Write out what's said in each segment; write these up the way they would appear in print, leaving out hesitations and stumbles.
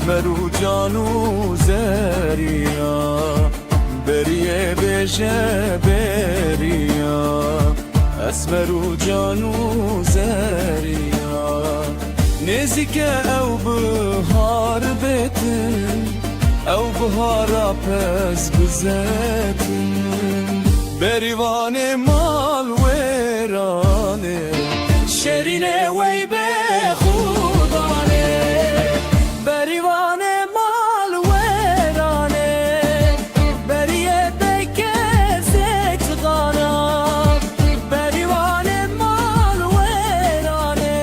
اسمر و جان و زریا بریه بشه بریا اسمر و جان و زریا نزیک او بهار بتن او بهارا پس بزتن بریوان مال ویرانه شرینه وی به خودانه بریوان مال ویرانه بریه بکه زکتغانا بریوان مال ویرانه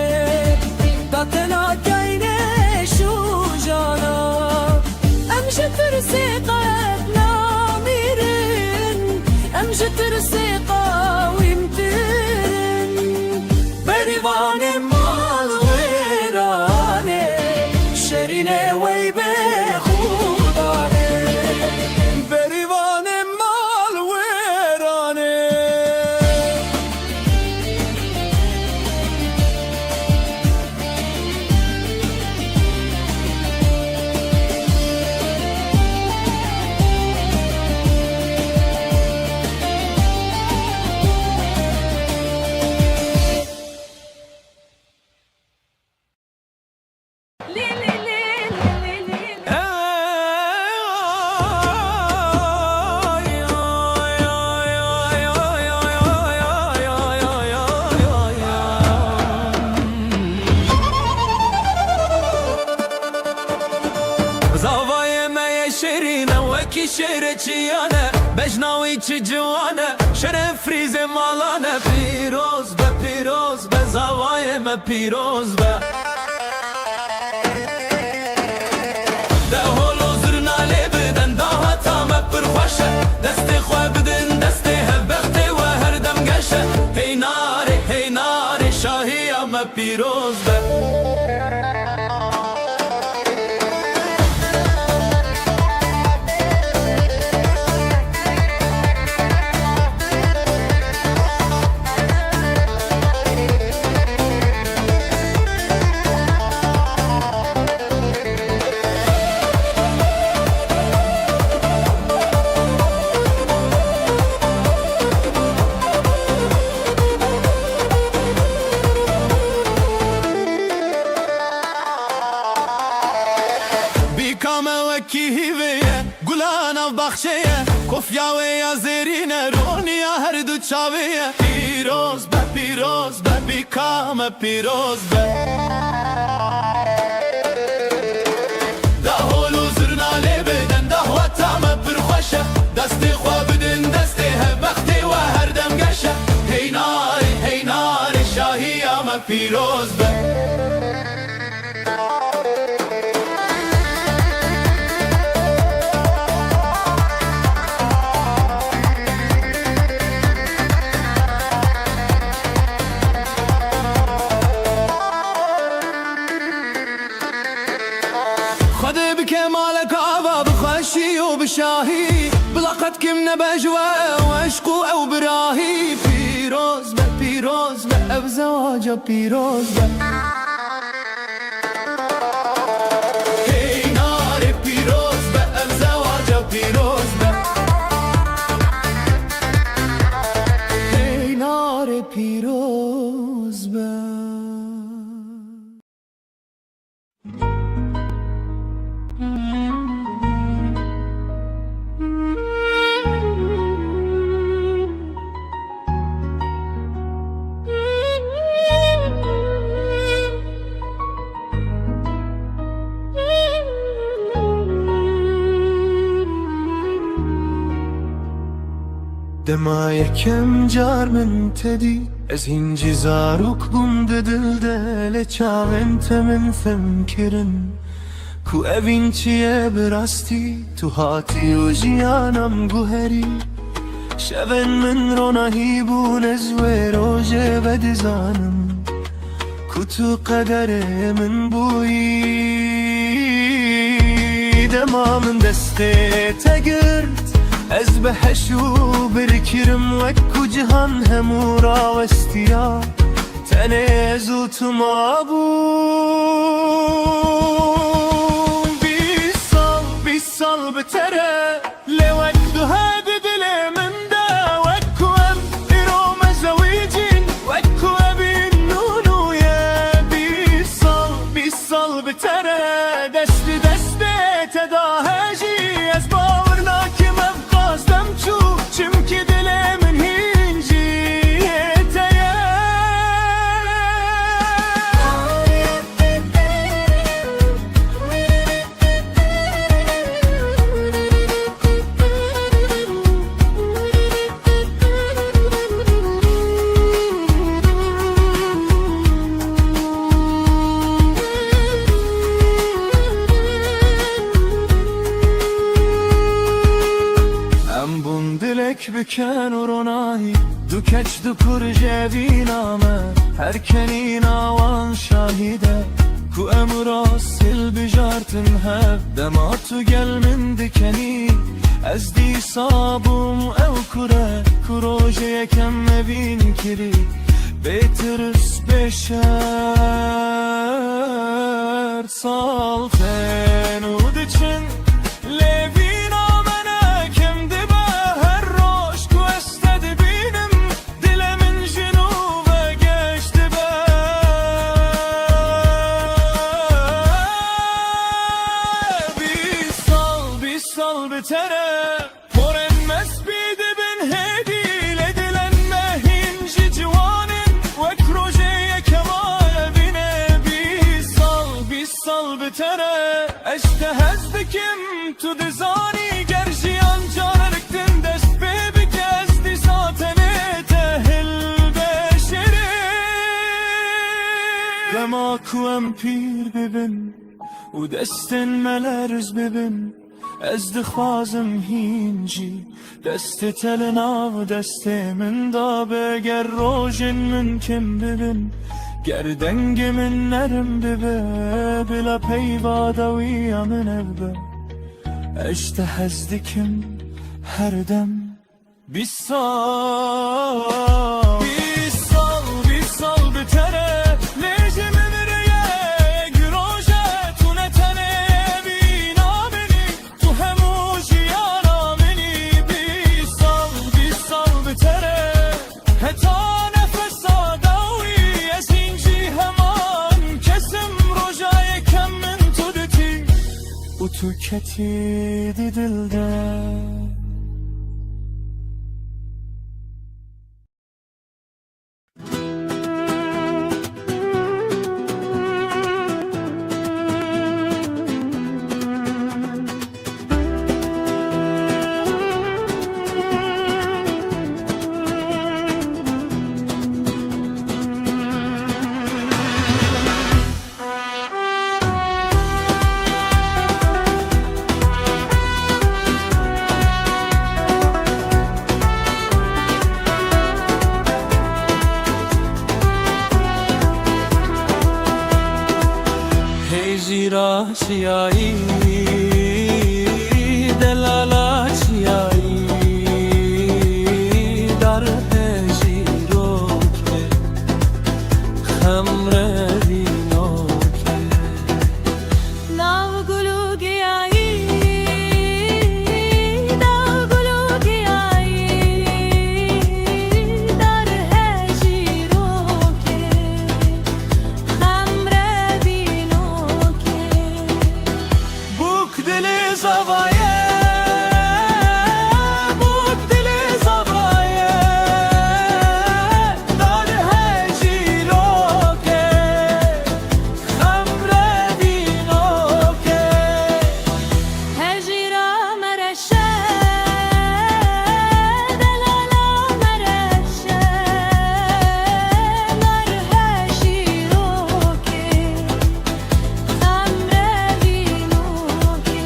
تاتنا کینه شو جانا امشه ترسی قبلا میرن امشه ترسی قاویم ترن بریوان مال ویرانه شرینه وی به خودانه بریوان مال ویرانه زاوای می شیرینه وکی شیر چیانه بجناوی چی جوانه شر فریز مالانه پیروز به زاوای می پیروز به ده هولو زرنالی بدن ده هتا می پرخوشه دست خواه بدن دست هبخته و هر دم گشه هی ناری شاهی می پیروز به گلان بخشیه کفیا و یا زیرینه رونیا هر دو چاویه پیروز به بیکام پیروز به ده هولو زرنالی بدن ده وطام پرخوشه دستی خواه بدن دستی هبختی و هر دم گشه هی ناری شاهی آم پیروز به شاهی بلاقت کم نبجوه و عشقو او براهی پیروز به او زواجه پیروز به هی ناری پیروز به او زواجه پیروز به هی ناری پیروز به دما یکم جار من تدی از هنجی زاروک بوم دل دل چاوینت من فهم کرن کو اوین چیه براستی تو هاتی و جیانم گوهری شون من رو نهیبون از ویروژه بدزانم کو تو قدر من بویی دما من دسته تگرد از بهشو برکرم وکو جهان همو راوستیا تنه زو تو ما بوم بی sal bitere lewek duhadi dile min da wekwem iro mezawicin wekwebin nunu ye bisal bitere desti deste tedaheji ez bavrna kim evgazdem çu çünkü dilemin hinci yeteye Büken uronay dukeç dukur ceviname herkenin avan şahide ku emra sil bijartın hev dematu gelmin dikeni ez di sabum ev kure kurojeye kemme bin kiri betirüs beşer salten ud için levin amene kimdi bitere Porenmez bidibin hedil edilenme hinci civanin ve krojeye kemale bine bisal bitere eşte hezdikim tu dizani gerjiyan canırıktın dest bebi gezdi zaten tehil beşeri dema kuem pir bibin u destin melerz bibin Ez dixwazim hinci desti telin av desti min da beger rojin min kim bibin ger dengimin nerim bibe bila peyvada wiya min evbe eşte hezdikim her dem bisal bitere lejimi tüketiydi dilde زیرا چیایی دلالا چیایی در هجیرو که خمره وینو که ناو گلو گیایی ناو گلو گیایی در هجیرو که خمره وینو Zavaye, buk dili zavaye, dar hejiroke, khamre dinoke. Hejira mereşe, delala mereşe, dar hejiroke, khamre dinoke.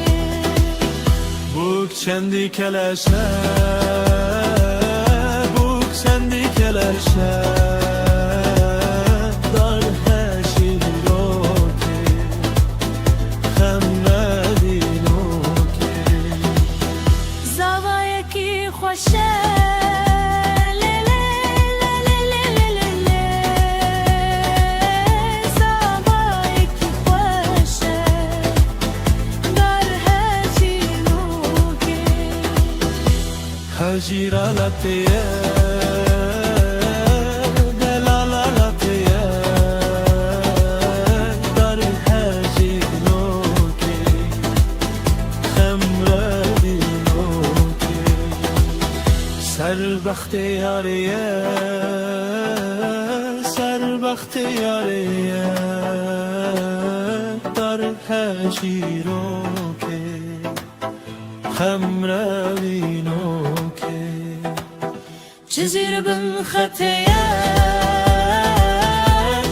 Kendi keleşe, bu kendi keleşe, dar heşiroke, hemmedinoke. Zavaya ki hoşe. Zavaya ki hoşe, dar heşiroke. هجيرالاتيه دلالاتيه در هجینوکی خمردینوکی سربخت یاریه سربخت یاریه در هجیروکی خمردینوکی جزيرة بالخطية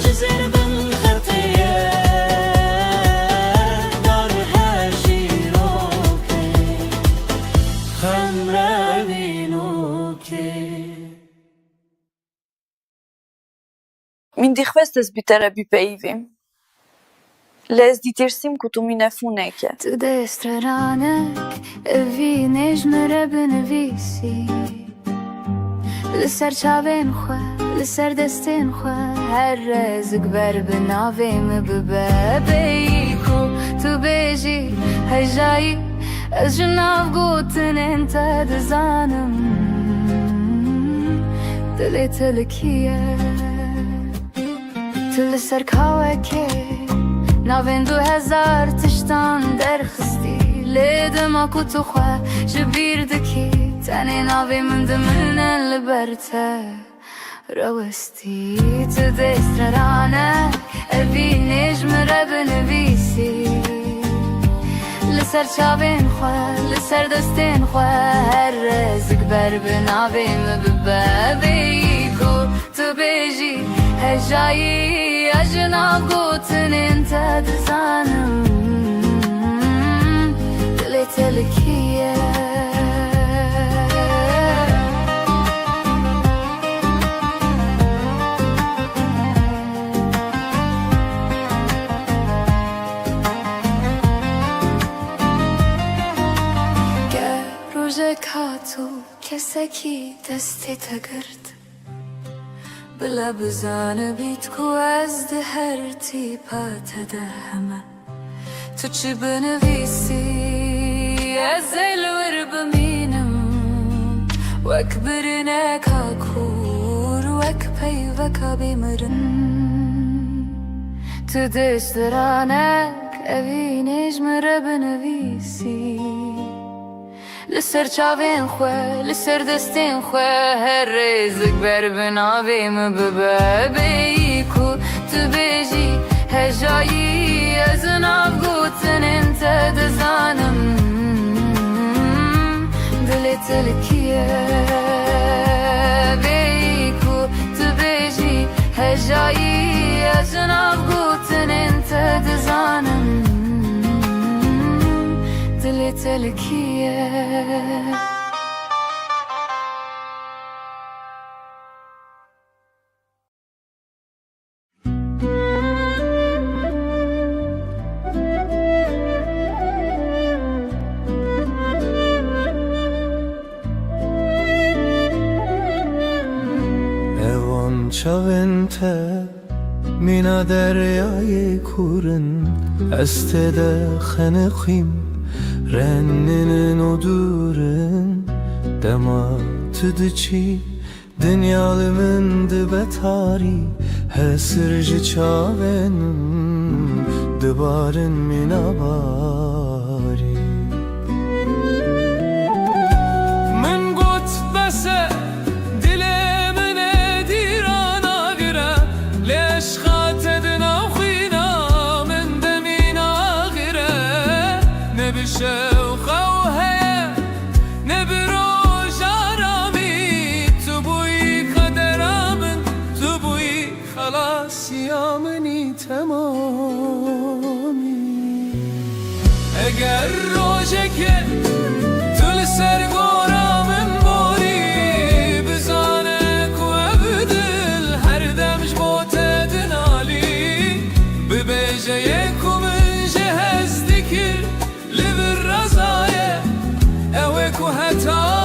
جزيرة بالخطية دارها شيروكي خمرة بينوكي Min dikhvestes bitera bipejvim. Les ditirsim ku tu mine funeke. Të destraranek e vinesh më rebën e visi Lësër qaven khua, lësër destin khua Her rezëk berbe nave më bëbebe Iku të beji hajjaji Ez gjënav gotën e në të dëzanëm Të le të lëkije Të lësër kawe ke ناوین 2000 تشتان در خستی لیدم اکو تو خواه جبیر دکی تنی ناوی من دمنن لبرته روستی تو دست رانه اوی نجم را بنویسی لسر چاوین خواه لسر دستین خواه هر رزق بر بناوی مببابی کو تو بیجی هجایی أجناب قوتن انت دزانم دليت لك روزك هاتو كسكي دستي تقرد بلا بزانه بیت کو از ده هر تیپا تدهمه تو چی بنویسی از الور بمینم وک برنک کور وک پیوکا بیمرن تو دست رانک اوی نجم را بنویسی لسر چاوین خواه لسر دستین خواه هر رزق بر بناوی مببابی کو تو بیجی هجایی از ناف گوتن انت دزانم دلت لکیه بی کو تو بیجی هجایی از ناف گوتن انت دزانم دلت لکیه اوان چاونته مینا دریای کورن استده خنخیم رننن o durun dema tıdıçi dünyalımın dıbetari hesirci çavenim dıbarın minabari min gut bese dilemine dirana gire leş khatedin avkhina min demina gire ne bir şey سیامنی تمامی اگر روزه که دل سرگورامن باری بزانه کو ابدل هر دمش بوته دنالی ببیجه یکو من جهز دکر لبر رزایه اوه کو حتا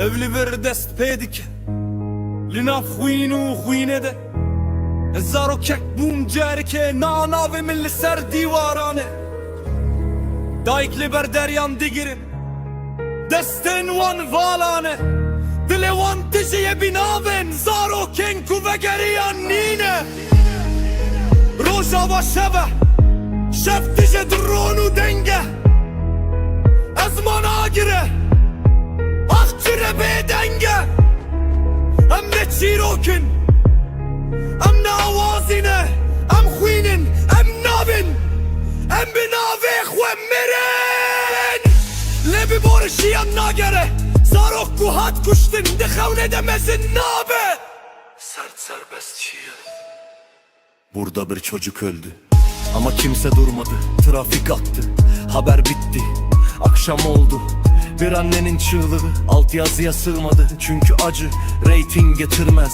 evli bir dest pedik Linaf خوینو خوینه ده زارو کک بوم جرکه ناناوی من لسر دیوارانه دایک لبر درyan digirin دستن وان والانه دل وان تجیه بیناون زارو کنکو و گریان نینه روزا و شبه شب تجه درونو دنگه ازمان آگره آخچره بدنگه ام نچیروکن ام ناوازینه ام خوینن ام نابن ام بناوی خواه مرن لبی بارشیم ناگره زارok guhat kuştun dixevne demezin nabe Sert serbest şiir Burada bir çocuk öldü ama kimse durmadı. Trafik aktı, haber bitti, akşam oldu. Bir annenin çığlığı altyazıya sığmadı. Çünkü acı reyting getirmez.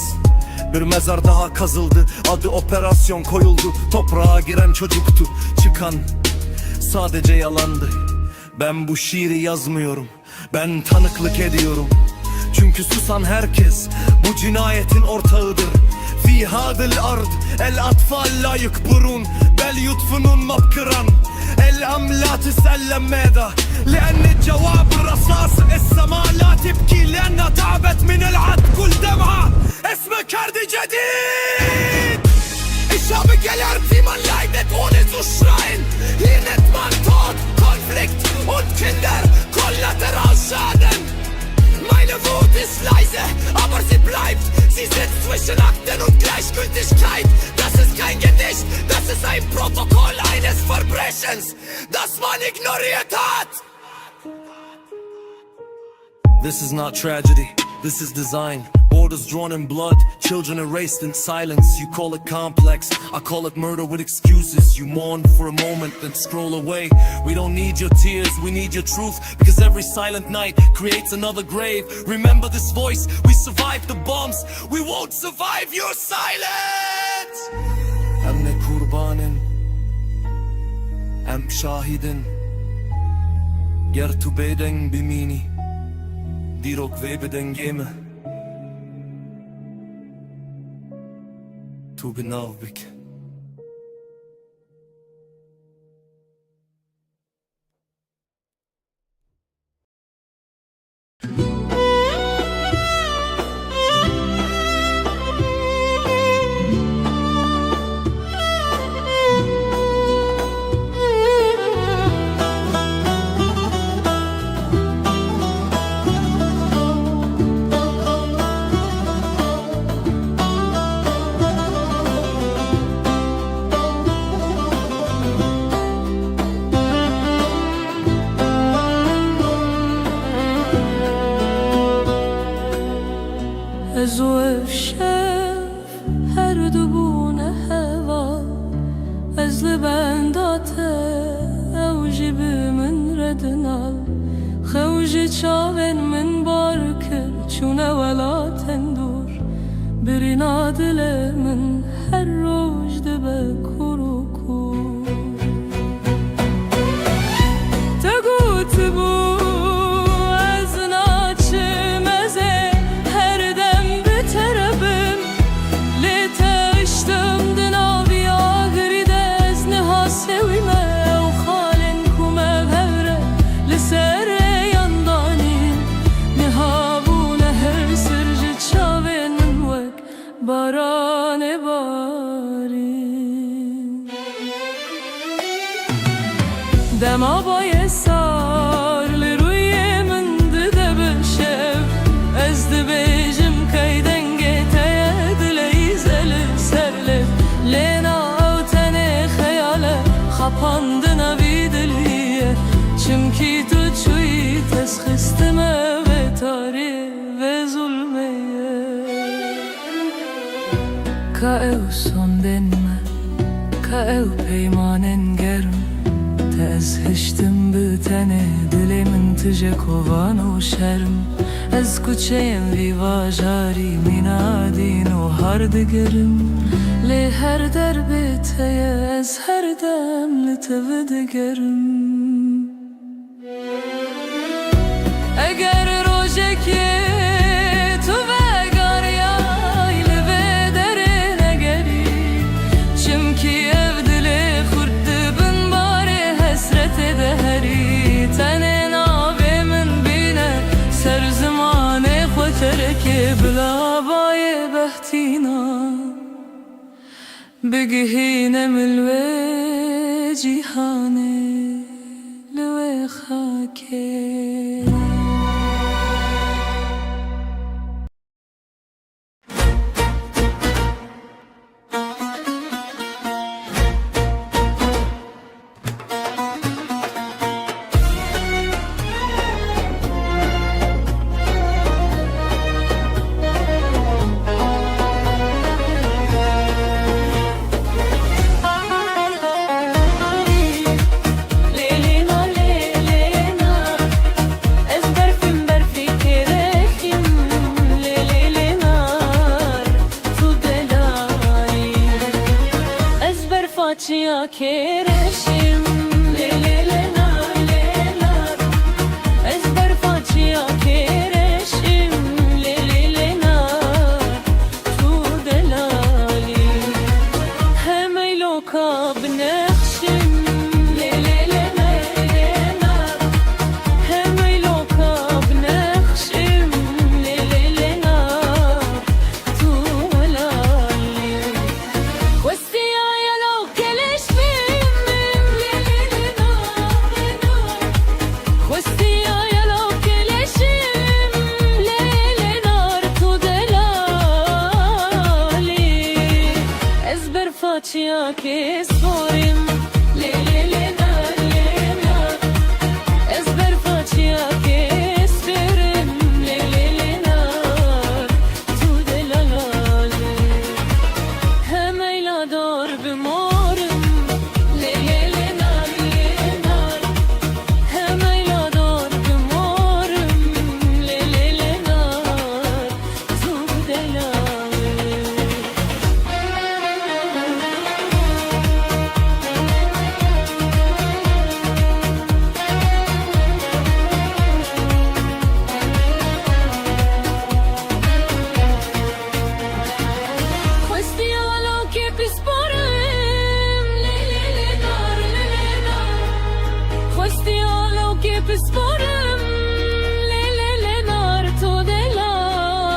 Bir mezar daha kazıldı, adı operasyon koyuldu. Toprağa giren çocuktu, çıkan sadece yalandı. Ben bu şiiri yazmıyorum, ben tanıklık ediyorum. Çünkü susan herkes bu cinayetin ortağıdır. في هذا الأرض الأطفال لا يكبرون بل يدفنون مبكرا الأم لا تسأل ماذا لأن الجواب الرصاص السماء لا تبكي لأنها تعبت من العد كل دمعة اسمه كرد جديد Ich habe gelernt, wie man leidet, ohne zu schreien. Hier nennt man Tod, Konflikt und Kinder Kollateralschaden. Meine Wut ist leise, aber sie bleibt. Sie sitzt zwischen Akten und Gleichgültigkeit. Das ist kein Gedicht, das ist ein Protokoll eines Verbrechens, das man ignoriert hat. This is not tragedy, this is design. Borders drawn in blood, children erased in silence. You call it complex, I call it murder with excuses. You mourn for a moment, then scroll away. We don't need your tears, we need your truth. Because every silent night creates another grave. Remember this voice, we survived the bombs. We won't survive your silence. Hem ne kurbanın, hem şahidin. Ger tu beden bimini, dirok ve beden geme. Tu genau bik. از و شف هر دو بونه هوا از لبنداته اوجی من ردنال خوجی چاون من بارکر چونه ولا تندور برنا دل من هر روج دبه کرو کور تگوت بو باران باری دما بای سار لروی من ده بشف از ده بیجم کیدنگه تیه دلی زل سرلف لینا او تنه خیاله خپاند نوی دلیه چمکی تو چوی تسخستمه و تاری و ظلمیه كأو صندنما كأو بيمانن گرم تأزهشتم بتنه دلی من تجه کوان و شرم از کوچه‌ام ویوا جاری مینادین و هر دگرم لی هر در بیتیه از هر دم لتو دگرم اگر روژه که بلا باي بهتينا بقهينا من الوجهاني لوي خاكي Facia kereşim lelenar lenar ezber facia kereşim lelenar tu delali hemey loka bnekhshim lelenar lenar hemey loka bnekhshim lelenar tu delali Westi facia che sporim le na ezber facia che sperim le na tu delalale hemeyla dor bimorim le na hemeyla dor bimorim le na tu delalale Sporem le nar to delali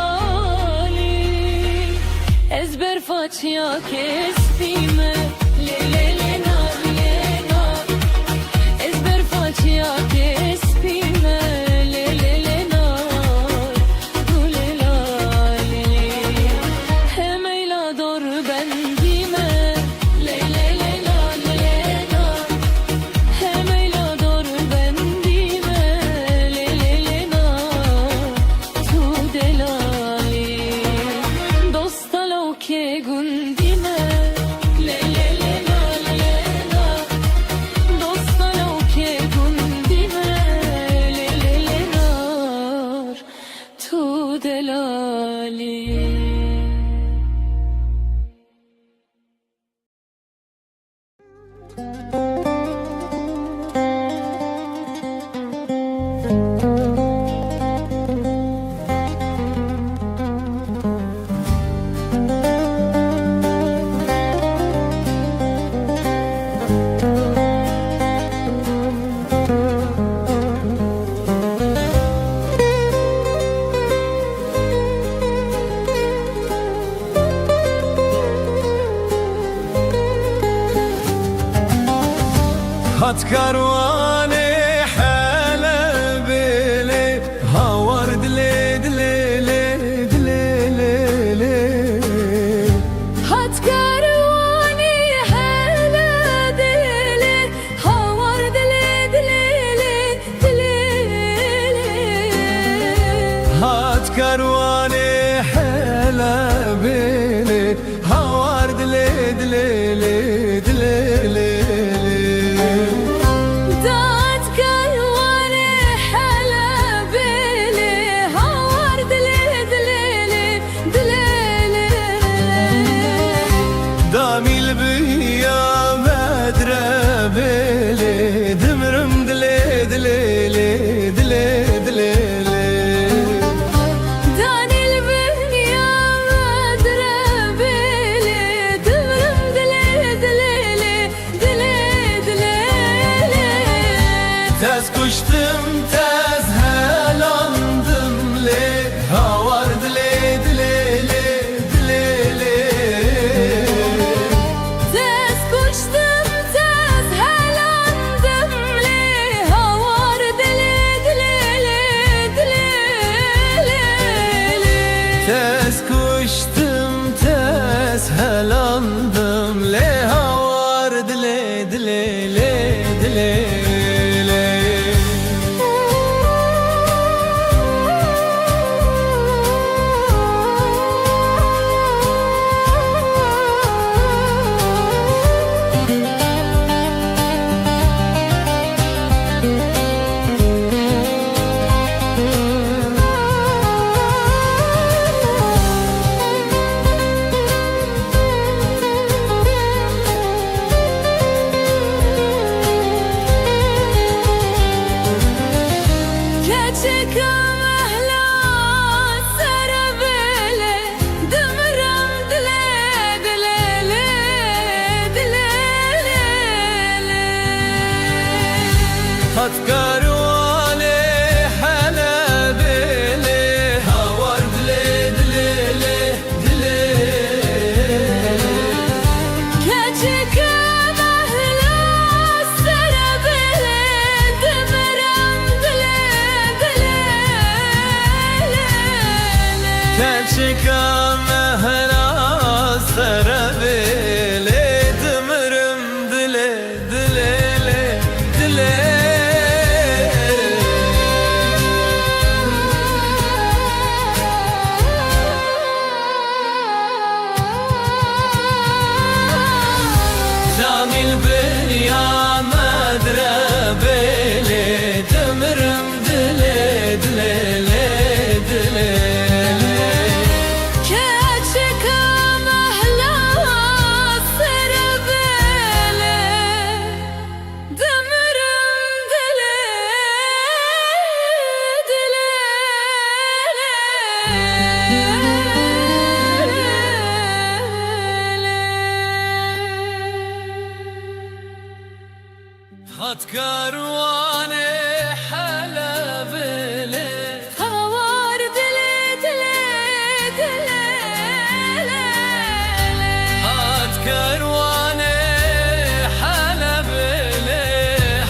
ezber facia che stime le nar ezber facia che stime le nar tu delali hemeyla dor bendime le nar hemeyla dor che gundime le na dostalo che gundime le nar tu delali هات كرواني حلب لي هاورد لي دلي لي دلي لي هات كرواني حلب لي هاورد لي دلي هات كرواني حلب لي هاورد لي دلي لي tez kuştum tez helandım le havar dile dile le dile le. Hat karvane halabele havar dile dile le dile. Keçik mahla sarabele demiram dile dile. Keçika mehla sarabele demirim dile dile le dile. Camil beni ya madrebele demirim dile dile le dile le. Keçik mahla sarabele demiram dile dile. Hat karvane halabele Havar dile dile dile. Hat karvane halabele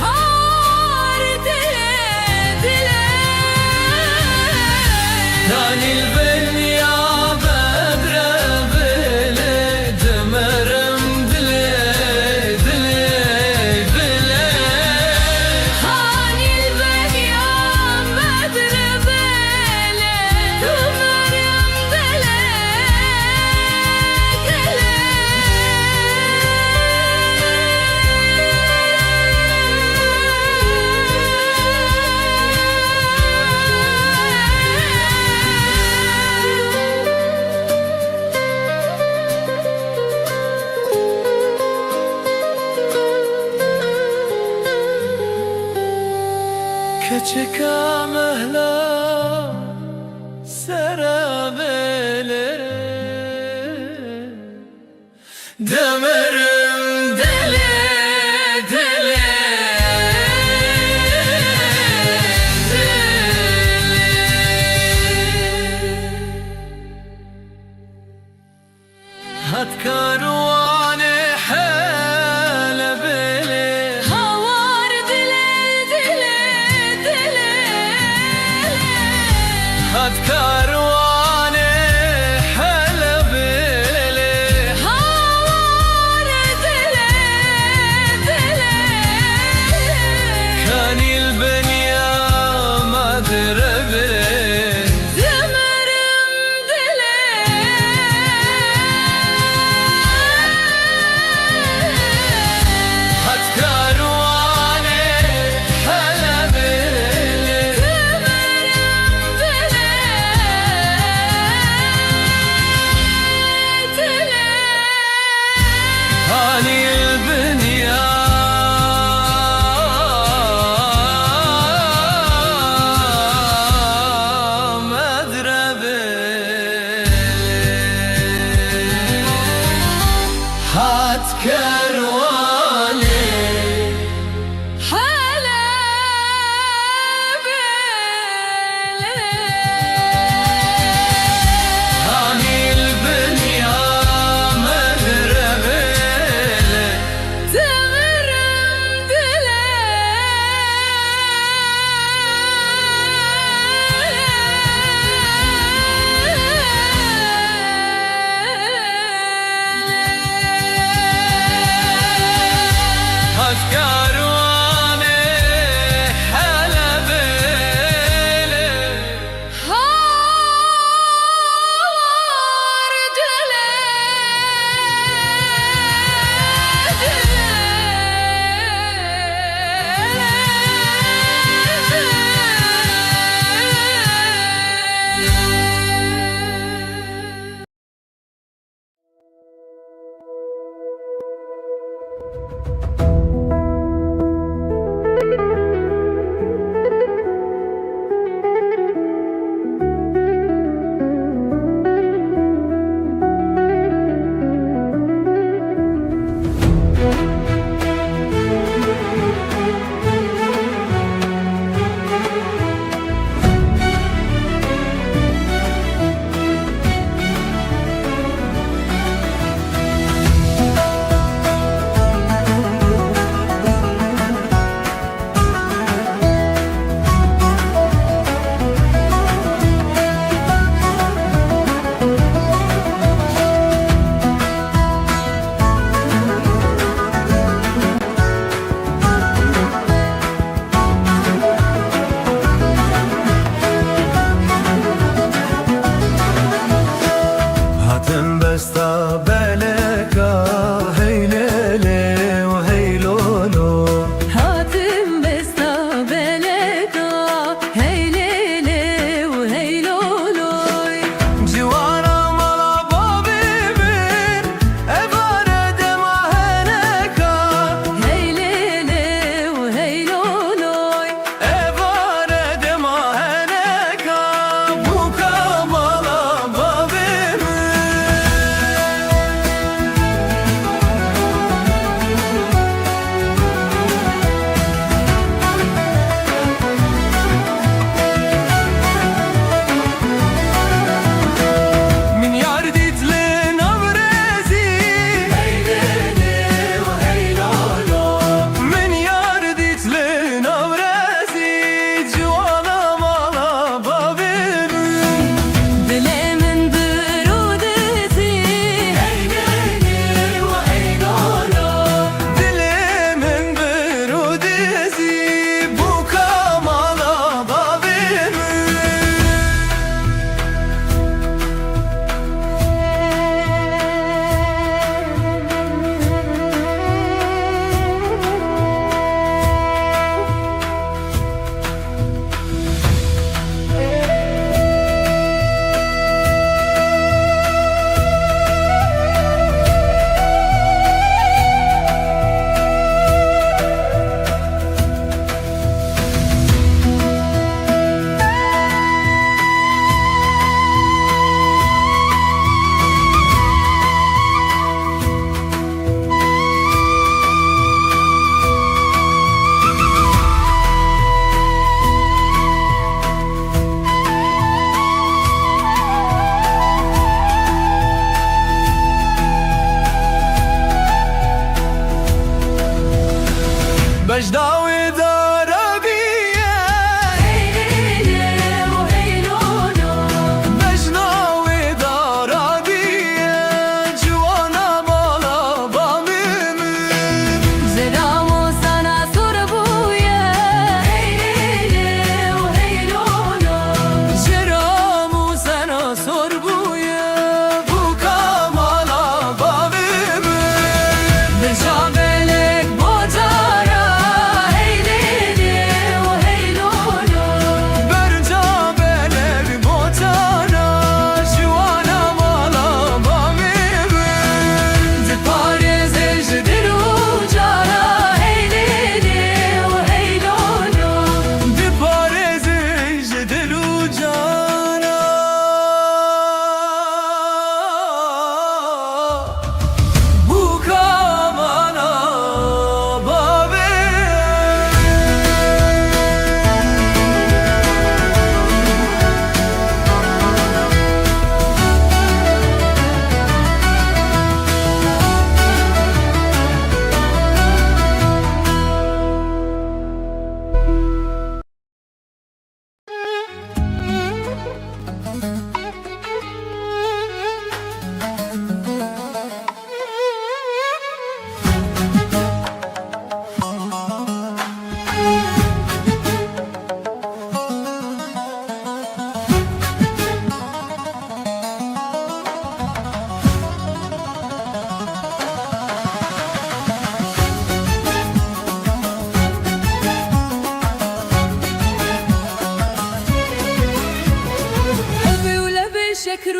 Havar dile dile. Danil beni ya bedrebele demirim dile dile dile. Hanil ben ya medrebele demirim dile Keçika mehla sarabele demirim dile dile dile. Hat karvane halabele Havar dile dile dile. Hat karvane halabele Havar dile dile. Kanil beni ya madrebele Demirim dile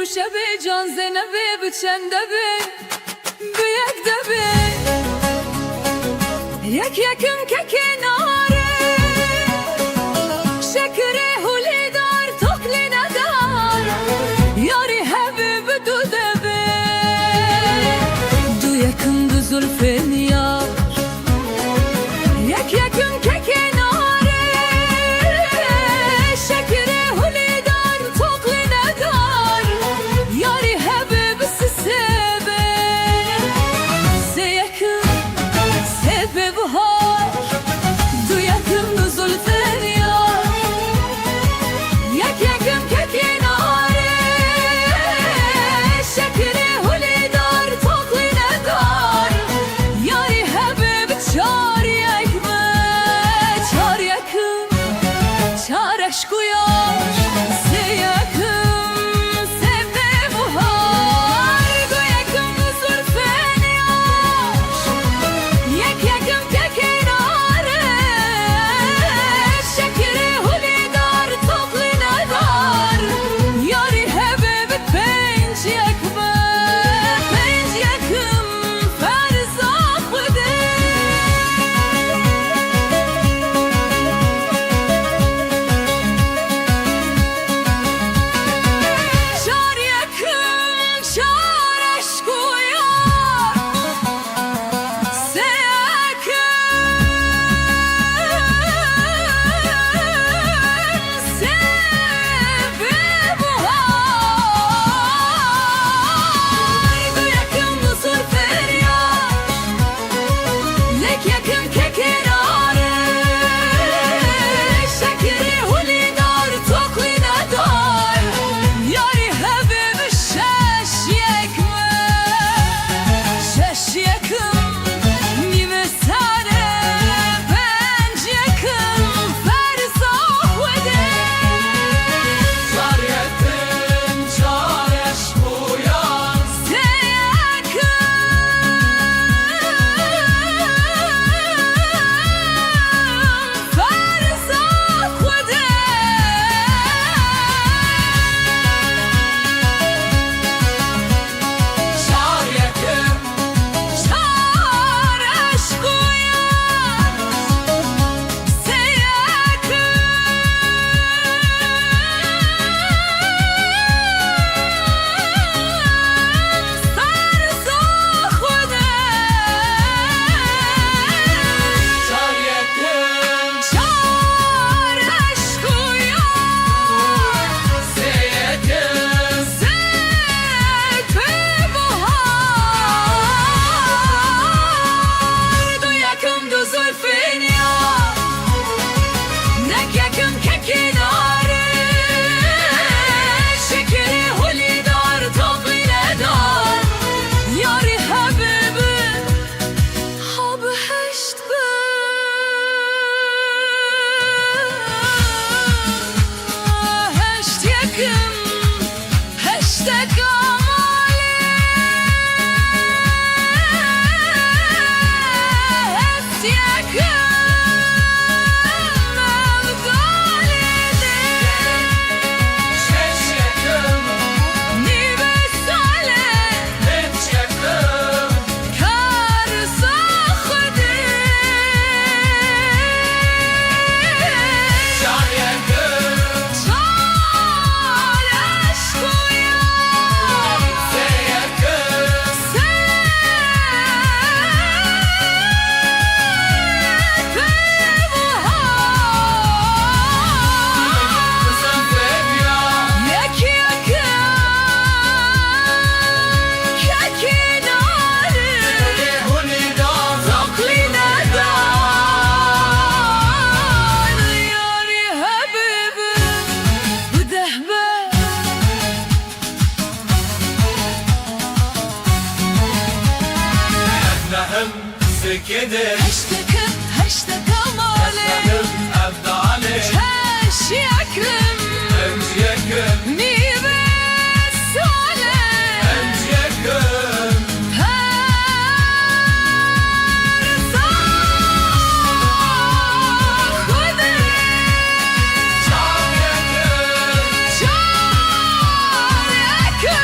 فروشه به جان زنبه به چنده به یک دبه یک یکم که کناره شکره هولی دار تقلی ندار یاری حبیب دو دبه دو یکم دو زلفین یار یک یکم که کناره شکره هولی دار تقلی ندار یاری حبیب سسبه سه یکم سبه بهار دو یکم دو زلفین یار یک یکم که کناره شکره هولی دار تقلی ندار یاری حبیب چار یکمه چار یکم چار عشق و یار سه یکم سبه بهار دو یکم دو زلفین یار یک یکم که کناره شکره هولی دار تقلی ندار یاری حبیب پنج یکمه پنج یکم فرزا خوده چار یکم چار عشق و یار سه یکم سبه بهار دو یکم دو زلفین یار یک یکم که کناره شکره هولی دار تقلی ندار یاری حبیب شش یکمه شش یکم نیمه سره پنج یکم فرزا خوده چار یکم چار عشق و یار سه یکم فرزا خوده چار یکم چار عشق و یار سه یکم فرزا خوده چار یکم چار عشق و یار سه یکم سبه بهار دو یکم دو زلفین یار یک یکم که کناره شکره هولی دار تقلی ندار یاری حبیب هشت هشت یکم هشت کاماله هشت یکم مبداله شش یکم نیمه ساله پنج یکم کار ساخته چار یکم چار عشق و یار سه یکم زلفین یار یک یکم که کناره هولی دار تقلی ندار یاری حبیب بده به نهم سكدر هشتكم هشتكم عليه نهم أبدا عليك هش يكلم أنت يكم نيبس عليه أنت يكم هرزا خذي شعر يكم شعر يكلم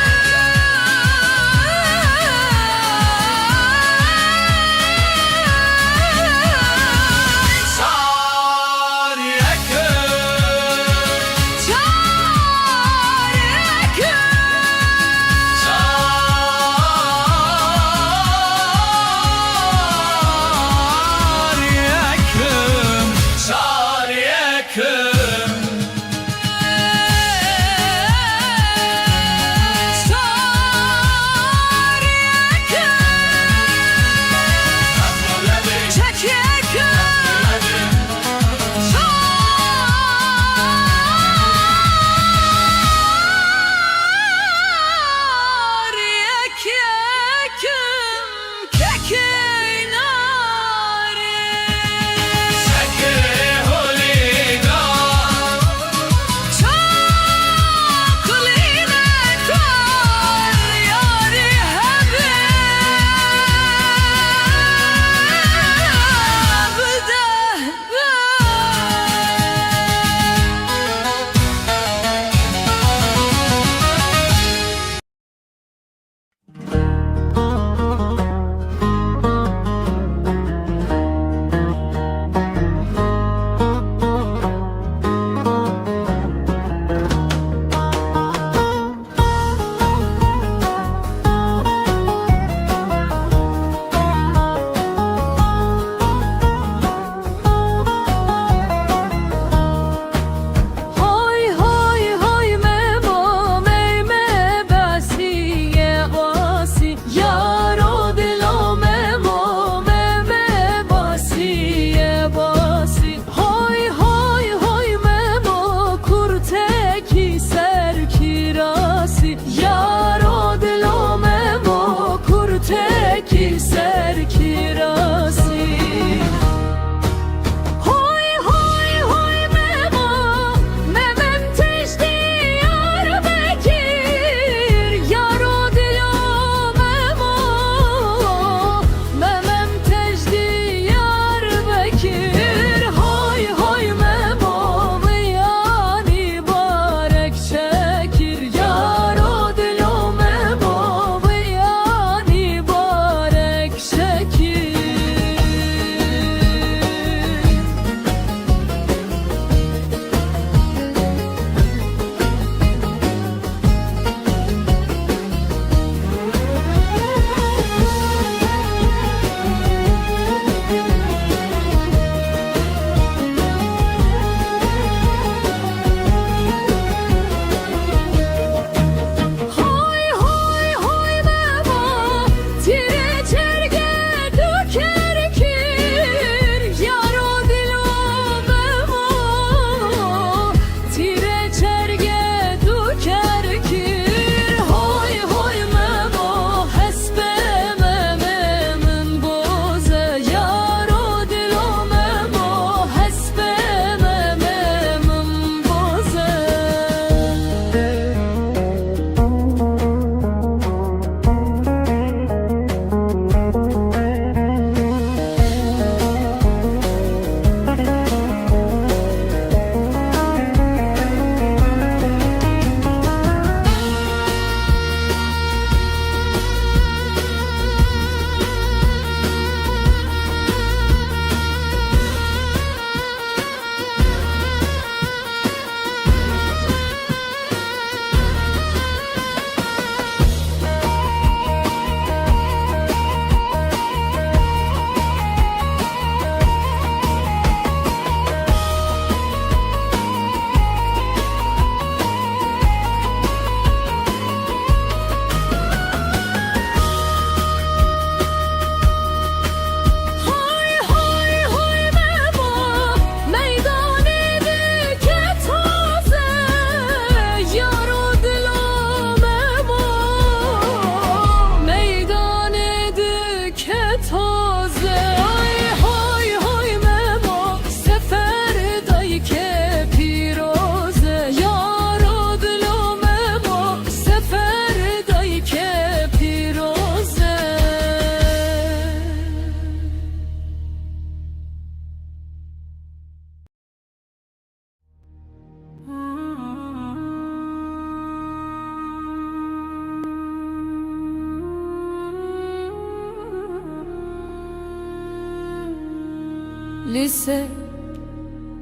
لسه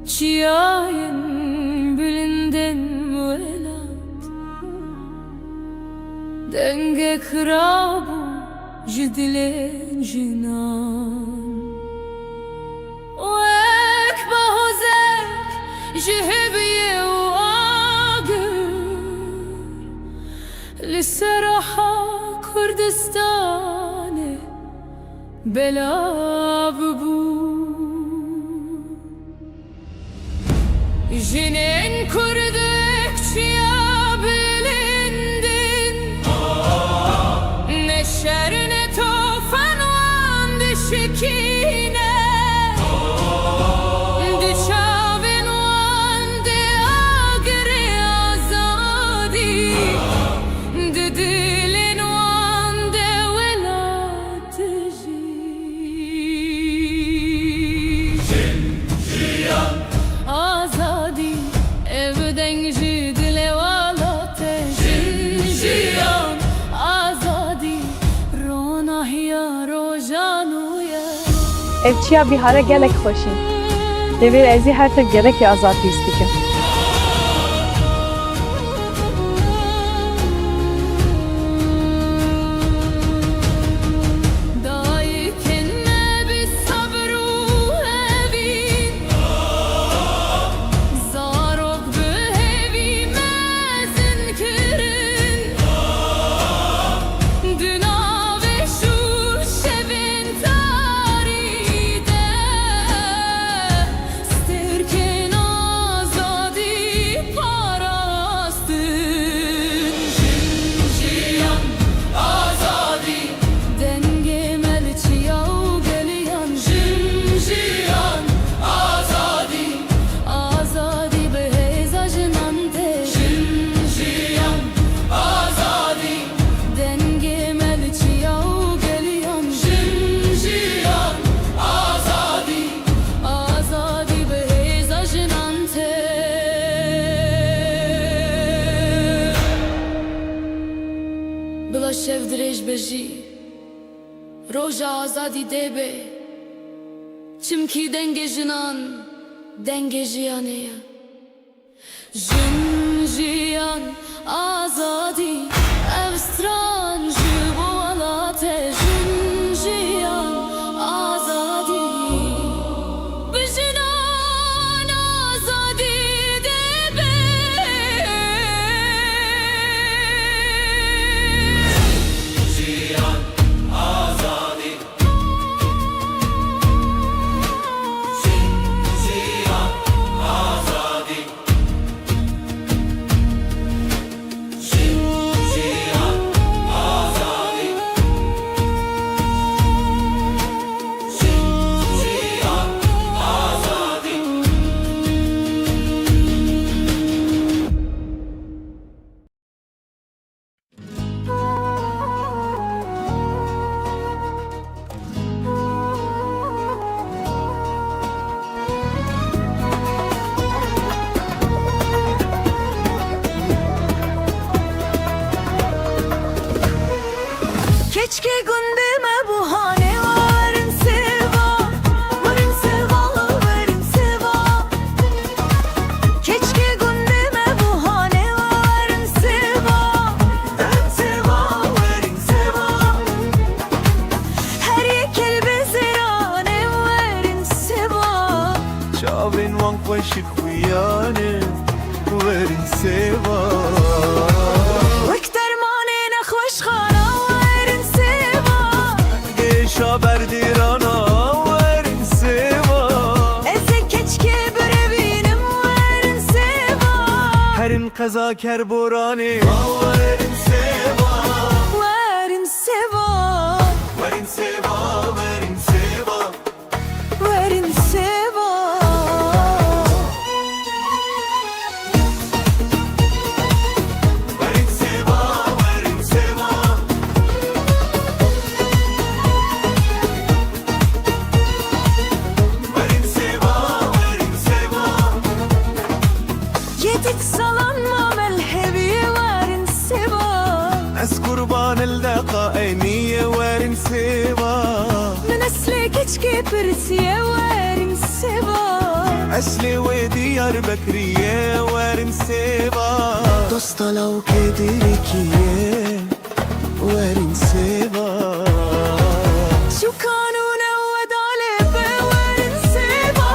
çiğayın birinden velat denge kırabu jidilen jinan وek bahozek jihebiye لسراحة كردستان بلا ببو جنين كردك شيا بلندن نشر نتوفن وان دشكينة دشابن وان دي آقري آزادي دلين وان دي ولا تجي آزادي evden jidile wala tejiyan azadi rona hiya rojanuya Evçiya bihara gelek xoşin. Devir ezi her tek gerek ya azad istikim. Bila şevdirej beji Roja azadi debe Çimki denge jinan Denge jiyaneya Jin jiyan azadi Evstran jibo alate Jin jiyan azadi Bijinan azadi debe Keşke gündeme bu hane varın seva Varın seva, varın seva Keşke gündeme bu hane varın seva Varın seva, varın seva Her yekel bezirane varın seva Şavin wan khoşik xuyane verin seva Vek dermane nekhoş khana varın seva Şaberdirana verin seva Eze keşke berevinim varın seva Herin kaza kerborani verin seva Varın seva Verin seva, verin seva Verin seva Verin seva, verin seva Verin seva, verin seva Yedit salanma melhebi varın seva Ez kurban الدقا عيني وارن سوا من أسلك keşke persiye varın seva سوا أصلي وديار بكرية وارن سيبا دوستا لو كدركية وارن سيبا شو كانوا نود عليه وارن سوا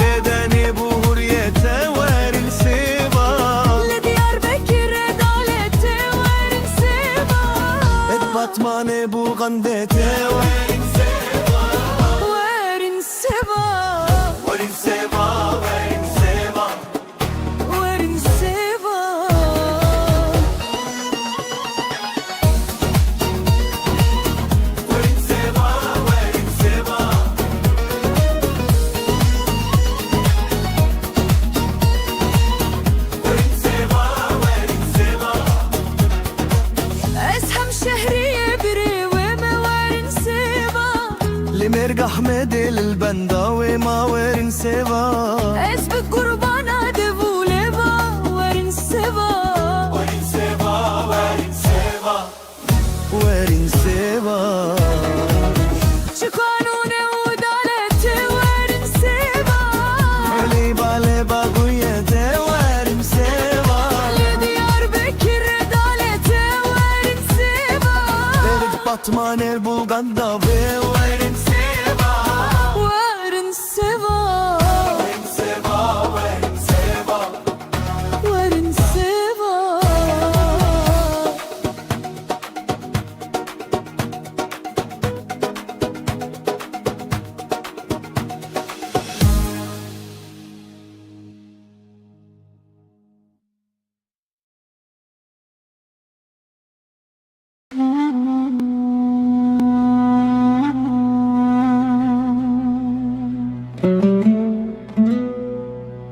لداني بوهرية وارن سيبا لديار بكر دالته وارن سوا اتبطمان بوغندته وارن سيبا وارن سوا وارن سيبا وارن سيبا وارن سوا وارن سيبا وارن سيبا وارن سيبا وارن سيبا اسهم شهرية بري وما وارن سوا لمرق أحمد البندا وما وارن سيبا اسبك قربانا دبولبا وارن سوا وارن سيبا وارن سيبا وارن سيبا شو كانوا نود عليه وارن سوا علي بالي باقوية وارن سيبا لديار بكر دالته وارن سوا برد بطمان البلغندا وارن سيبا وارن سوا وارن سيبا وارن سيبا وارن سوا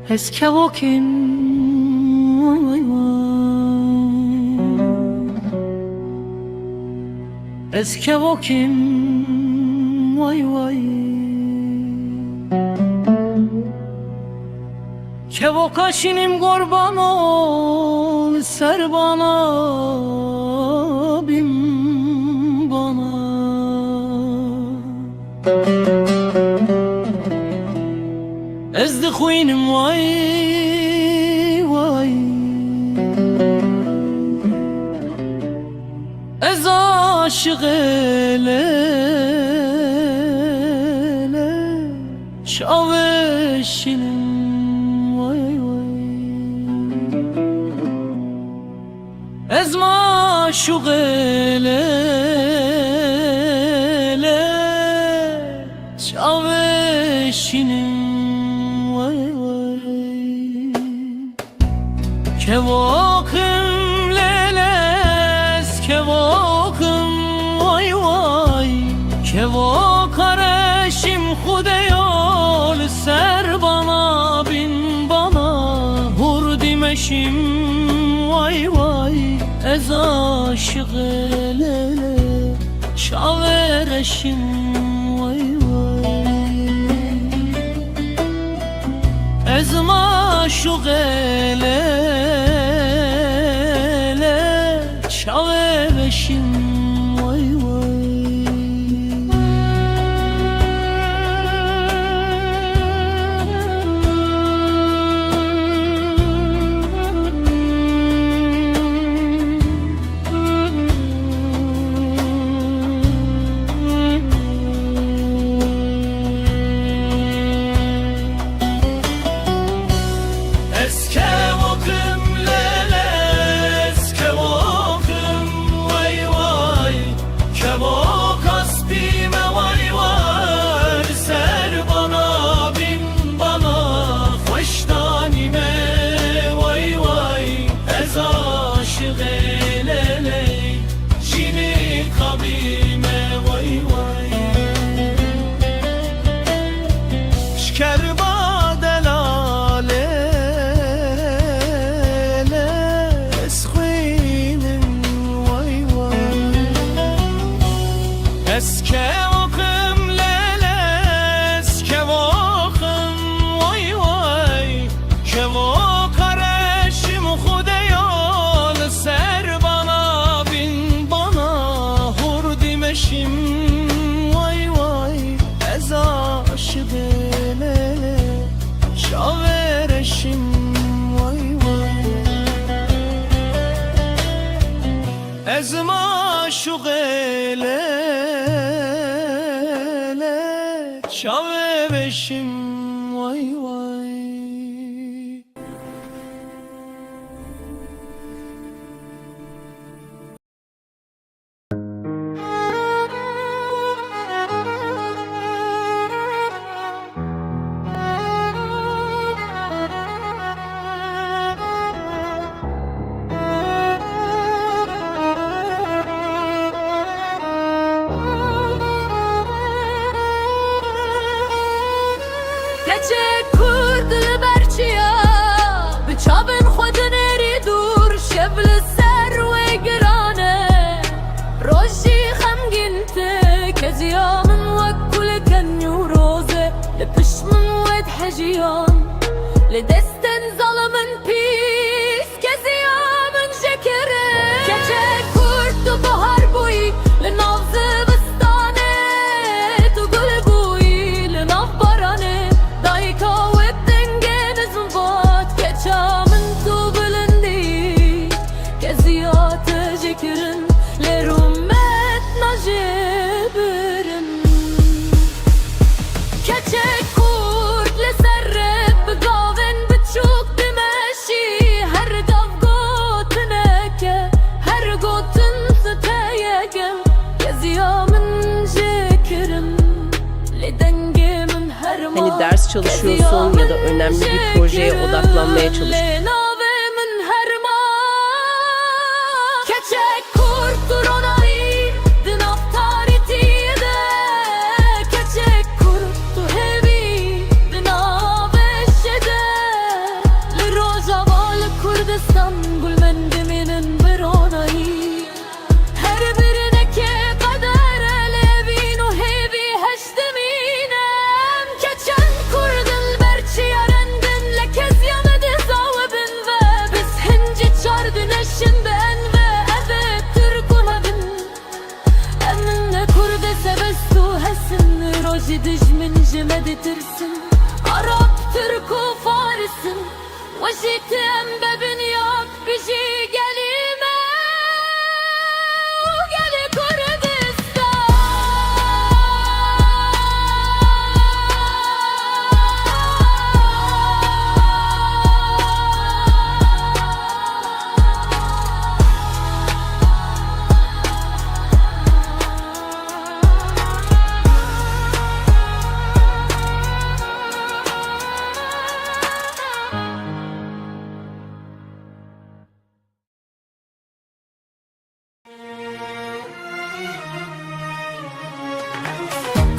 Es que walking Es que walking vay vay Kevoka şinim kurban ol ser bana bin bana Ezdi kuynim vay vay Ez aşık ele şaveşinim vay vay Ez maşuq ele şaveşinim Kevokum leles kevokum vay vay Kevok areşim xudeyol ser bana bin bana Hur dimeşim vay vay Ez aşık elele şavereşim vay vay Ez maşuq ele şavereşim vay vay maşuq elə çave beşim vay vay. Keçek kurd berçiya Bıçabın xwedin eri dur Şevl ser ve girane Rojî xemgîn te Keziya min wek kulken û roze Li pişt min wed hejiyan Li destin zalimin pîs Keziya min jekirin Keçek kurd tu bahar bûyî Li nav zivistane Tu gul bûyî li nav baranê Dayka wed dengên zimbat Keça min tu bilindî Keziya te jekirin Lê rûmet najêbirin Keçek kurd li ser rêv Bi gavên biçûk dimeşî Her gav gotineke Her gotin steyeke Keziya min jekirin Lê dengê min herma Hani ders çalışıyorsun ya da önemli bir projeye odaklanmaya çalış. Keçek kurd duronayî Di nav tarîtiyê de Keçek kurd tu hêvî Di nav eşê de Li Rojava li Kurdistan Gulmen dimînin bi ronayî Her birinekê qeder elevîn û hêvî heştimînem Keçen kurdin berçiya rendin Li keziya me di zawebin ve Biz hincî çar dineşin be enve Ev Türk û hevin Emin ne Kurde sevest û hesin Rojî dijmin ji me ditirsin Arap, Türk û Farisin We jî ti em bebin yak bijî gelî me û gelî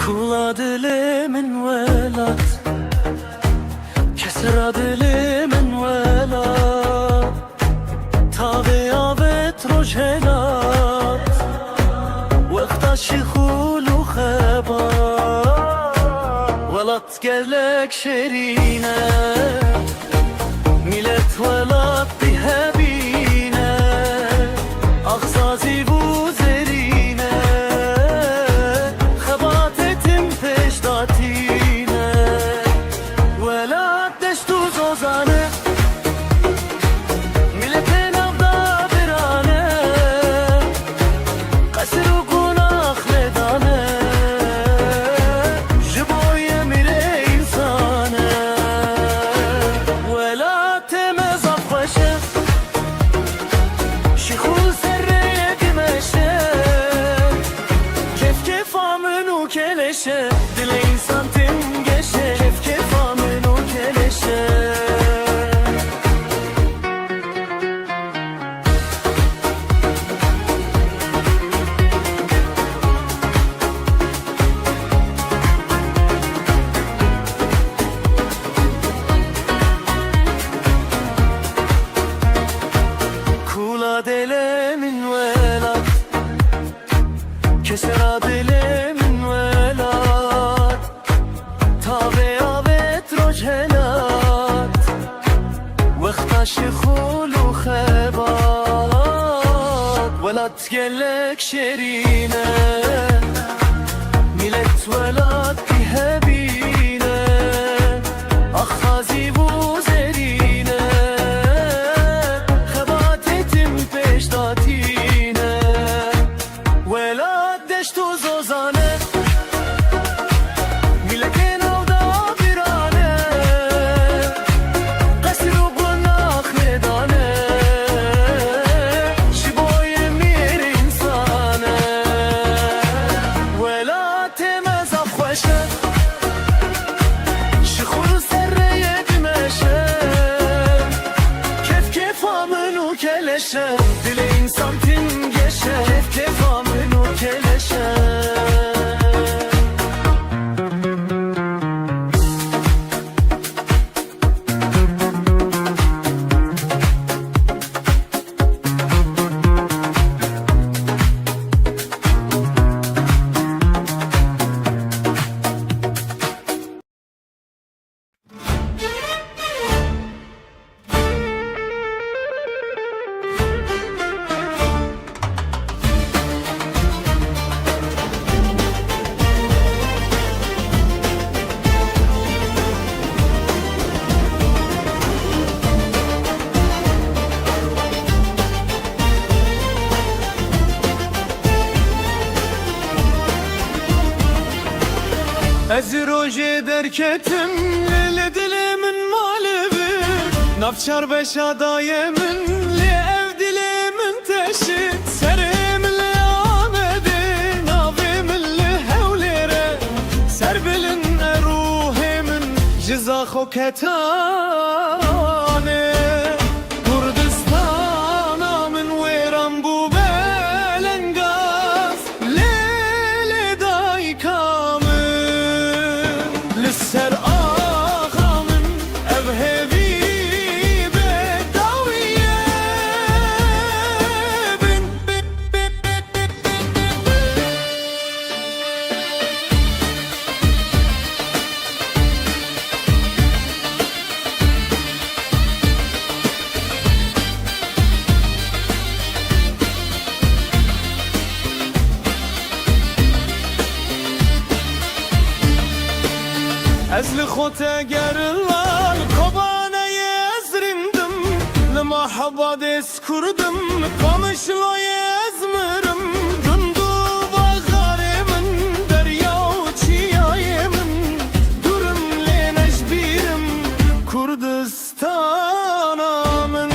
Kula dilimin velat Kesra dilimin velat Tavi avet roj helat Wekta şikhulu khebat Velat gelek şerine Millet velat bihebine Aksazi bu zerine Khebat etim peştatine Velat deştu zozane Milletin avda birane Kasir u gunah ledane Jiboye mire insane Velat temez afvaşe Şikhul serreye dimeşe Kef kef amın u keleşe Dile insan tim geçe Kef kef amın u keleşe Kula delemin velat Kesera delemin velat Tabe avet roj helat Wekta şikhulu khebat Velat gelek şerine Millet velat bihebine Akhazi bu zerine Khebat etim peştatine باش تو زوزانه گلکن او دا بیرانه قصر و قناخ ندانه شبای میر انسانه ولا تمزا خوشه شخور سر یدمشه کف کف آمنو کلشه دل انسان تنگشه کف کف آمنو کلشه Ez roje derketim lele dilimin malevi Navçar beşa dayemin li ev dilimin teşit Serim li amedi navimin li hevlere Serbilin eruhimin cizahı ketane Kurdistan min veran bu belengaz lele daykamın لسر آخا من أبهبي بداوية بن أزل خوته gerlar kobana yezrindim Lima habades kurdum kamışla yezmirim Dundu bağarimin derya çiyayemin Durum le necbirim Kurdistan'ımın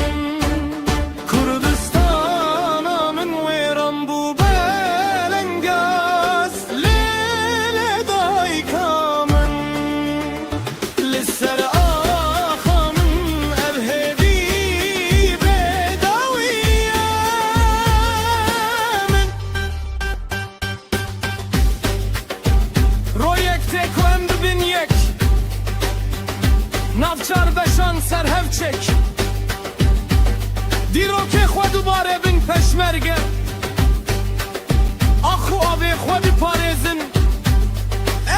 Kurdistan'ımın veran bu belengaz Lele daykamın لسر آخا من أبهبي بداوية من رويك تكوم ببنيك نافچار بشان سرهفچك دیرو که خوا دوباره بین پشمرگه آخو آبی خوا بی پارێزن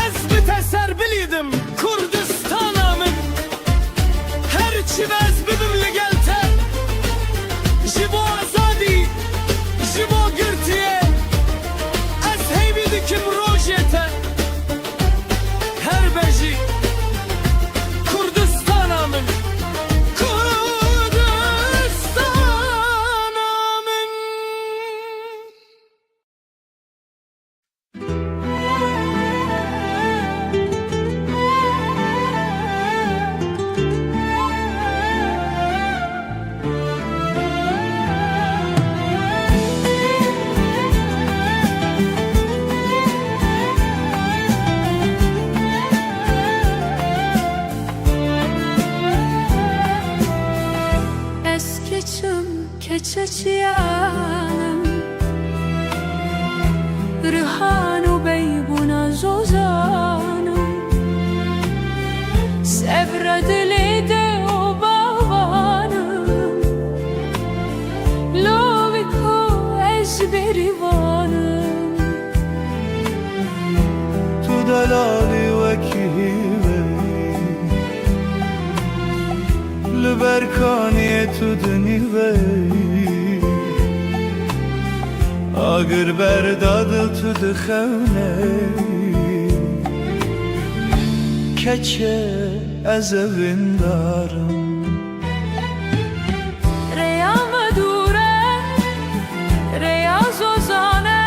Ez bi teser biliydim Kurdistan'ımın Her çivez bidim li gelte Jibo azadi Jibo gürtiye Ez heybi dikim rojete Her beji Kurdistan'ımın Kurdistan'ımın keçeçiyanım Rihanu beybuna zozanım Sevre dilide o babanım Loviko ezberivanım Tu delali vekile Lberkaniye tu dnive Agir berdadil tu dixevne Keçe ez evin darım Reya medure Reya zozane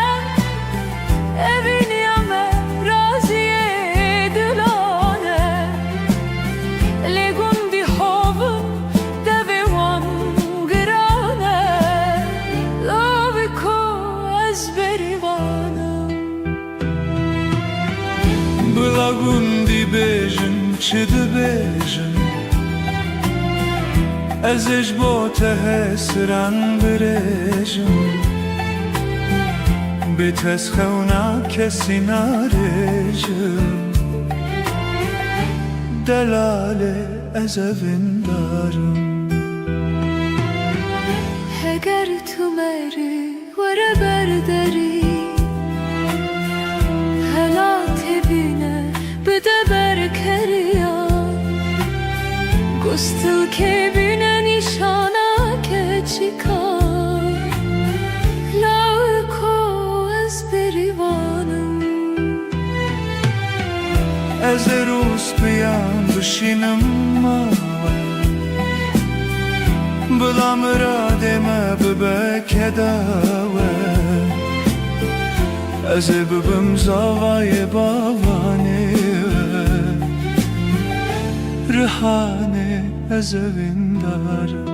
گوندی بیجن چه دبیجن ازش با ته سرن بريجن بتسخونا کسی نريجن دلاله از وندارم اگر تو مری وره برداری حالات بینه بده برکریا گستل که بینه نشانه که چیکار لاکو از بریوانم از روز بیام بشینم بلام را دمه ببکه داوه از ببم زاوای باوانه رهانه از وندارم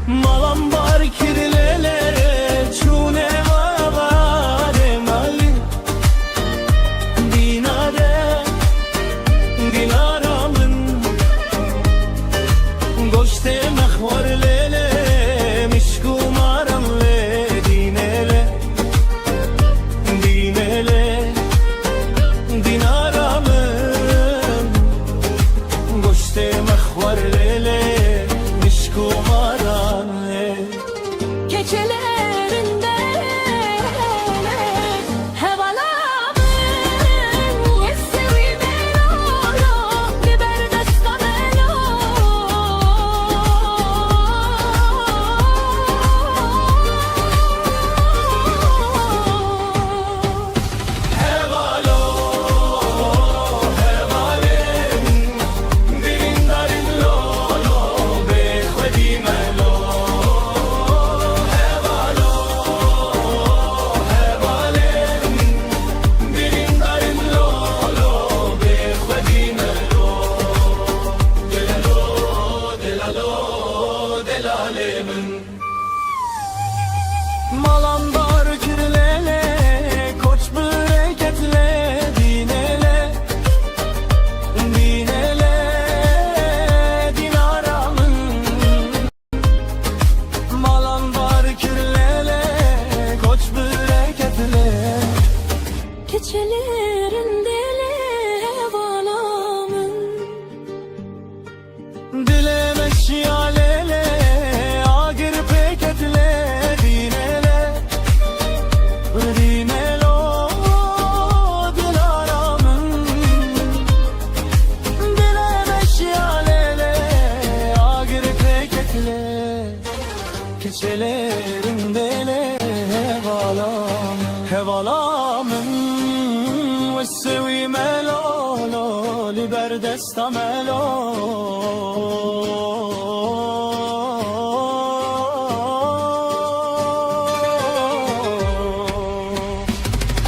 Malam var kirlelere çune vavare mali Dinare dinaramın Goşte mehvar lele mişkumaram le dinele Dinele dinaramın Goşte mehvar lele mişkumaram Keçelerinde hevalamın Yessevi melolo biber destamelo Hevalo, hevalin Dirindarin lolo, bekhvedimelo Hevalo, hevalin Dirindarin lolo, bekhvedimelo Delalo, delalemin Malambar kirlele, koç bereketle dinele Dinele, dinaramın Malambar kirlele, koç bereketle Keçelerinde hevalamın Dileme şialele, agir peketle dinele Dinelo, dilaramın Dileme şialele, agir peketle Keçelerinde hevalamın Vessevi melolo, liber destamelo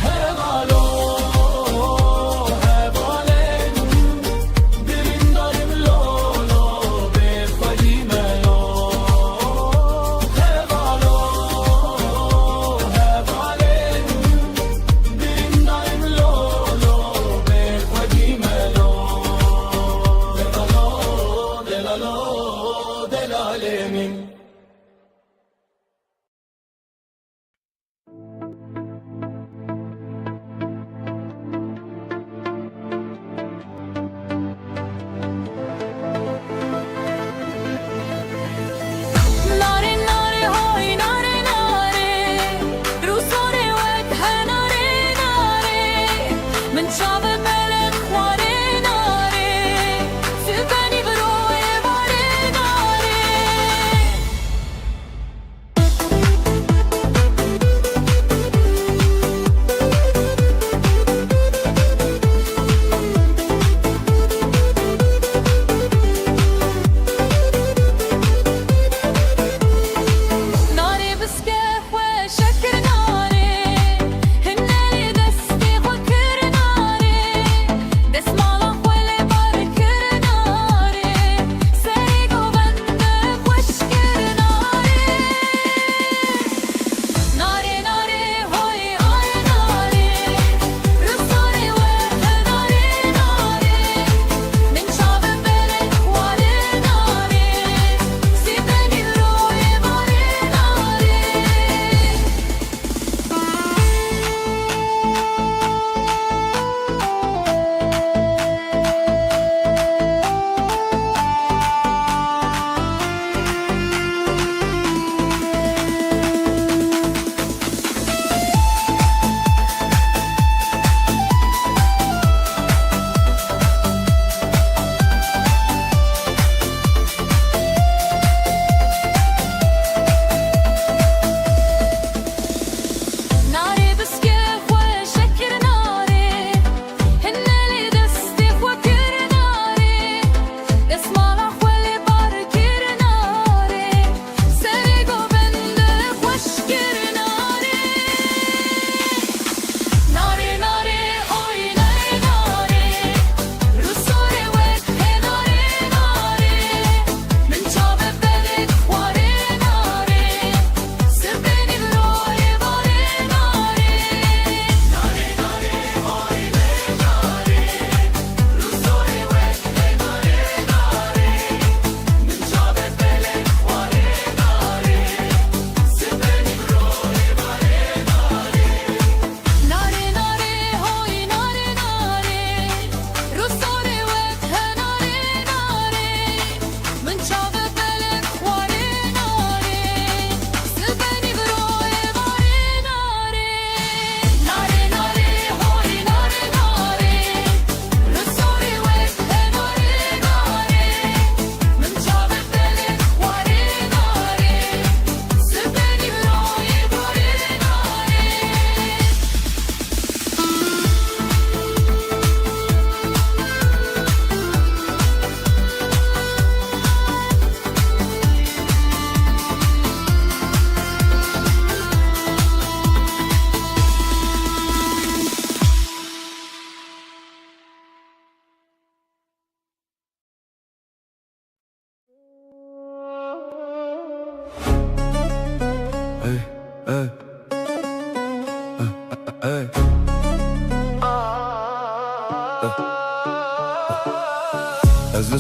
Hevalo, hevalen Dirindarim lolo, bekhvedimelo Hevalo, hevalen Dirindarim lolo, bekhvedimelo Delalo,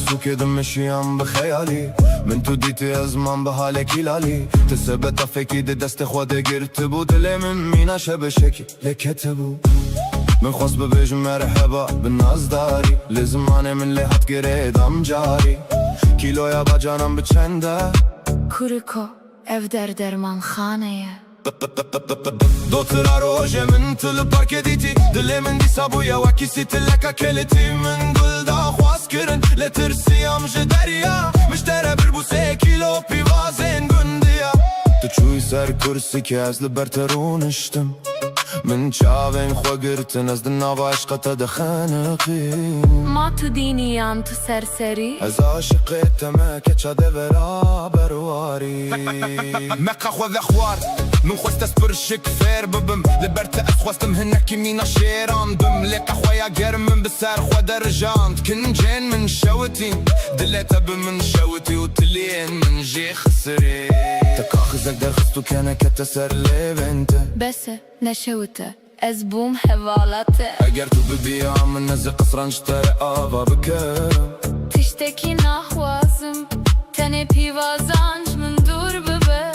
سوك دمشيان بخيالي من تو ديتي ازمان بحالك هلالي تثبت فكي دي دست خواده گرتبو دل من مينا شبشكي لكتبو من خواست ببيجم مرحبا بالناز داري لزمانه من لحت گردم جاري کیلویا با جانم بچنده کورکو ev derman خانه دوترا روجه من تل پارک دیتی دل من دیسا بویا وکیسی تلکا کلتی من گل دا خواست کرن لترسیام جدریا مشتره بربوسه کیلو پیوازین گندیا تو چوی سر کرسی که از لبرترونشتم من چاوین خوا گرتن از دناوا عشقتا دخنقیم ما تو دینیم تو سرسری از عاشقت ما کچا دورا برواری مكا خوذ خوار من خوست اسبرشك فير ببم لبرت اسخواستم هناكي مينا شيران بم لك اخويا قرمن بسار خوا درجانت كن جين من شوتين دليتا بمن شوتي وتلين من جي خسري تكاخزك در خستو كان كتسر ليفنت بس نشوته از بوم حوالاته اگر تو ببيا من نزل قصران اشتري آبا بكرم تشتكي نحوازم تنه پیوازانج من دور ببه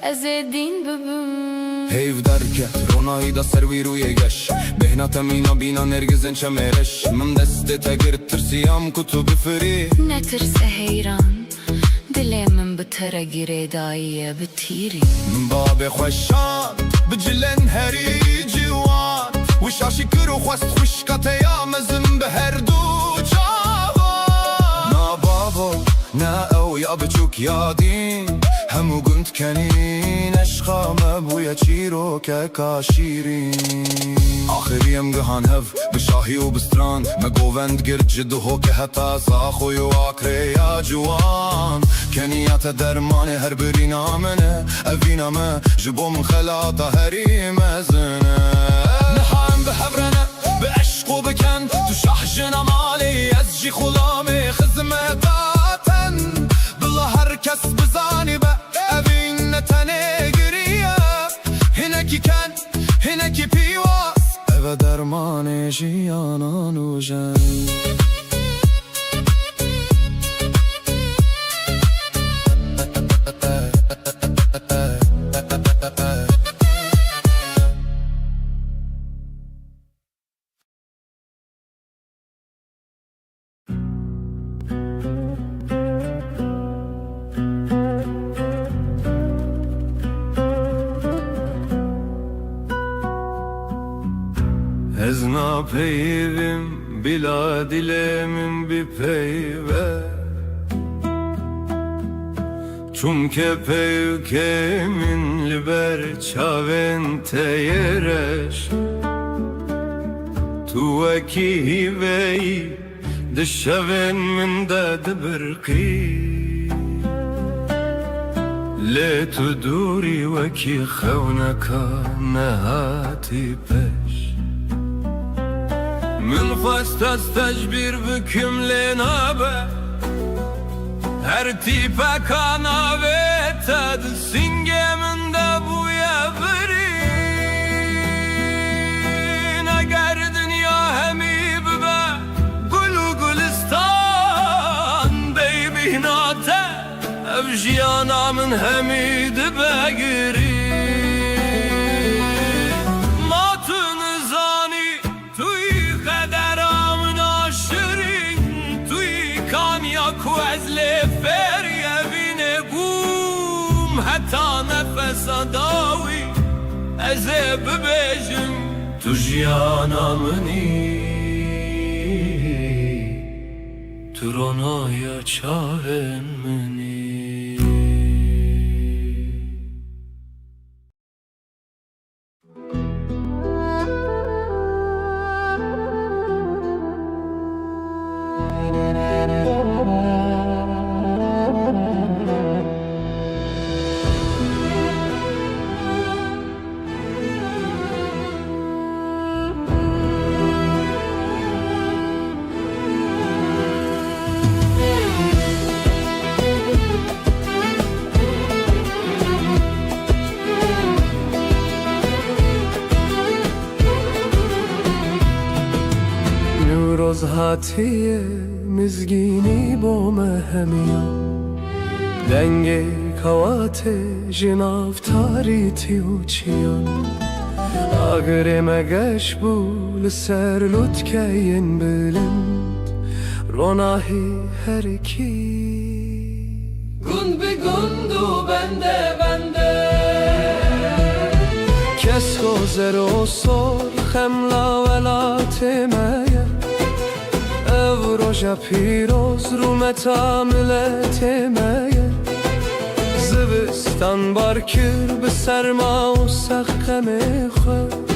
از دین ببم هيف دركت روناي دا سروي روي قش بهنا تمينا بينا نرقزن شميرش من دست تقرت ترسيام كتب فري نترس حیران دل من بتره گیره دایه بتیری من باب خوشان بجلن هري جوان وشاشي كرو خواست خوشكت يا مزم بهر دو جوان نا بابو نا او يا بچوك يا دين همو قنت كنين عشقا مبويا چيرو كاشيرين آخريم قهان هف بشاهي وبستران ما قوفند قرد جدو هو كهتا صاخو يواكري يا جوان كنيات درماني هر برينا منه أفينا ما جبو من خلاطة هري مزنه نحايم بحبرنا بعشق وبكن تو شحجنا مالي أزجي خلامي خزمتاتن بالله هر كس بزاني بقى أفين تنقرية هناكي كان هناكي بيواس أبا درماني جيانا نوجن Ez napeyvim bila dilemin bir peyve Çumke peykemin liber çavente yereş Tu veki hivey dışaven min da dibirqi Le tu duri veki khawnaka nehati peş من خواست از تجبیر بکم لنابه هر تیپه کاناوه تد سینگه من ده بویا برین اگر دنیا همی ببه گل و گلستان بیبی ناته اف جیانا من همی دبه گرین حتى نفس داوي أزيب بيجم تجيانا مني ترونا يا چاهن مني روز هاتیه بزگینی با مهمیا دنگ کوات جناف تاریتی و چیان اگر مگش بول سر لطکین بلند روناهی هر کی گند به گند و بنده بنده کس گذر و سرخم لا ولات مایه او روژا پیروز رو متاملت مایه زوستان بار کر به سرما و سخم خود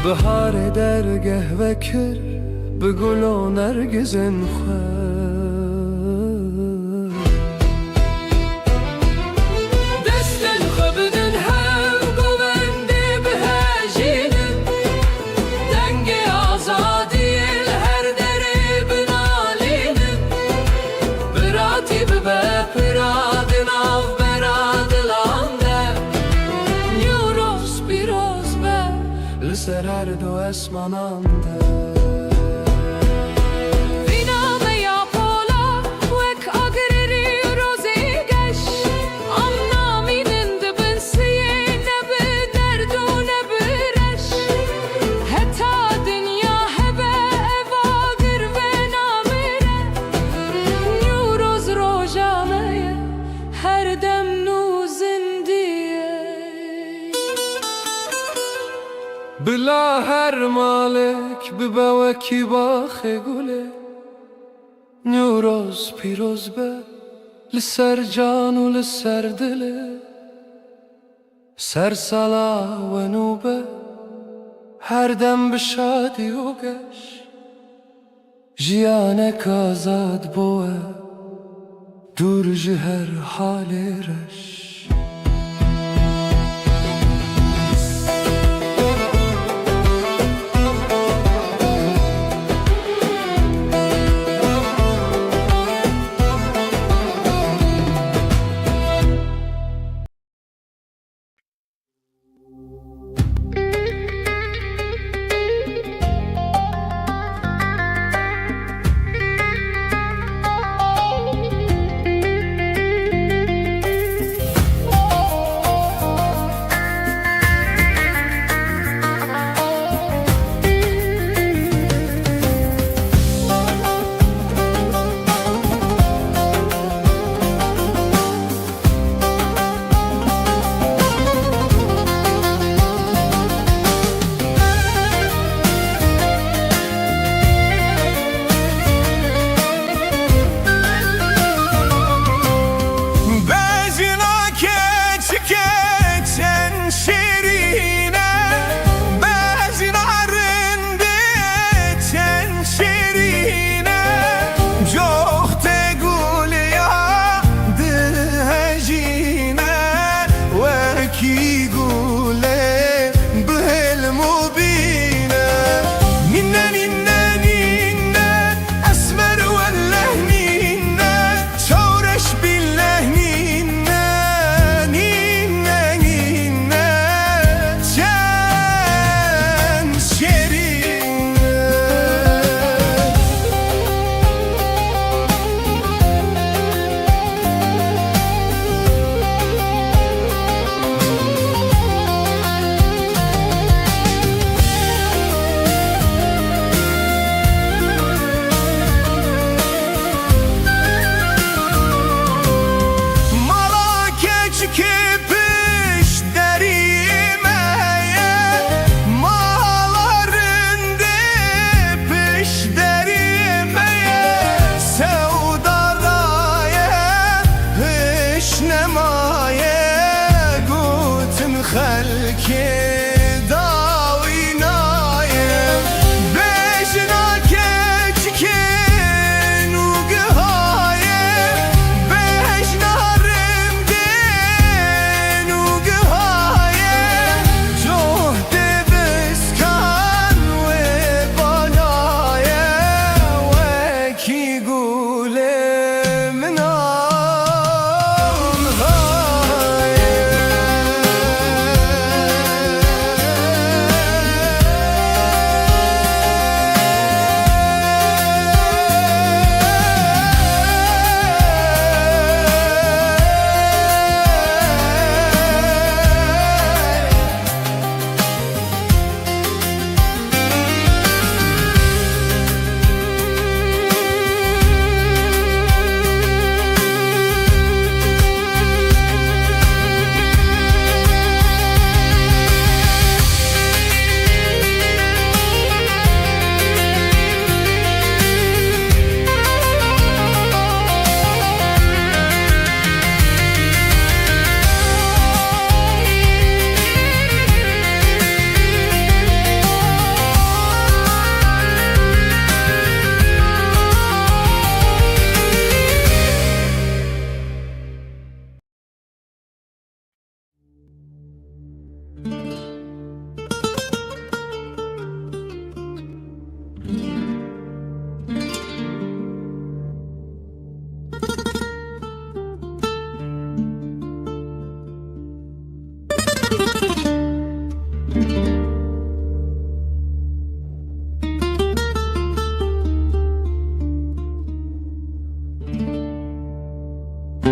بهار درگه و کر به گل و نرگزن خود دستن خبدن هم گونده به هجینن دنگ آزادی هر دره بنالینن براتی به برادن آف برادلانده نیوروز پیروز به لسر هر دو اسمانانده بلا هر مالک ببوکی باخ گله نیوروز پیروز به لسر جان و لسر دله سر سالا و نوبه هر دم بشادی و گش جیانک آزاد بوه دور جهر حال رش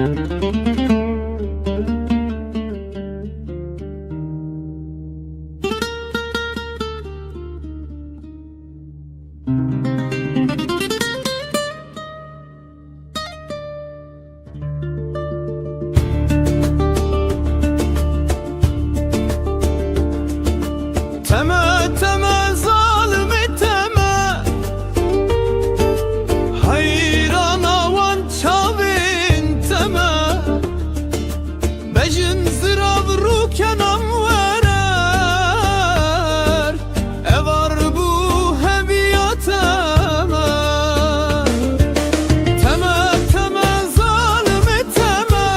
Teme teme zalimi teme, hayran avan çavin teme, bejin zirav rukenam verer, evar bu hebiyateme. Teme teme zalimi teme,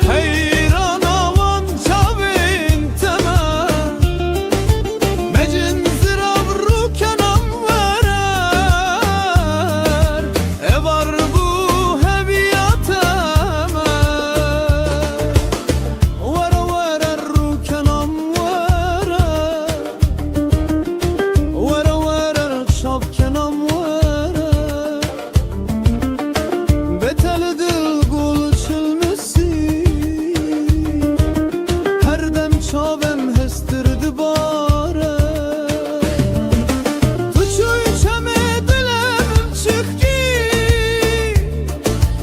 hayran avan çavin teme, bejin zirav rukenam verer, evar bu hebiyateme. Vere vere rukenam verer, vere vere çapkenam verer, beteli dil gul çilmesi, her dem çavem hestirdi bare. Tuçuy çeme dilemim çıktı,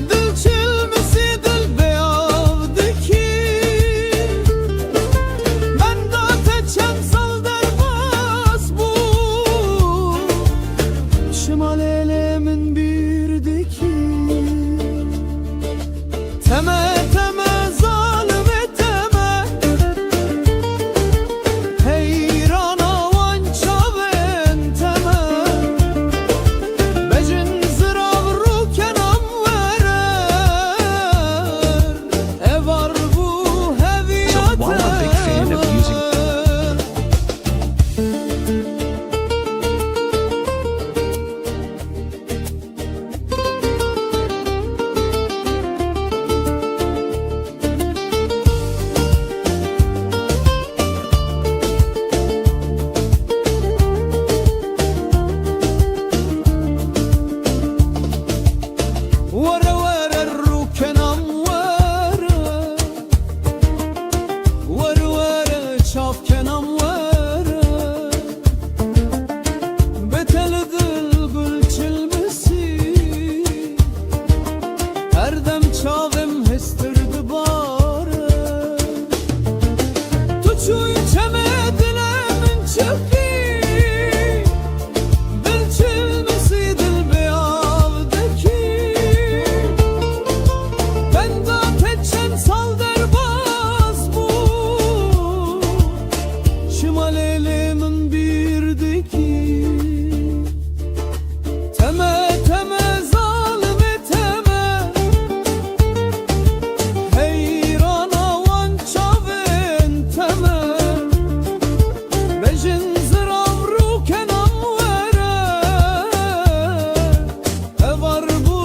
dil çilmesi dil beyavdiki, ben da teçem sal derbas bu, şimal elemin birdiki. Teme teme zalimi teme, heyran avan çavin teme, bejin zirav rukenam verer, evar bu while I'm a big fan of using- hebiyateme. Vere vere rukenam vere, vere vere çapkenam vere, beteli dil gül çilmesi, her dem çavim hestirdi bare. Tuçuy çeme dilemin çıktı, dil çilmesi dil beyavdeki, ben da teçen sal derbas bu, şimal elimin birdiki. Teme teme zalimi teme, heyran avan çavin teme, bejin zirav rukenam verer, evar bu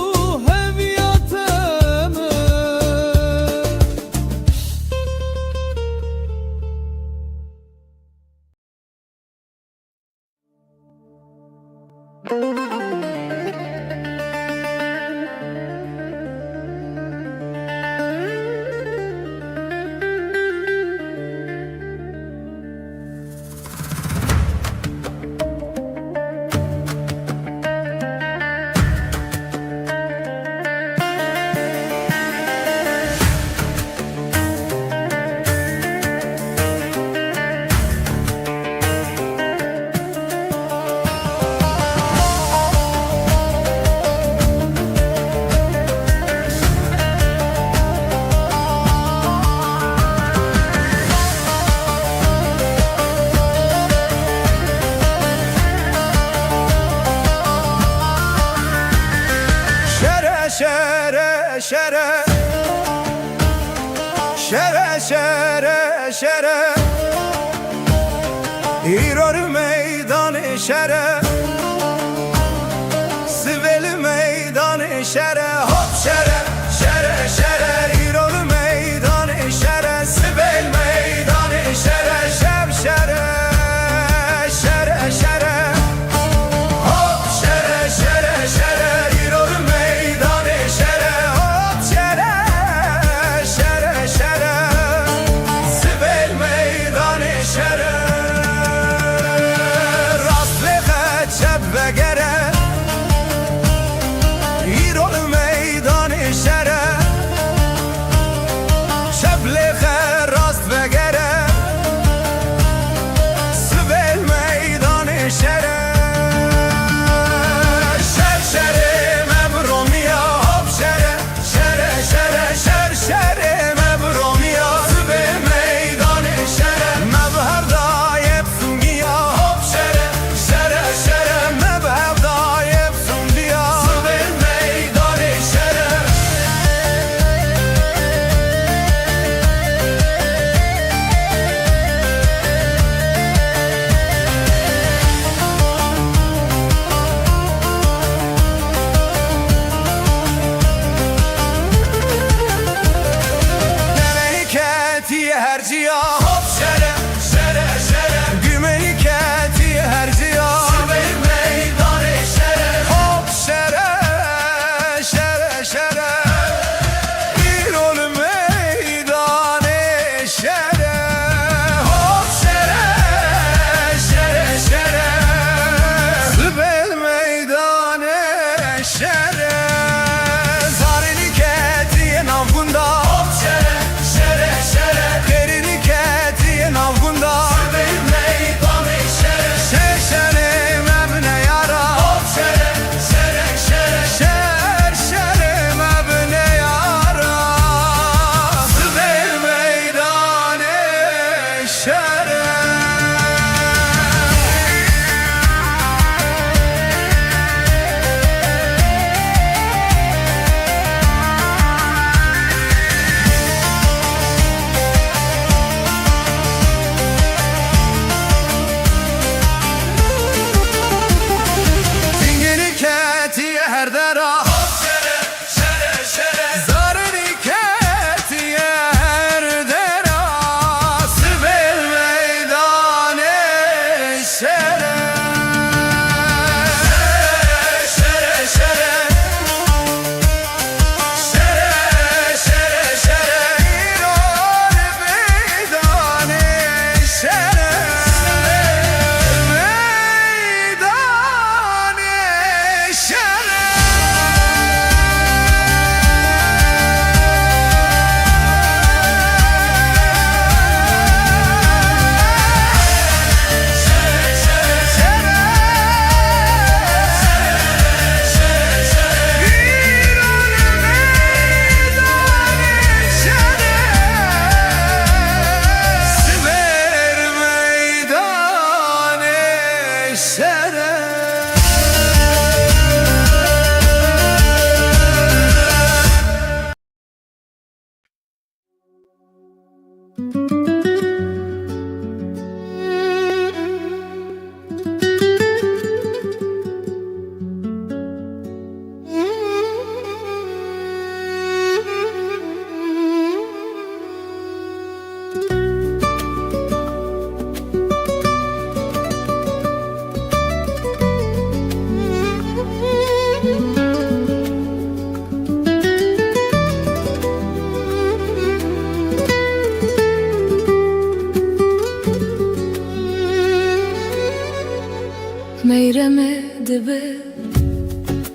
hebiyateme. Şere şere, şere şere şere, İror meydanı şere, Siveli meydanı şere, hop şere şere şere, İror meydanı şere, Sivel meydanı şere, şev şere şere şere, hop şere şere şere, İror meydanı şere,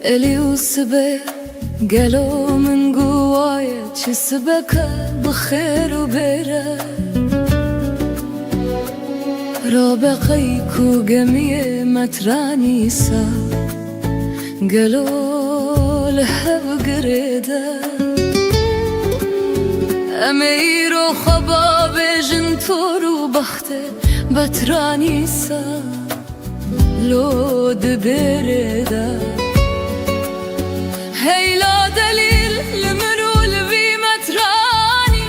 الي وسبه قالوا من قوايا جسبك بخير وبره رابقيك وقمية مترانيسا قالوا لها بقريده امير وخباب جنتور وبخته بترانيسا لو دبرده هي لا دليل لمرو لبي متراني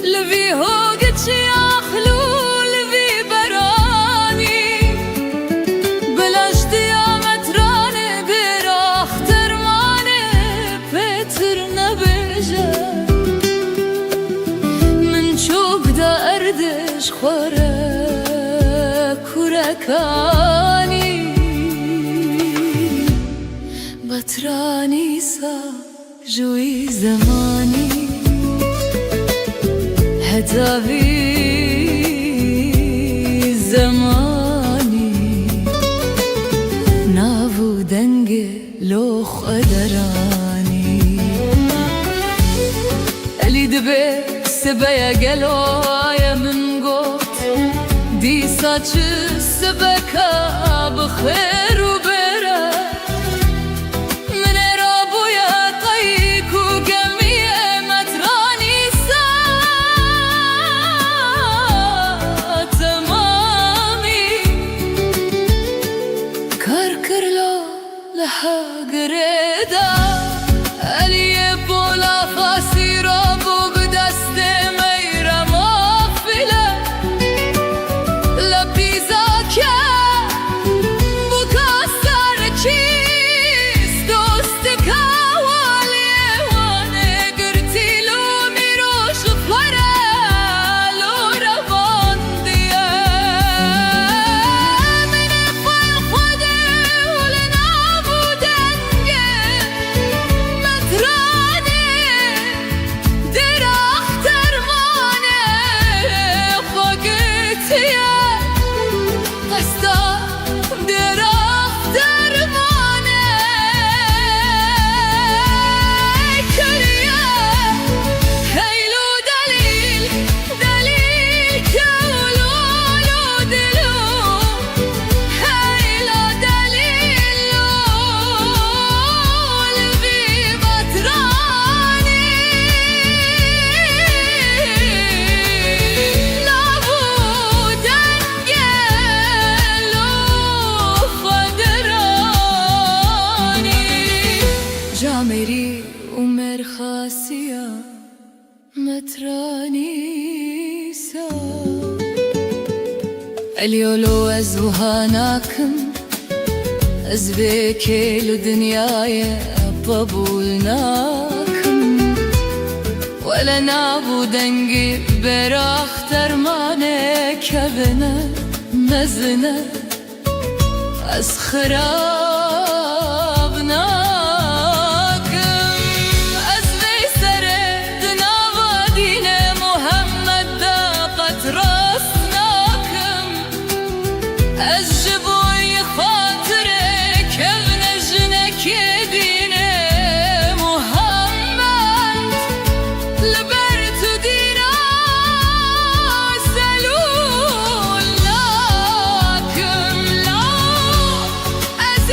لبي هوقت شياخلو لبي براني بلاش ديا متراني براخ ترماني بتر نبجه من شوق دا اردش خورك وركاني بترانيسا جوي زماني هتافي زماني نافو دنگ لوخ ادراني اللي دبي سبايا قلوايا من قوت دي ساتش سبكا بخير وبره جامري عمر خاسية مترانيسا اليولو ازوهاناكم ازبيكي لدنياي بابولناكم ولا نابو دنگي براخ ترمانه كبنه مزنه از خرابنا As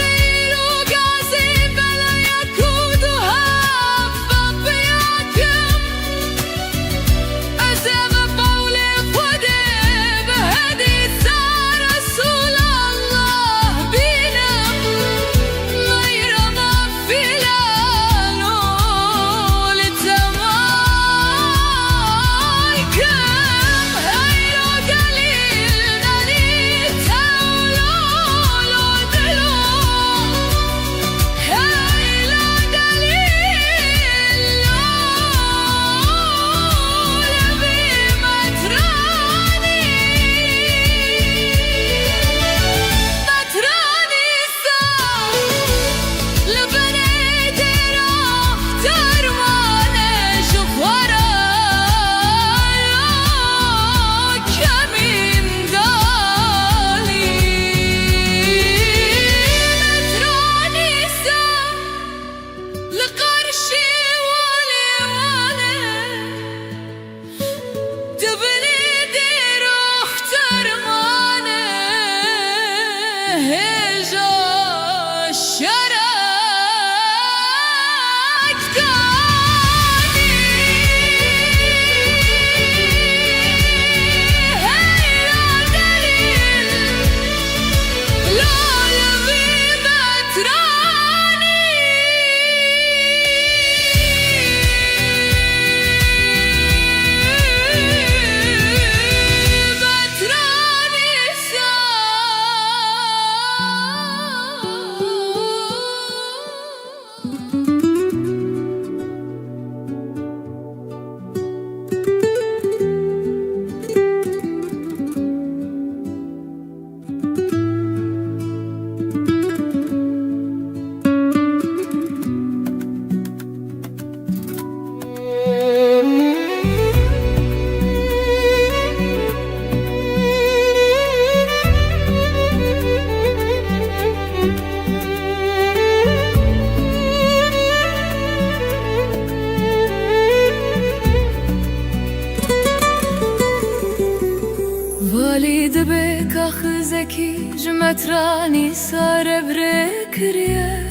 مترانی سر برکریه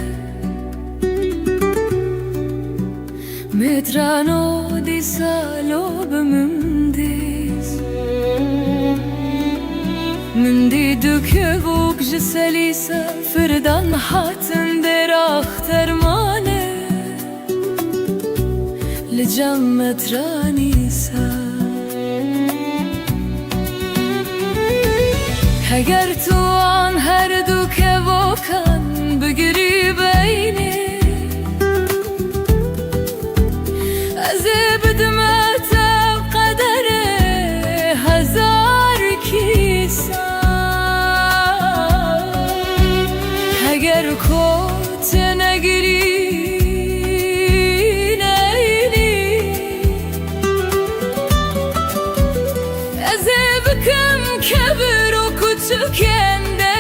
مترانو دی سالو بمندیز من دی دوکه بوک جسلیسه فردان حاتن در اخترمانه لجم مترانیسه اگر تو آن هر دوکه بکن بگیری بینی از بدمت قدر هزار کیسه اگر کت نگیری نینی از بکم کبر و کتو کنده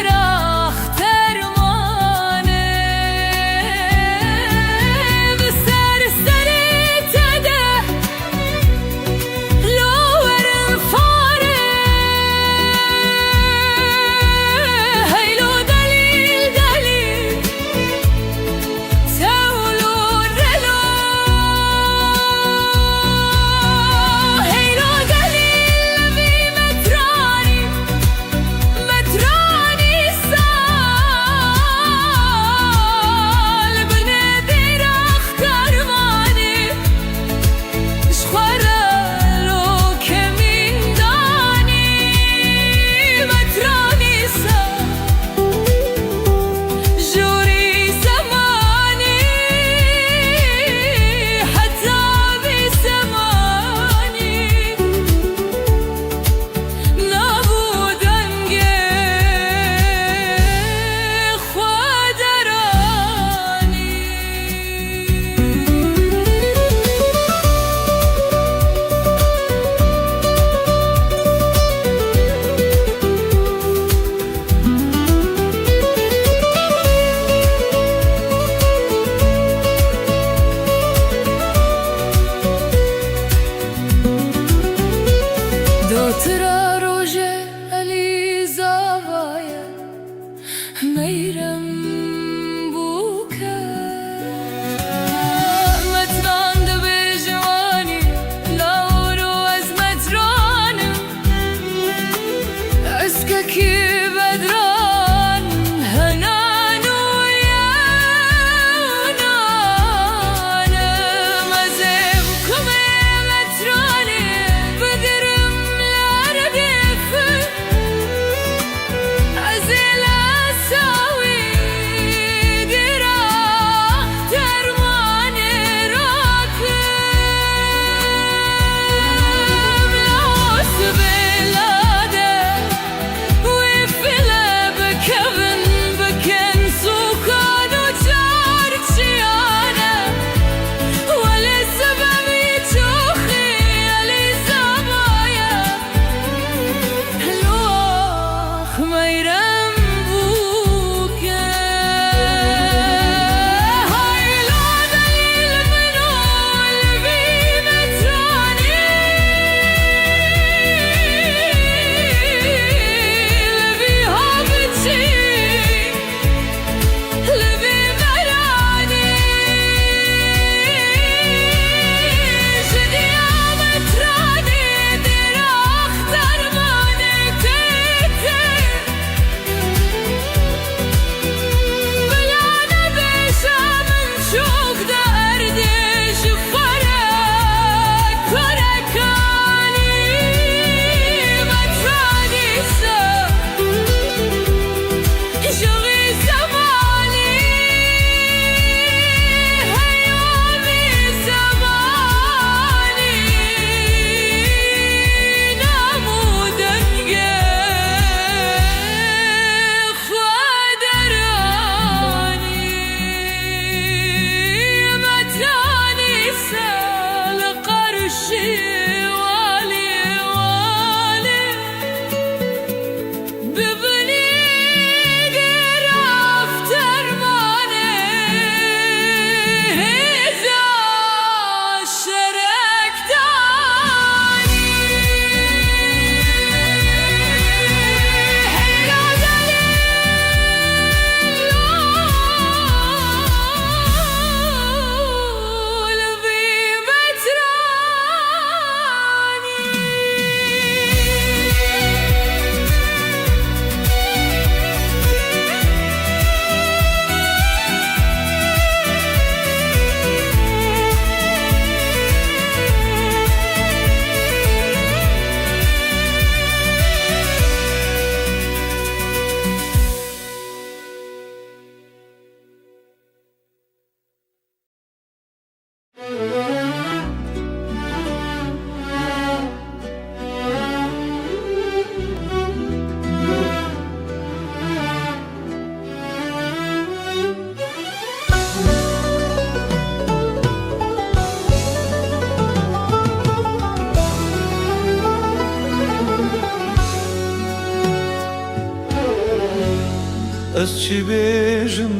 Ez çi bêjim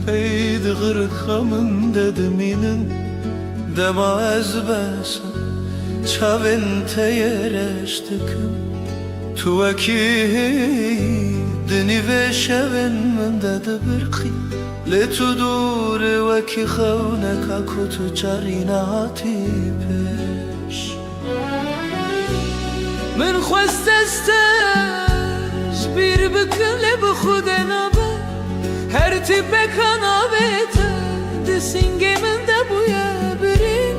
peydi gırkamın dediminin Dema ez besa çavên te yereştikim Tu wekî di nîvê şevên min de dibirqî Lê tu dûrê wekî xewneka ku tu carîne hatî pêş Min xwest ez te ji bîr bikim lê bi xwedê nabe Her tîpeka navê te di sîngê min de bûye birîn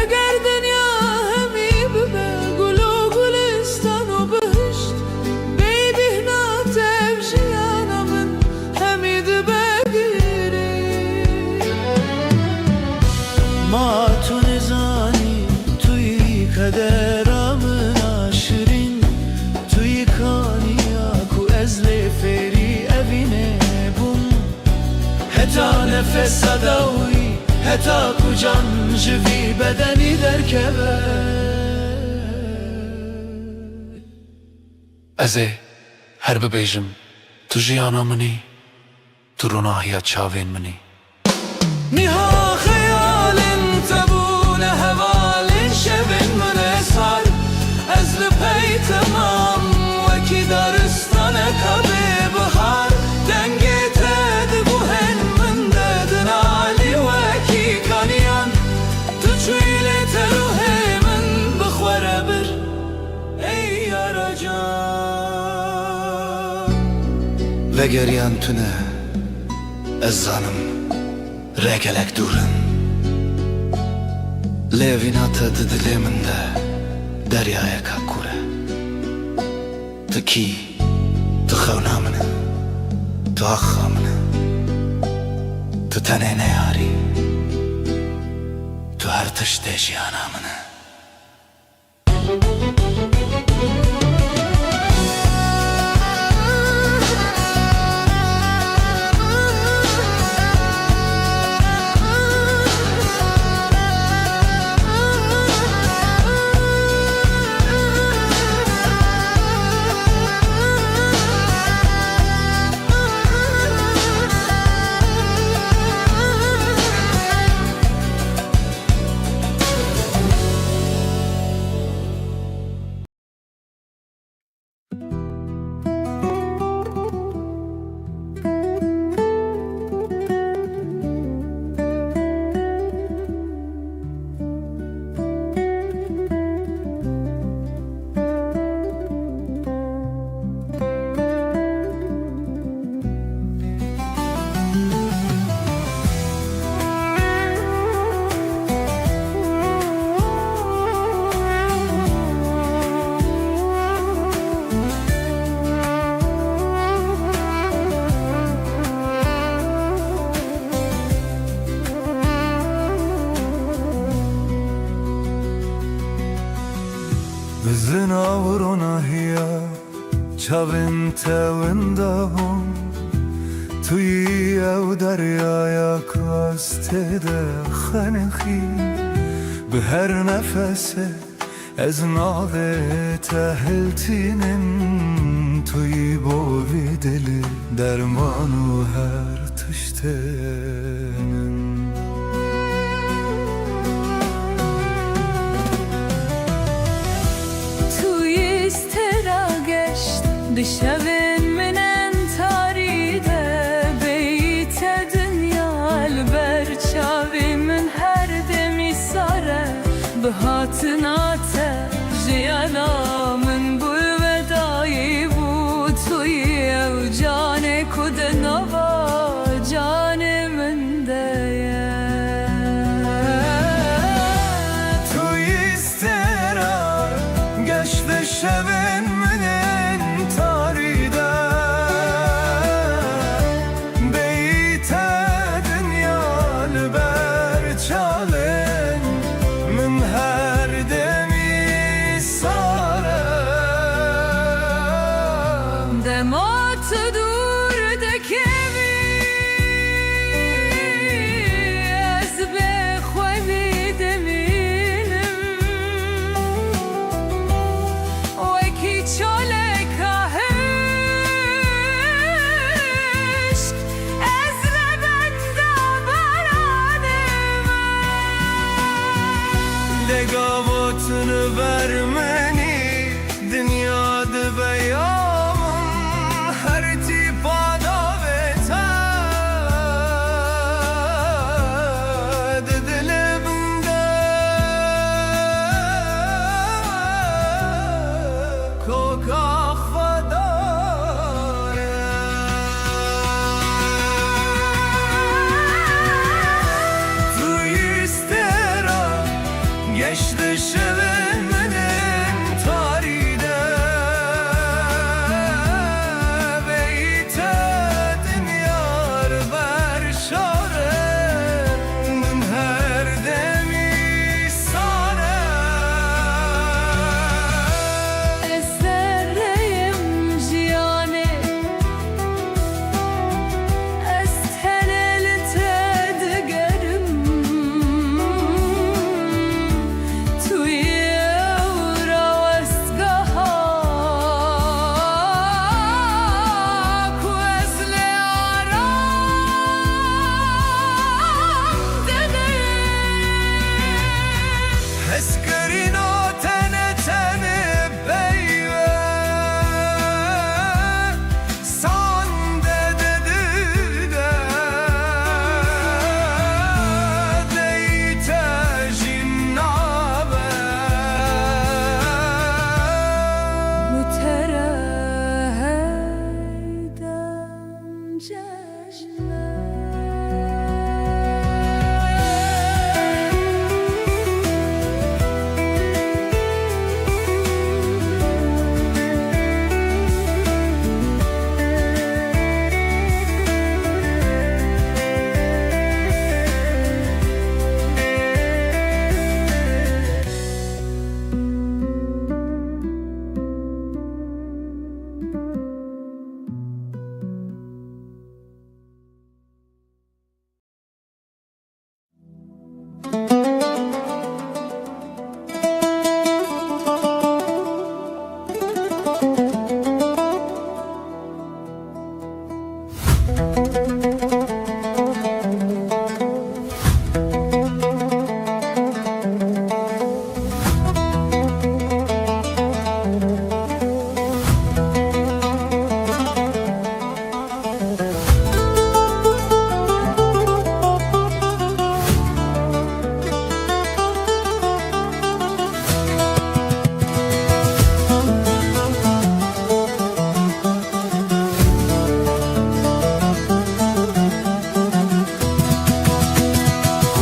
Eger dinya hemî bibe gul û gulistan û bihişt Bêbîhna tev jiyana min hemî dibe girîn Ma tu nizanî tu yî kadera min a şirîn Tu yî kaniya ku ez lê fêrî evînê bûm Heta nefesa da wî heta ku can ji vî bedenî derkeve Ez ê her bibêjim tu jiyana minî Tu rûnahiya çavên minî Niha xeyalên te bûne hevalên şevên min ê sar Ez li pey temam wekî daristaneka bêbihar Dengê te dibû hên min de din alî wekî kaniyan Tu çûyî lê te ruhê min bixwere bir ey yara can Vegeriyan tune ez zanim rêgelek dûrin Lê evîna te di dilê min de deryayeka kûr e Tu kî, tu xewna min e, tu axa min e Tu tenê neyarî, tu her tiştê jiyana min e Bizin avrona hiya çavên te winda hûn Tu yî ew deryaya ku ez tê de xenixî Bi her nefesê ez navê te hiltînim Tu yî bo vî dilê derman û her tiştênim Dişevin minen taride beyte dünyal ber çavimin her demi sare Bihatına te jiyanamın bu vedayı bu Tuyi ev cane kude nava canemin deye Tu istera geçti şevin Min her demi gavotunu vermeni dünyada beyamın her tipa davete dilimde kokak fadare tu istera geçti şevemenin tarihde beyte dünyar ver şaren her demi sare Eserreyim jiyane Estenelite digerim Tuye ura vestgaha Kuezle aram dedeyim Eskerino tene tene beyve Sande dedi de Deyte jinnabe Müterehden ceşne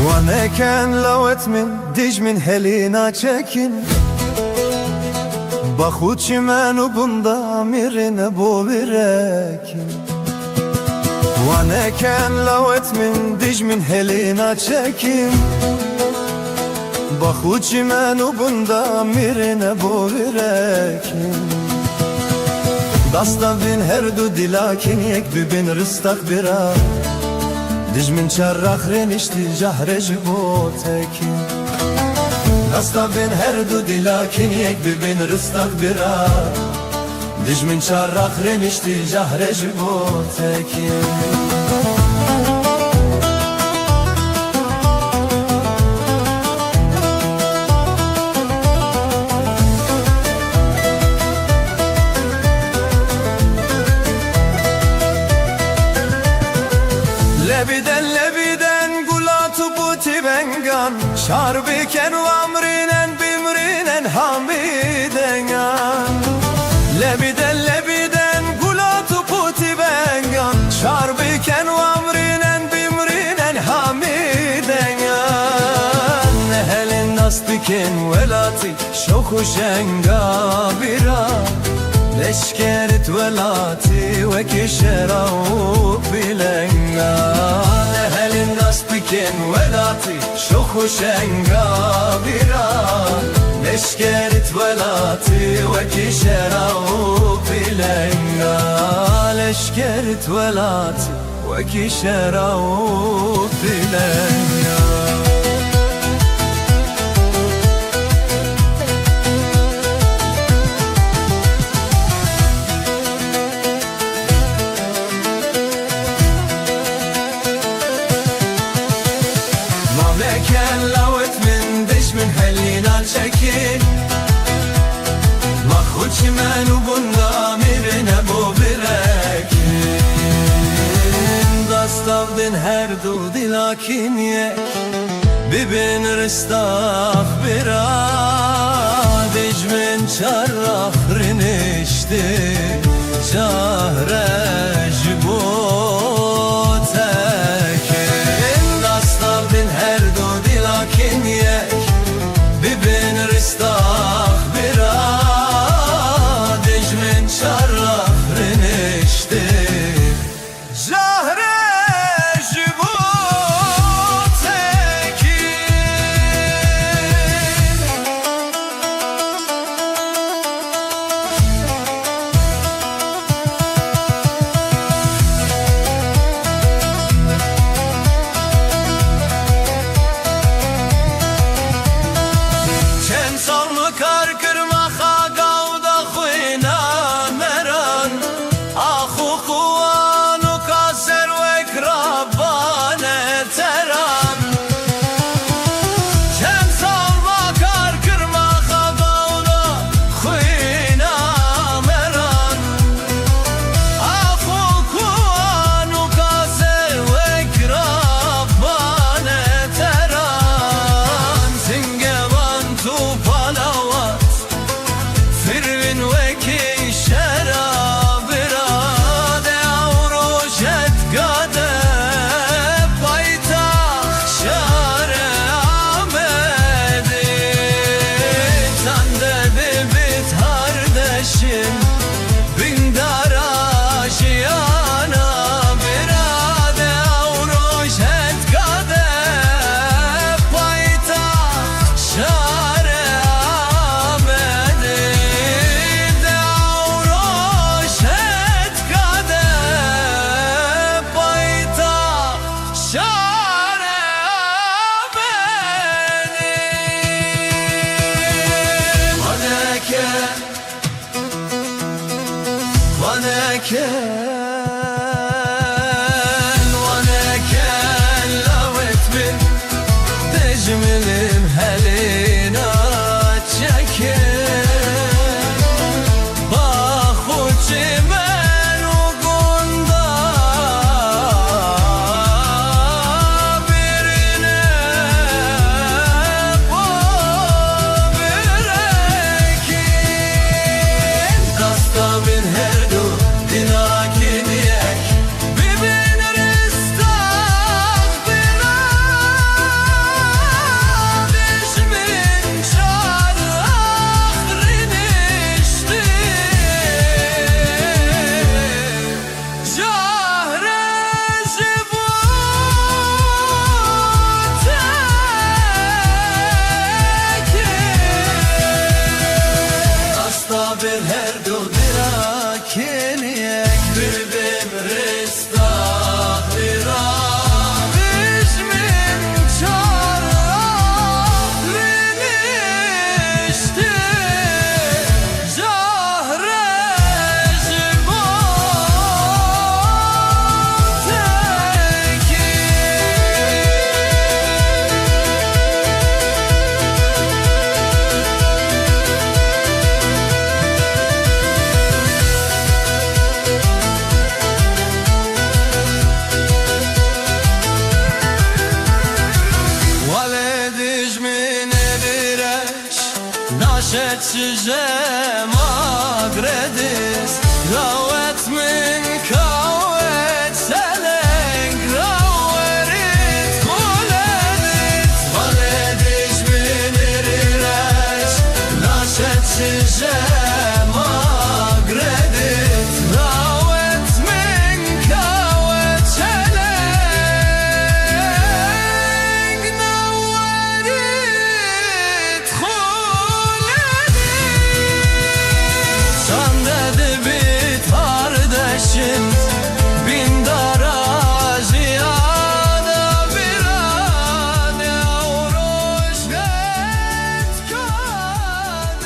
Waneken lawet min dij min helina çekin Baxu çimenu bunda mirine bu virekin Waneken lawet min dij min helina çekin Baxu çimenu bunda mirine bu virekin Dasta bin her du dilakin yek bin rıstak bira Dij min çarrak renişti cahre jibotekin Dasta bin her du dilakin yek bin rıstak bira Dij min çarrak renişti cahre jibotekin Lebiden gulatu buti bengan Şarbiken vamrinen bimrinen hamidengan Lebiden gulatu buti bengan Şarbiken vamrinen bimrinen hamidengan Nehelin nasbiken velati şoku şenga bira Leşkerit velati ve kişerau bilenga Nehelin nasbiken velati şoku şenga bira Leşkerit velati ve kişerau bilenga Leşkerit velati ve kişerau bilenga من هلینا چکین مخوچ منو بندا میرنه بو برکین داستاودن هر دو دیلاکین یک ببین رستاخ برادش من چرخ رنشته جهرج بو تکین داستاودن هر دو دیلاکین یک ببین رستاخ برادش من چرخ رنشته جهرج بو ونكن لوت من تجمل هلينا تشكن باخوش من وقندا برنا وبركين دستا من هردو ديناكين يك ببين رستاق برادش من شار آخرين اشتي جهر جبوتك دستا من هردو ديناكين يك ببين رستاق برادش من شار آخرين اشتي جهر ولدش من برش ناشد شجا ماغردس راوت من كاوت سلنگ راورت خولدت ولدش من برش ناشد شجا ماغردس راوت من كاوت سلنگ نورت خولدت Sandede bit kardeşim bin daracı yana bir an yavruş et kadem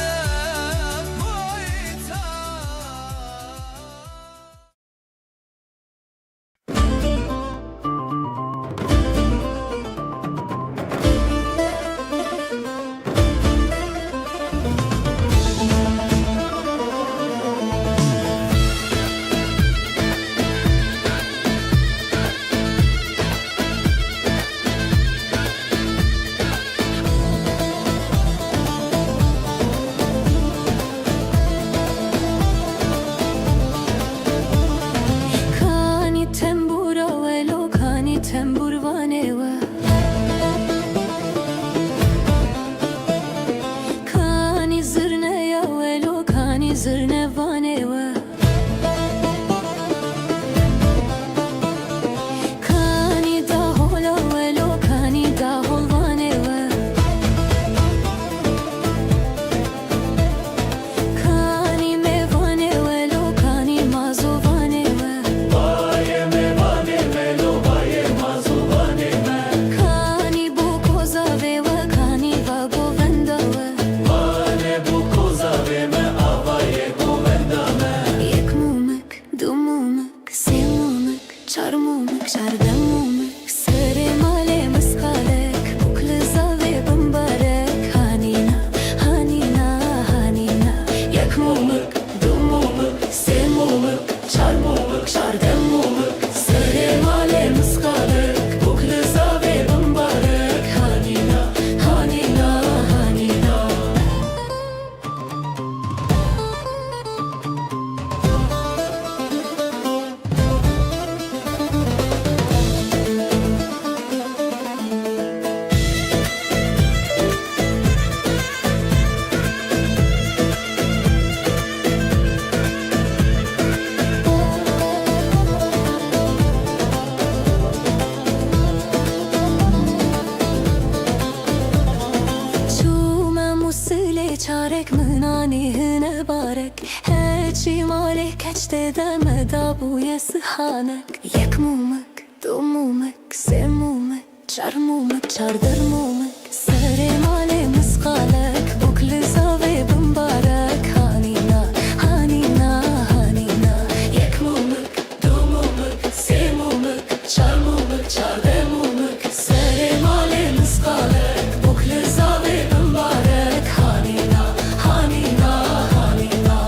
هانی هنه بارک هچی مالی کچته دم دابوی سخانک یک مومک دو مومک سه مومک چار مومک چاردر مومک سر مالی مسقالک بکل زاوی بمبارک هانینا هانینا هانینا یک مومک دو مومک سه مومک چار مومک چارده مومک سر مالی مسقالک بکل زاوی بمبارک هانینا هانینا هانینا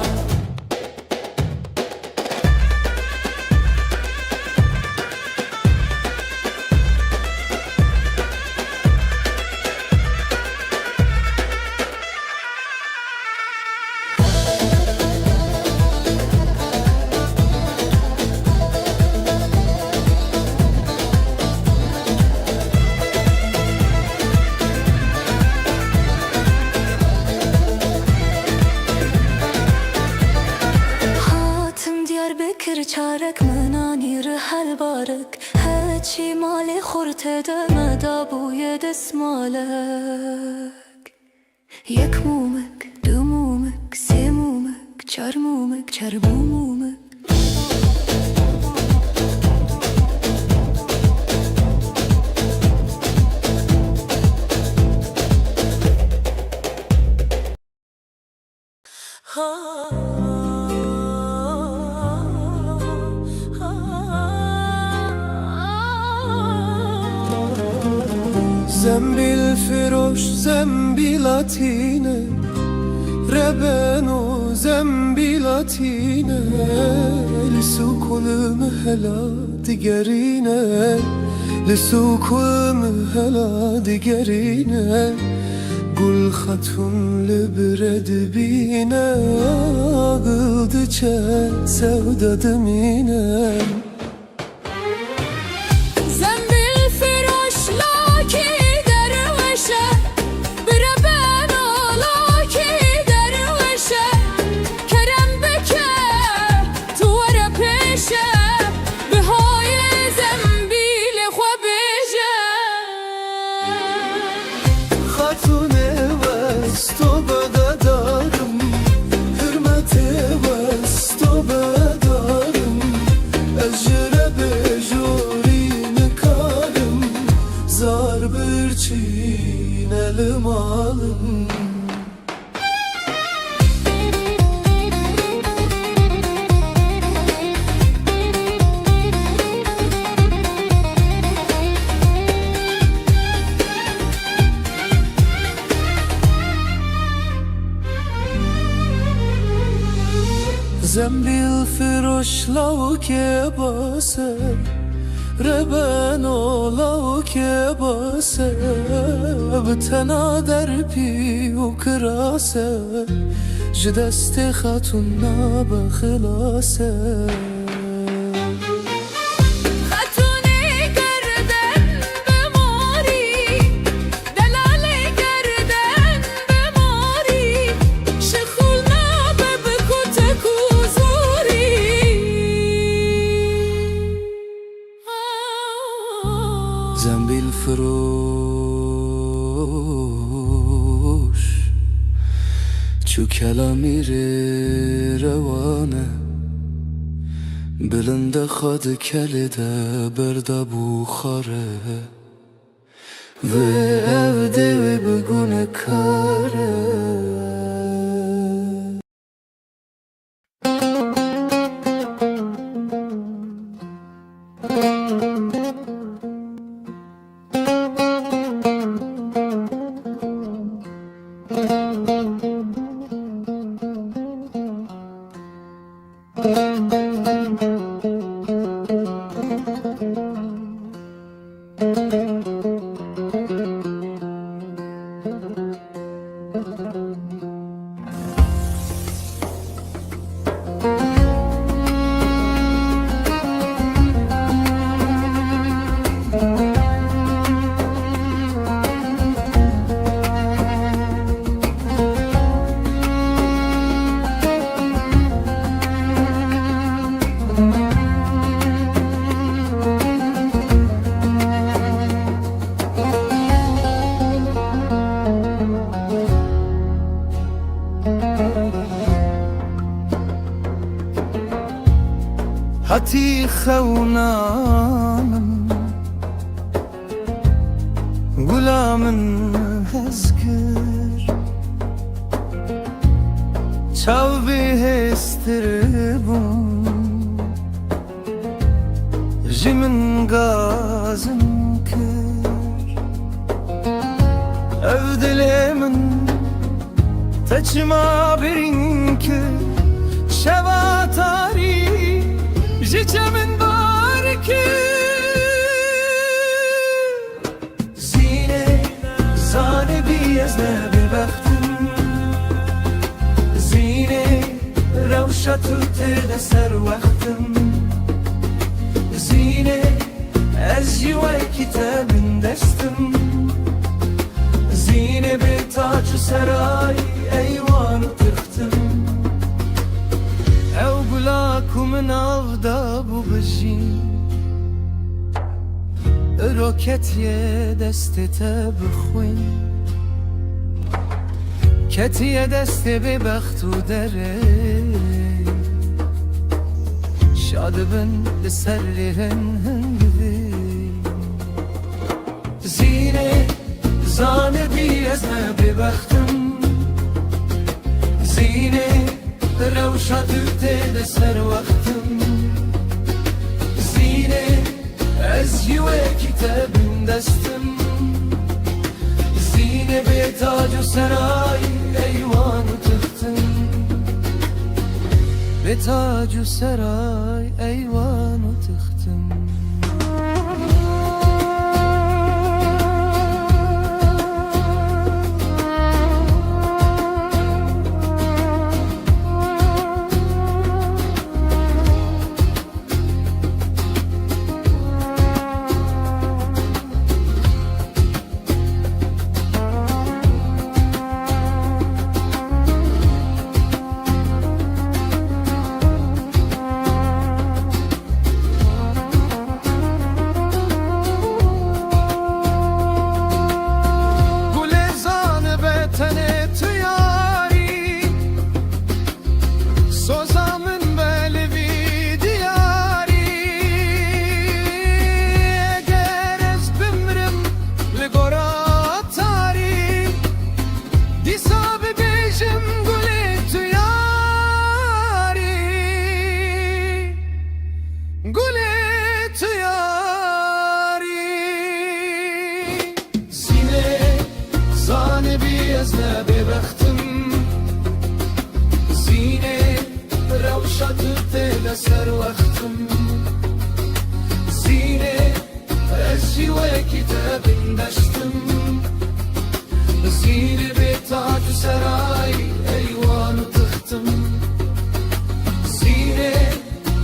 بکر چارک منانی رحل بارک هچی مالی خورت دم دابوی دسمالک یک مومک دو مومک سه مومک چار مومک چربو مومک زنبیل فروش زنبیلاتینه ربنو زنبیلاتینه لسوق المهلا دقرينه لسوق المهلا دقرينه قول خاتون لبرد بينا قلدچه سودا دمينه Çiğnelim alım زنبیل فروش لاو که باسه ربنو لاو که باسه بتنا در پی و کراسه جدست خاتون نابا خلاصه زنبیل فروش چو کلامی روانه بلند خود کلیده برده بخاره و evde و بگونه کاره هاتی خونامن گلامن هزکر چاو بهستر بون جمن گازم کر ev dilemin taçma birin ki şeva tari jicemin var ki zine zane biyezne bir baktım zine revşatı terde ser vaktim zine ez yuva kitabın destim zine bir taç saray eyvan tıktım ev gulakumun avda bu bejin روکتیه دستت بخوین کتیه دست به بخت و دره شاد بن لسر هنگوی زینه زانه بیزنه به بختم زینه روشاد ده سر وقتم زینه از یوه kitabın destim zine bir tacı saray eyvanı tıktım bir tacı saray eyvanı tıktım سر وقتم زینه از جیوه کتاب دشتم زینه به تاج سرای ایوان تختم زینه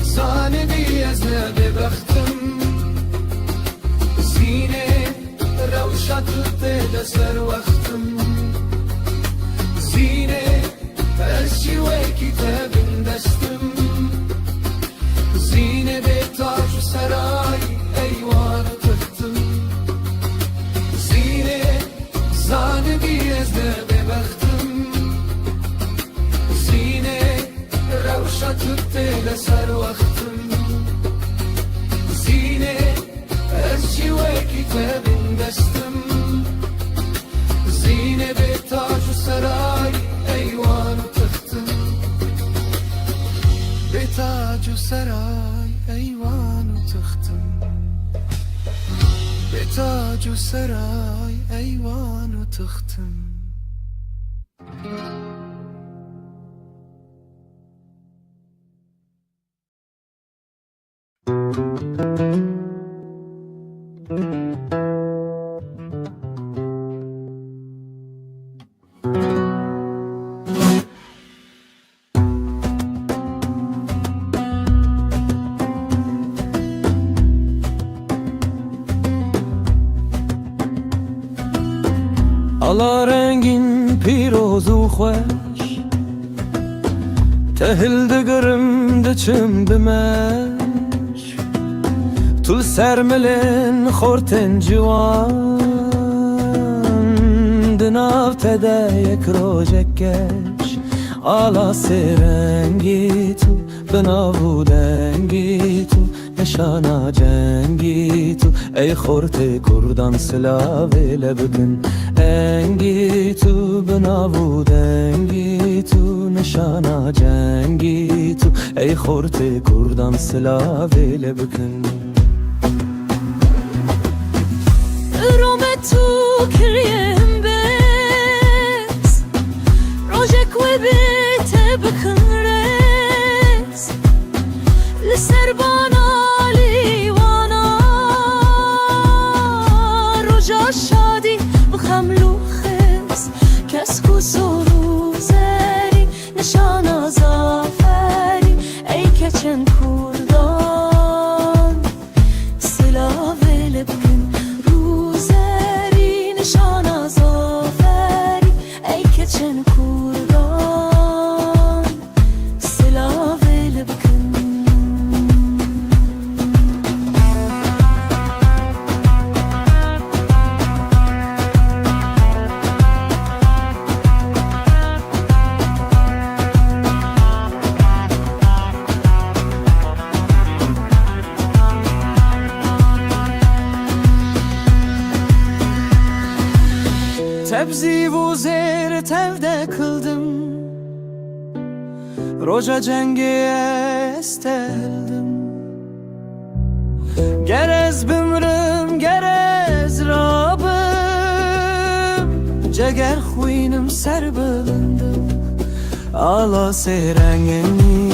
زانه بیزنه به بختم زینه روشت ده سر وقتم زینه از جیوه کتاب دشتم زینه به تاج سرای ایوان تختم زینه زانه بیزده به بختم زینه روشت ده سر وقتم زینه از جیوه کتاب دستم زینه به تاج سرای ایوان تختم به تاج سرای ایوان تختم به تاج سرای ایوان تختم Ala rengin piroz u خوش تهل دگرم دچم بمش طول سرملن خورتن جوان دناو تدا یک روزکش ala سرنگی تو بناو دنگی تو نشانا جنگی تو ای خورت کردان سلاوه لبکن انگی تو بناو دنگی تو نشانا جنگی تو ای خورت کردان سلاوه لبکن رومه تو کریم بس روژک و بیت بکن رس لسر بانا لیوانا روژا شادی بخملو خز کس کو سرو زری نشانا زافری ای کچن کردان سلاوه لبکن نشانا زافری ای کچن کردان سلاوه لبکن Tebzi bu zehri tevde kıldım Roca cengi esteldim Gerez bümrüm gerez rabım Ceger huynim serbılındım Ala seyrengeni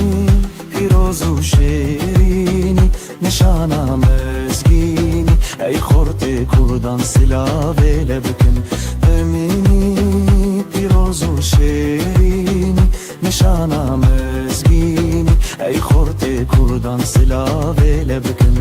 pirozu şerini Nişana mezgini ey khorte kurdan silave lebkin Emini pirozu şerini Nişana mezgini ey khorte kurdan silave lebkin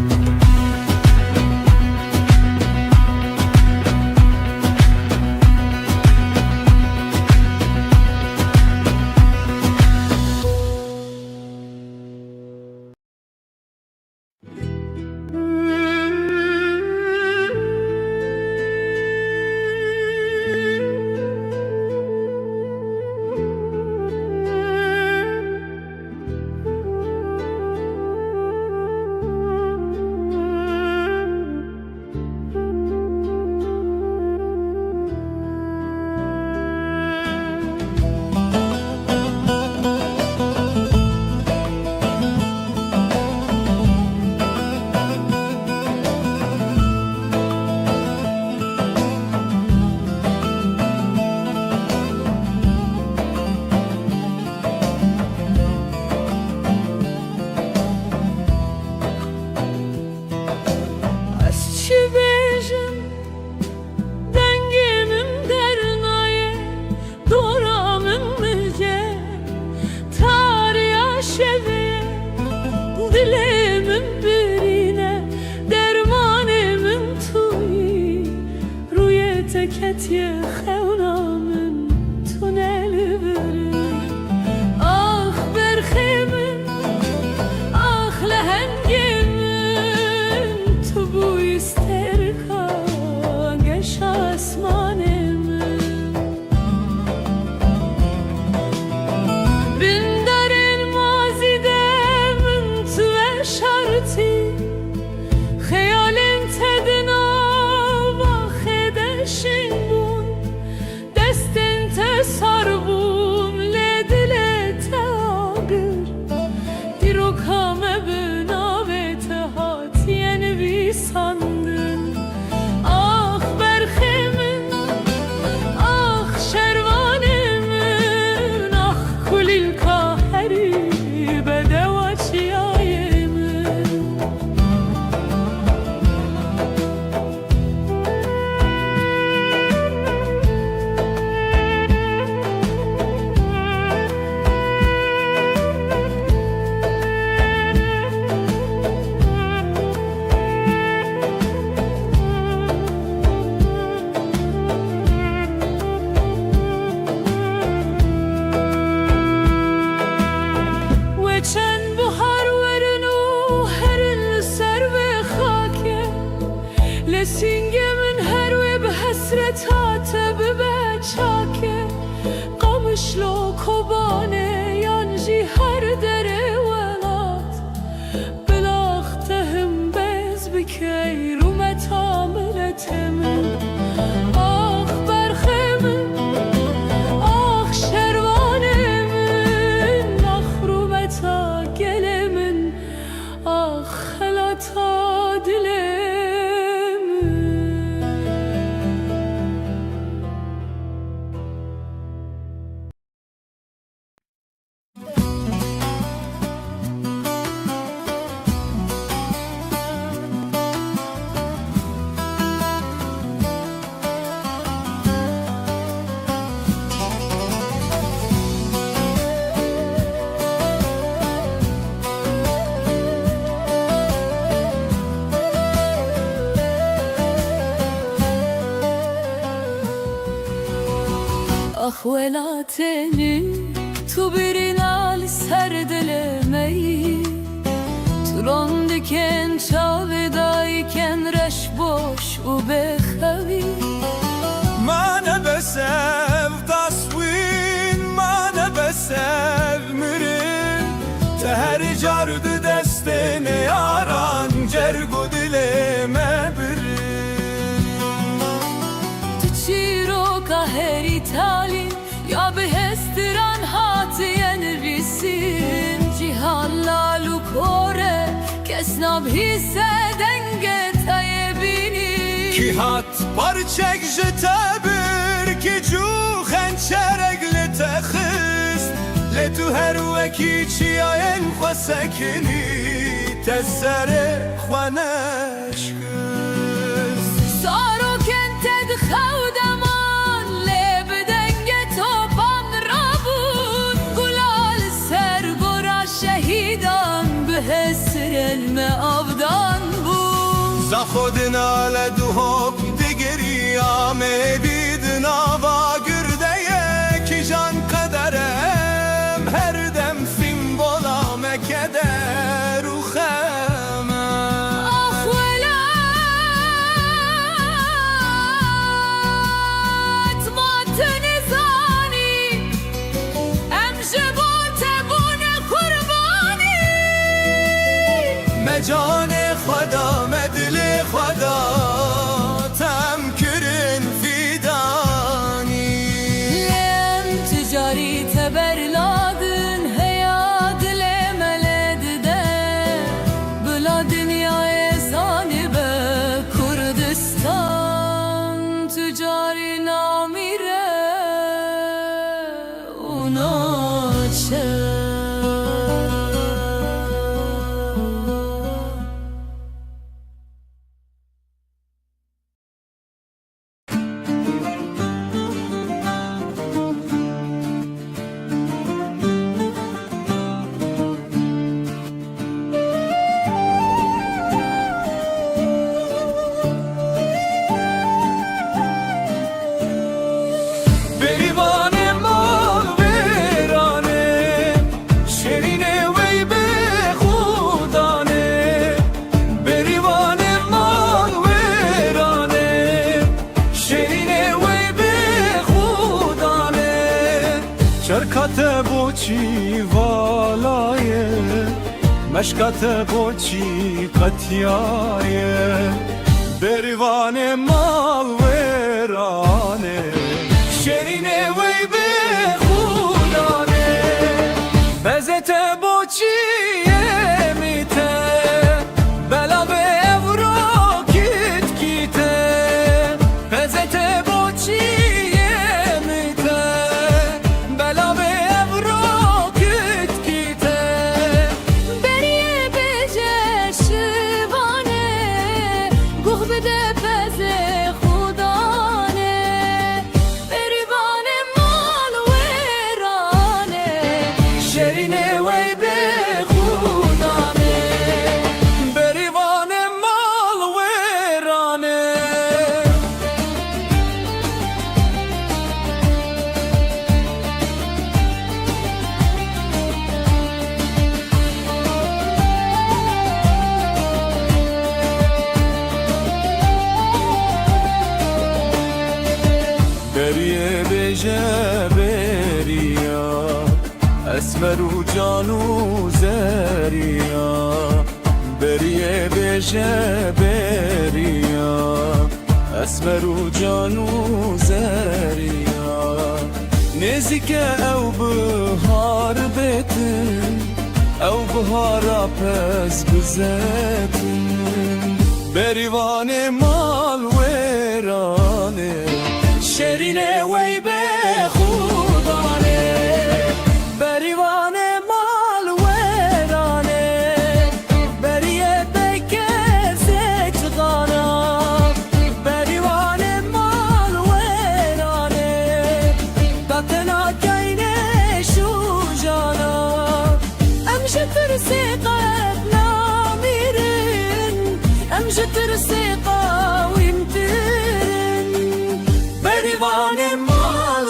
قمشلو کبانه یانجی هر دره ولا اخولاتنی تو برینال سر دلمی تلون دکن چاوی دایکن رش boş و بخوی منه بسف تصوین منه بسف مرین تهر جارد دستین یاران جرگو دلمه تو چیرو که هری تالی یا به هستران هاتین ریسین جیهان لالو کوره کس نبهیسه دنگه تایبینی کی هات پارچک جتبر کی جو خنچرگ لتخست لتو هر وکی چیاین خو سکنی تسره خوانش کست سارو کنتد خودمان لب دنگه توپان رابون گلال سرگورا شهیدان به هسر علم آبدان بود za خودنا لدوب دیگری آمه بیدنا با گردeye کی جان قدرم هر دم فیم بولام کدر و خمم آخ ولات ما تنزانی ام جبوت بون قربانی مجان خدا مدل خدا تم کرن فیدانی لم تجاری تبرلادن هیا دل ملد ده بلا دنیای زانی به کردستان تجاری نامیره اونا چه بریوان مال ویرانه شیرینه وی به خودانه بریوان مال ویرانه شیرینه وی به خودانه شرکت بوچی والایه مشکت بوچی قطیایه بریوان مال ویرانه شیرینه وی به خودانه بزت بوچیه میته بلا به افرو کیت کیته بزت بوچیه میته بلا به افرو کیت کیته بریه بجه شبانه گوه بده پزه خودانه بریوان مال ویرانه شیرینه وی به خودانه بریوان مال ویرانه بریه بجه بریا اسمر و جانو زریا بریه بجه بریا اسمر و جانو زریا نزیک او بهار بتن او بهارا پس بزتن بریوان مال ویرانه شیرینه وی به خودانه بریوان مال ویرانه بریه بکر زکدانا بریوان مال ویرانه داتنا کینه شو جانا ام جترسی قب نامیرن ام جترسی قاویم ترن بریوان مال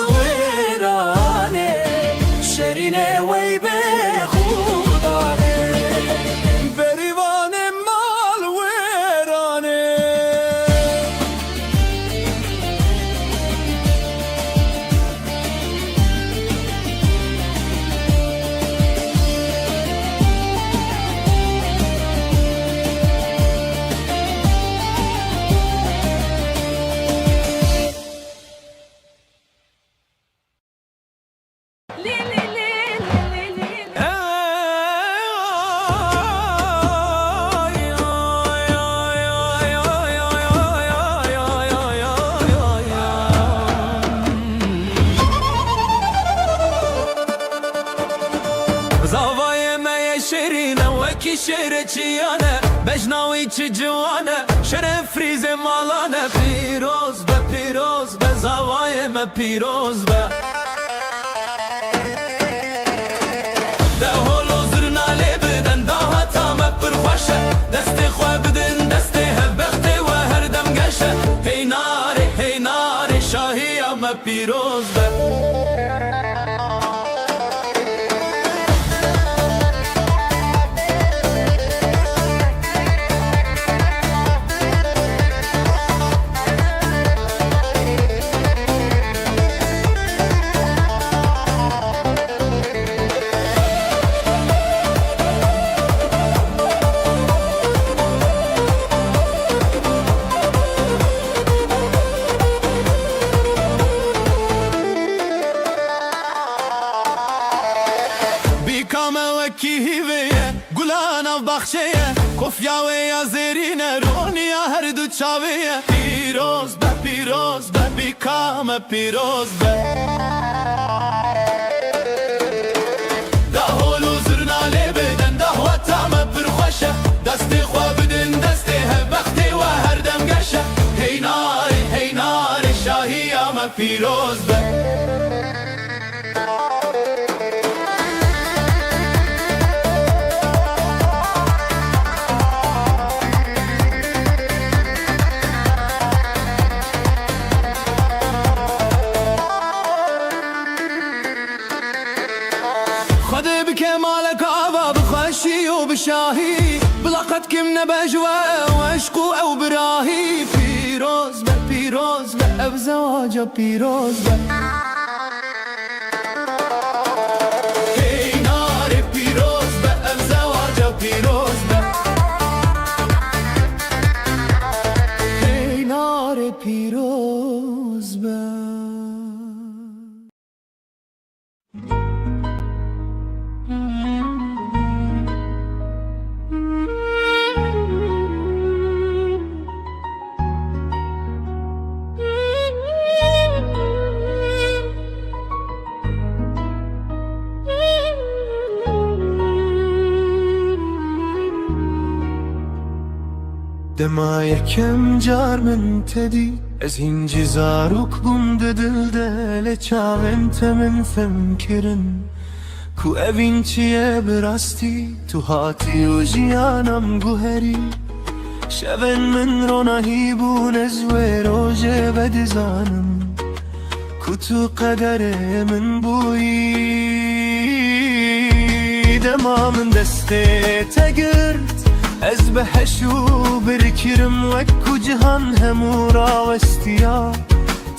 شعر چیانه بجناوی چی جوانه شرف ریز مالانه پیروز به زوای ما پیروز به ده هولو زرناله بدن ده هتا ما پرخوشه دست خواه بدن دست هبخته و هر دم گشه هی ناره شاهی ما پیروز به بخشیه کفیا و یا زیرینه رونیا هر دو چاویه پیروز به بیکام پیروز به ده هولو زرناله بدن ده وطامه پرخوشه دست خواه بدن دست هبخته و هر دم گشه هی ناره شاهی آمه پیروز به شاهی بلقت کم نبجوه و عشقو او براهی پیروز به اب زواجه پیروز به هی ناره پیروز به اب زواجه پیروز به هی ناره پیروز به دما یکم جار من تدی از هنجی زاروک بوند دل دل چاوینت من فمکرن کو اوین چیه براستی تو هاتی و جیانم گوهری شون من رونهی بون از روژه بدزانم کو تو قدر من بویی دما من دسته تگرد از بحشو برکرم وکو جهان همو راوستیا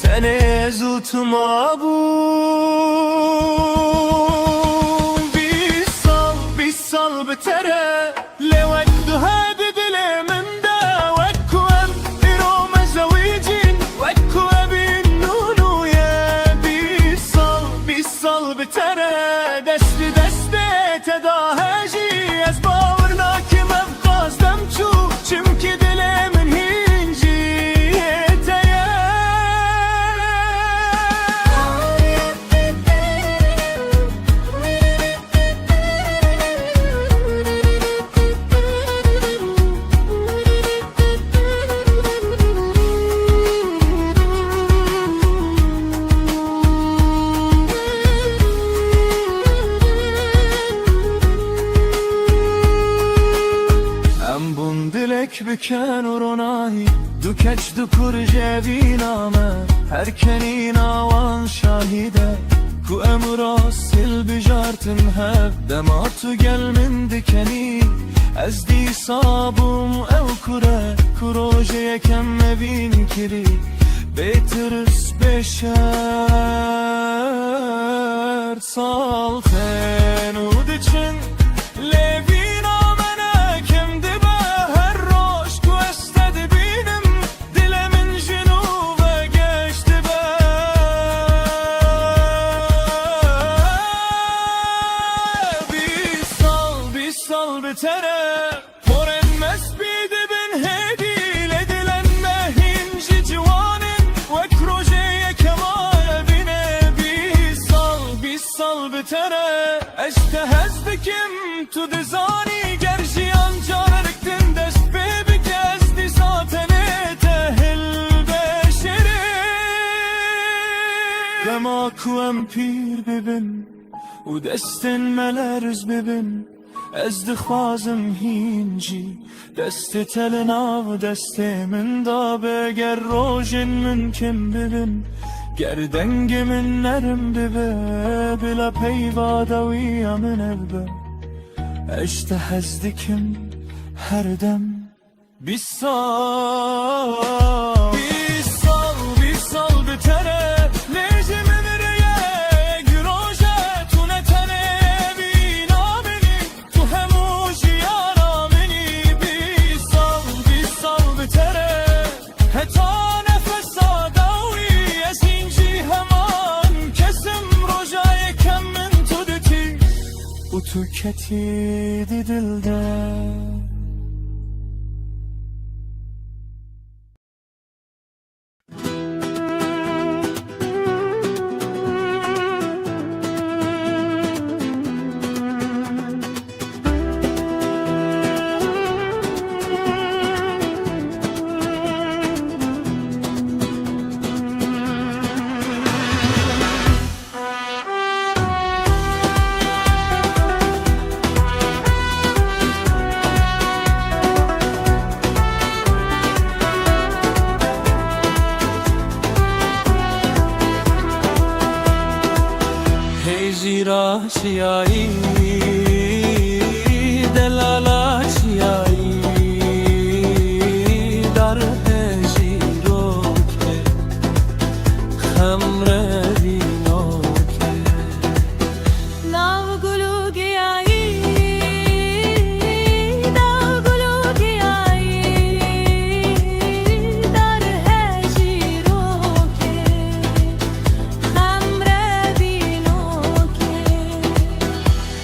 تنزو تو ما بون بیس سال بتره لوک دو هادی دل من دا وکو ام ایروم زویجین وکو ابین نونویه بیس سال بتره دست تداهجی از باورناکم افقازدم چو چمکی دل من هینجی تیه بکن و رونایی دو کچ دو کر جوی نامه هر کنی ناوان شاهیده کو امرا سل بجارتن هب دما تو گل من دکنی از دی صابم او کره کروژه یکم مبین کری بیترس بشر سالتن و دچن لیوین آمنه کم دبه هر روش تو استد بینم دل من جنوب گشت به بیس سال بتره پرن مسبید بن هدی لدلن مهین جوانن وک روژه کمال بینه بیس سال بتره اشتهز بکم تو دزانی گرژی دما کو ام پیر ببین و دستن ملرز ببین از دخوازم هینجی دست تلنا و دست من دا بگر روژن من کم ببین گردنگ من نرم ببه بلا پیوادوی من ابه اشته هزدکم هر دم 20 سال بتره لیجی ممریه گروژه تو نتنه بینا منی تو هموشی یارا منی 20 سال بتره حتا نفس آداوی از اینجی همان کسم روژای کم من تو دتی و تو کتی دی دلده زیرا چیایی دلالا چیایی در هجیرو که خمر وینو که ناو گلو گیایی ناو گلو گیایی در هجیرو که خمر وینو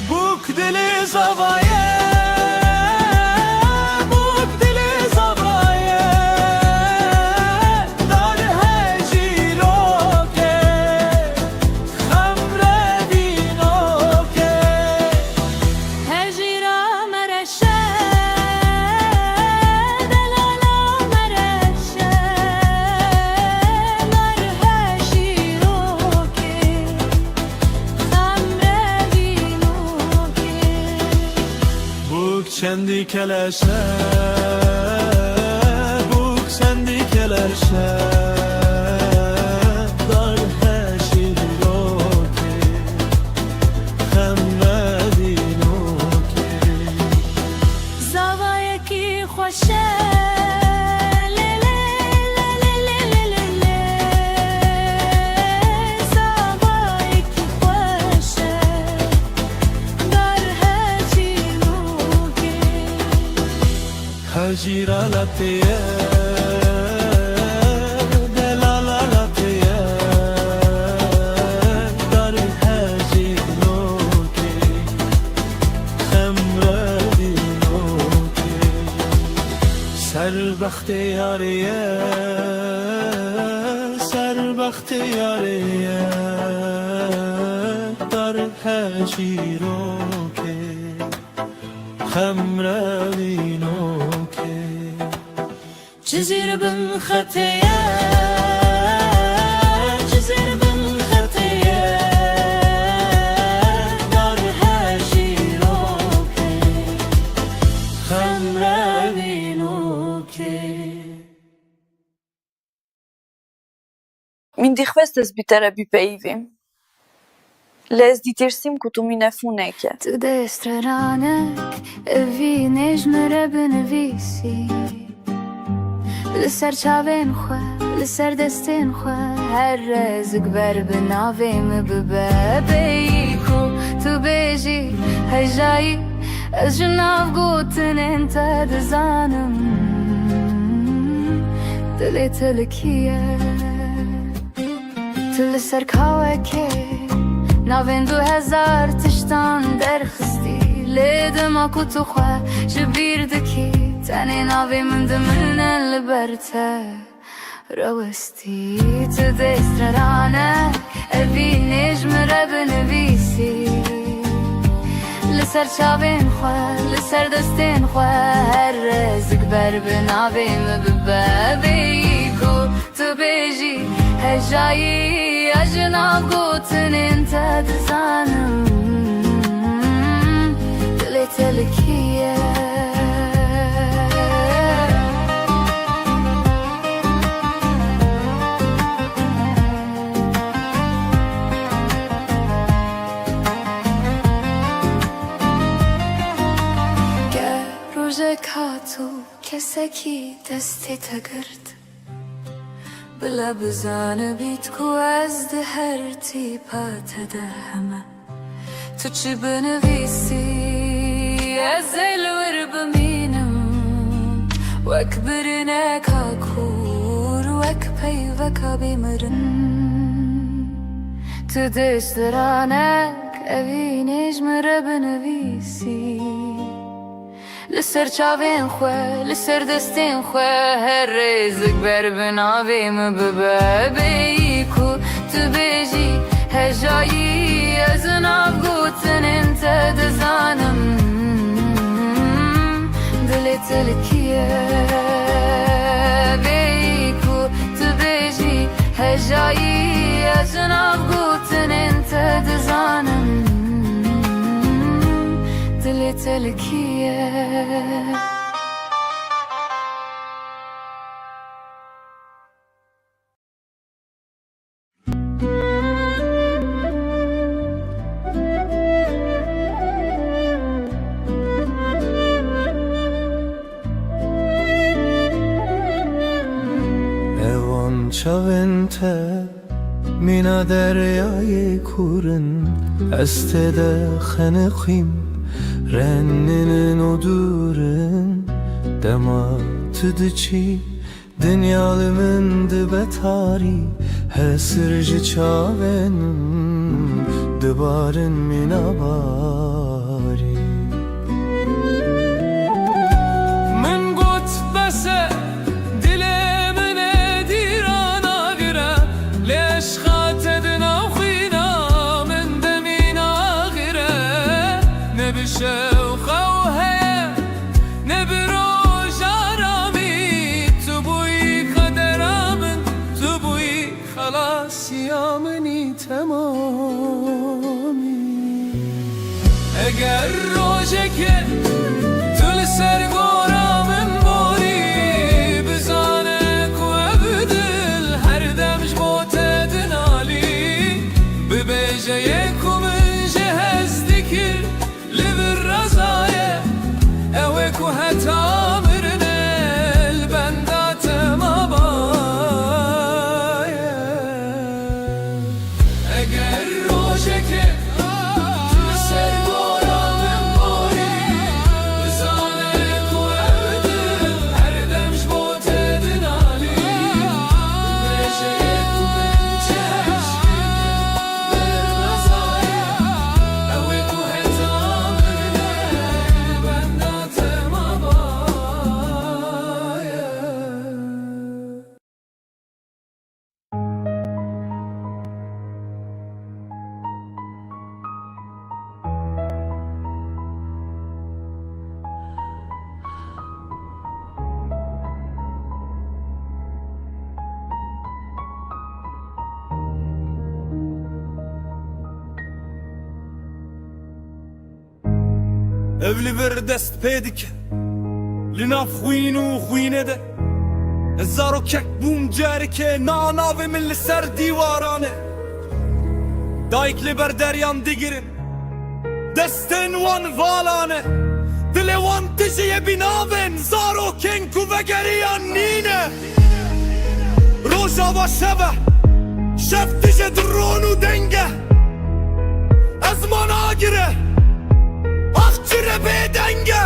بوک دل زوایه بوک دل زوایه در هجیرو که خمر وینو که هجیرا مرشه دلالا مرشه مر هجیرو که خمر وینو که بوک چندی کلشه بوک چندی کلشه در هجیرو که خمر وینو که زوایه کی خوشه لیلی لیلی لیلی زوایه کی خوشه در هجیرو که هجیرا لطیه دلالا لطیه در هجیرو که خمر وینو که سر بخت یاریه سر بخت یاریه در هجیرو که خمر وینو که جزیره بن خطیه جزیره بن خطیه در هجیرو که خمر وینو که Min dikhvestes bitera bipeyvim. Lez ditirsim ku tu min e funeke. Tu destreranek evi nejmëre bënëvisi Lëser qavin khue, lëser destin khue Her rezëk berë bënave më bëbebe Ku tu beji hajjaji Ez gjënav gotën e në të dëzanëm Të le të lëkije Të lëser kawe ke ناوین 2000 تشتان درخستی لیدم اکو تو خواه جبیر دکی تنی ناوی من دمنه لبرته روستی تو دسترانه اوی نجم را بنویسی لسر چاوین خواه لسر دستین خواه هر رزق بر بناوی مببه ku tu beji hejayi ajnav gotinin tad zanım dile telkiye کاتو کسکی دستی تگرد بلا بزانه بیت کو از ده هر تیپات ده همه تو چی بنویسی از الور بمینم وک برنک هاکور وک پی وکا بیمرن تو دشترانک اوی نجمه را بنویسی لسر چاوین خواه لسر دستین خواه هر رزق بر بناویم ببابی کو تو بیجی هجایی از ناف گوتن انت دزانم دلی تلکیه بی کو تو بیجی هجایی از ناف گوتن انت دزانم دلی تلکیه Evan çavente mina deryayı kurun estede xenexim Renninin odurun dematıdı çi Dünyalımın betari Hesirci çavenim Dıbarın minabari Min gut bese dilemin edirana gire Leş xatedin avxina min demina gire Ne bir şey اگر روزه که تل سرگورامن باری بزانه کو ابدل هر دمش بوتدن علی ببیجه یکومن جهز دکر لبر رزایه اوه کو حتا مرنه البندات مبایه اگر روزه که Evli bir dest pedik Linaf خوینو خوینه ده زارو کک بوم جاری که ناناوی من لسر دیوارانه دایک لبر درyan digirin دستن وان والانه دل وان تجیه بیناون زارو کنکو و گریان نینه روزا و شبه شف تجه درونو دنگه از من آگیره Akçire bedenge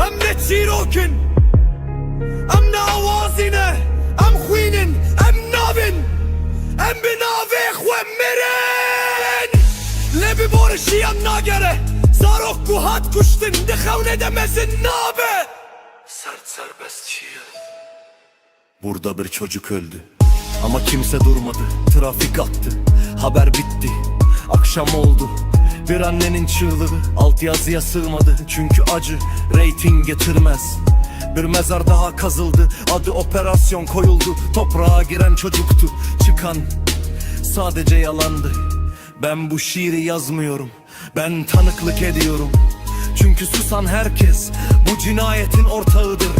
Em ne çirokin Em ne avazine Em xwinin Em navin Em binave xwem mirin Lebi borişi em nagere Zarok ku hat kuştin Dixevne demezin nabe Sert serbest şiir Burada bir çocuk öldü Ama kimse durmadı Trafik attı Haber bitti Akşam oldu Bir annenin çığlığı altyazıya sığmadı Çünkü acı reyting getirmez Bir mezar daha kazıldı, adı operasyon koyuldu. Toprağa giren çocuktu, çıkan sadece yalandı. Ben bu şiiri yazmıyorum, ben tanıklık ediyorum. Çünkü susan herkes bu cinayetin ortağıdır.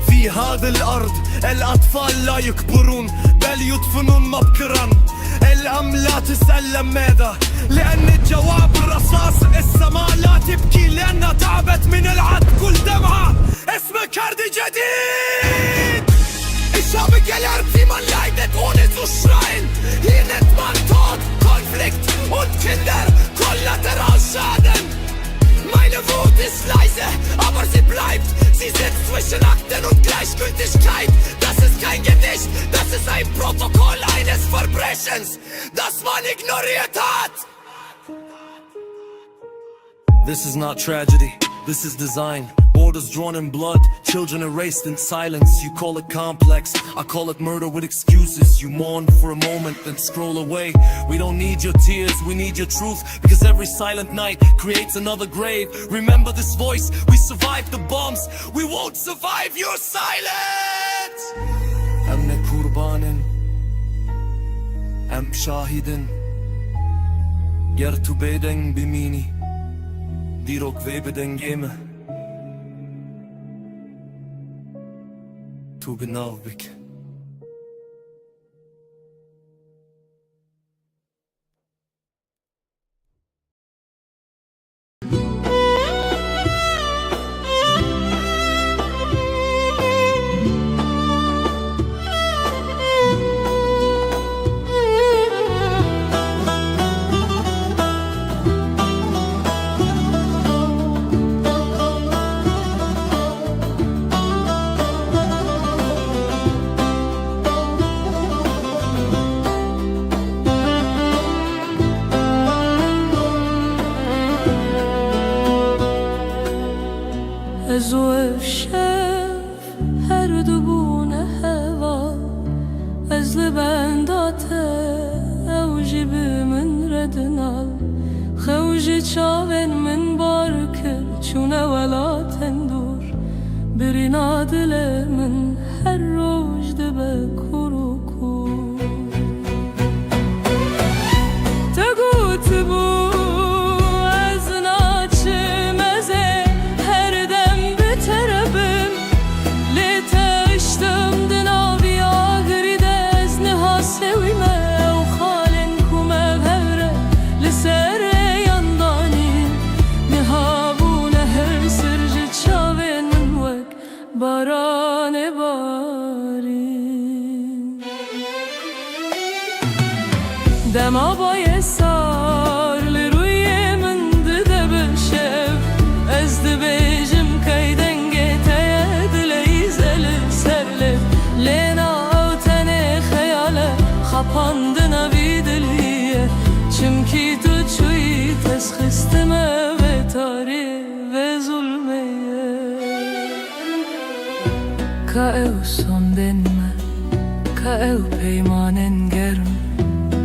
Fi hadil ard el atfal la yukburun bel yutfunun mabkıran el amla tesellem meda لأن الجواب الرصاص السماء لا تبكي لأنها تعبت من العد كل دمعة اسمه كرد جديد. Ich habe gelernt, wie man leidet, ohne zu schreien. Hier nennt man Tod, Konflikt und Kinder Kollateralschaden. Meine Wut ist leise, aber sie bleibt. Sie sitzt zwischen Akten und Gleichgültigkeit. Das ist kein Gedicht, das ist ein Protokoll eines Verbrechens, das man ignoriert hat. This is not tragedy, this is design. Borders drawn in blood, children erased in silence. You call it complex, I call it murder with excuses. You mourn for a moment, then scroll away. We don't need your tears, we need your truth. Because every silent night creates another grave. Remember this voice, we survived the bombs. We won't survive your silence. Hem ne kurbanın, hem şahidin. Ger tu beden bimini, dirok ve beden geme. Tu genau bik. از و شف هر دو بونه هوا از لبنداته اوجی من ردنال خوجی چاون من بارکر چونه ولا تندور برنا دل من هر روج دبه کروکو تگوت بو باران بارین دما بای سار لروی من ده بشف از ده بیجم که دنگه تیه دلی زل سرلف لینا او تنه خیاله خپاند نوی دلیه چمکی تو چوی تسخستمه و تاری و ظلمه كأو صندن كأو بيمانن گرم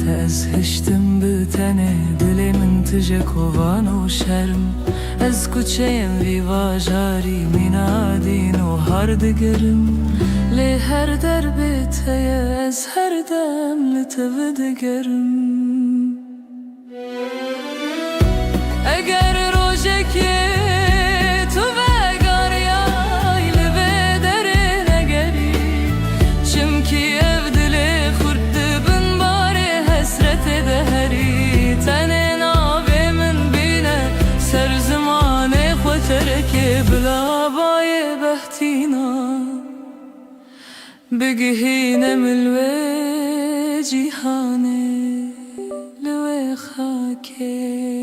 تأزهشتم بتنه دلی من تجه کوان و شرم از کوچه‌ام ویوا جاری مینادین و هر دگرم لی هر در بیتیه از هر دم لتو دگرم اگر روژه تو بلا باي بهتينا بقهينا من الوجهاني لوي خاكي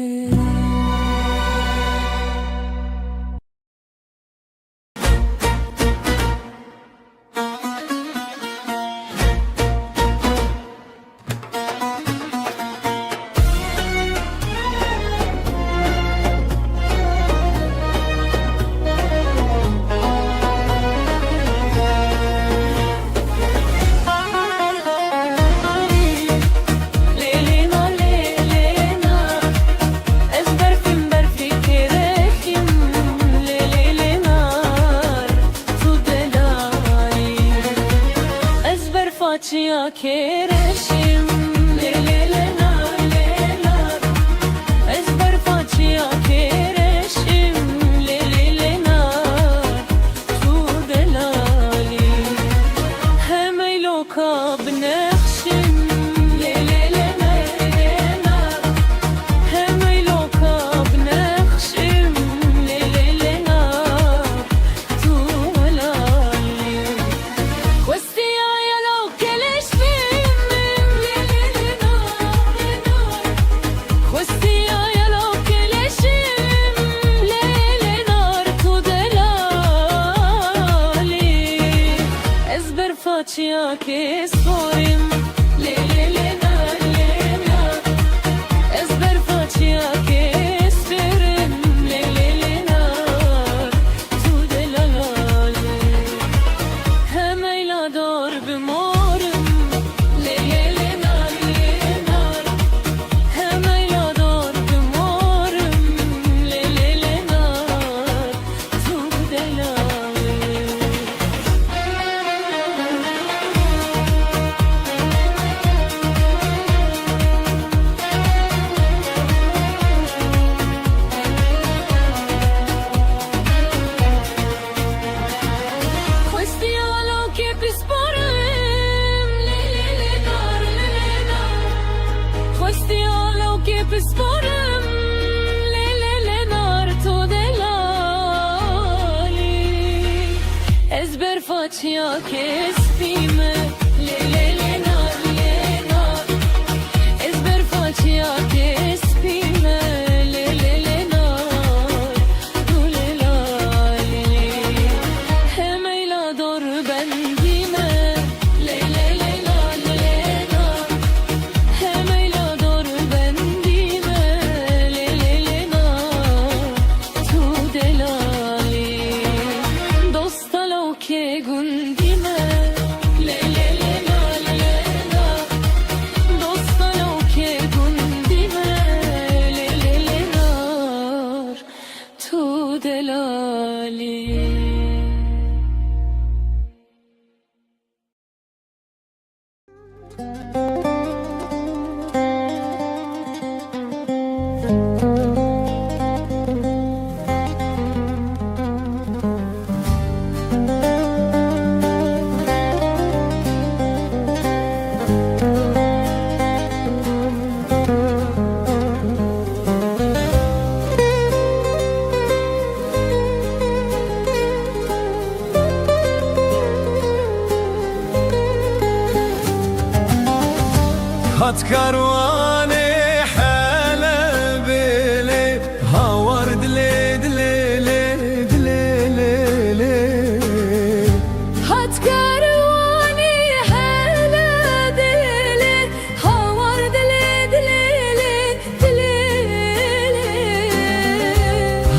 که سپاریم لیلی لینا لینا از برفاچیا که سپرم لیلی لینا تو دلاله همیلا دار بمارم لیلی لینا لینا همیلا دار بمارم لیلی لینا تو دلاله Questialo che pisporem le dar Questialo che pisporem le dar to delali Ezber facia che spime le nar Ezber facia che spime le nar dulelali Hemeyla dor bendime Leyla Hemeyla dor bendime Leyla Tu delali Dostalo ke gundime Leyla Dostalo ke gundime Leyla Tu delali هات كارواني حلب لي هاورد لي Hat karvani hala dile havar dile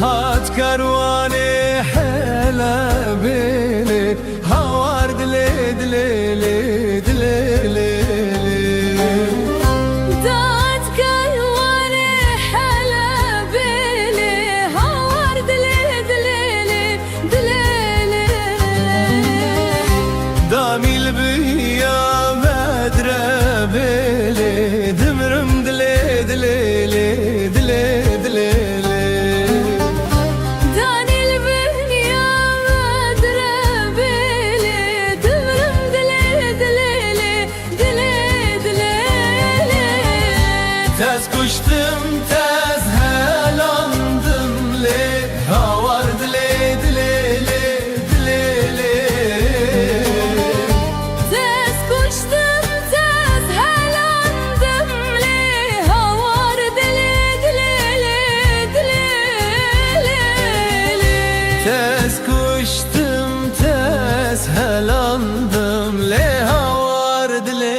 هات كارواني حلب لي هاورد لي Dad karvani hala bile havar dile داميل بيا مدرب لي دمرم دلي Danil benya madrebele Dımrım dile Tez kuştum tez helandım le havar dile Tez kuştum tez helandım le Havar dile Tez kuştum tez helandım le havar dile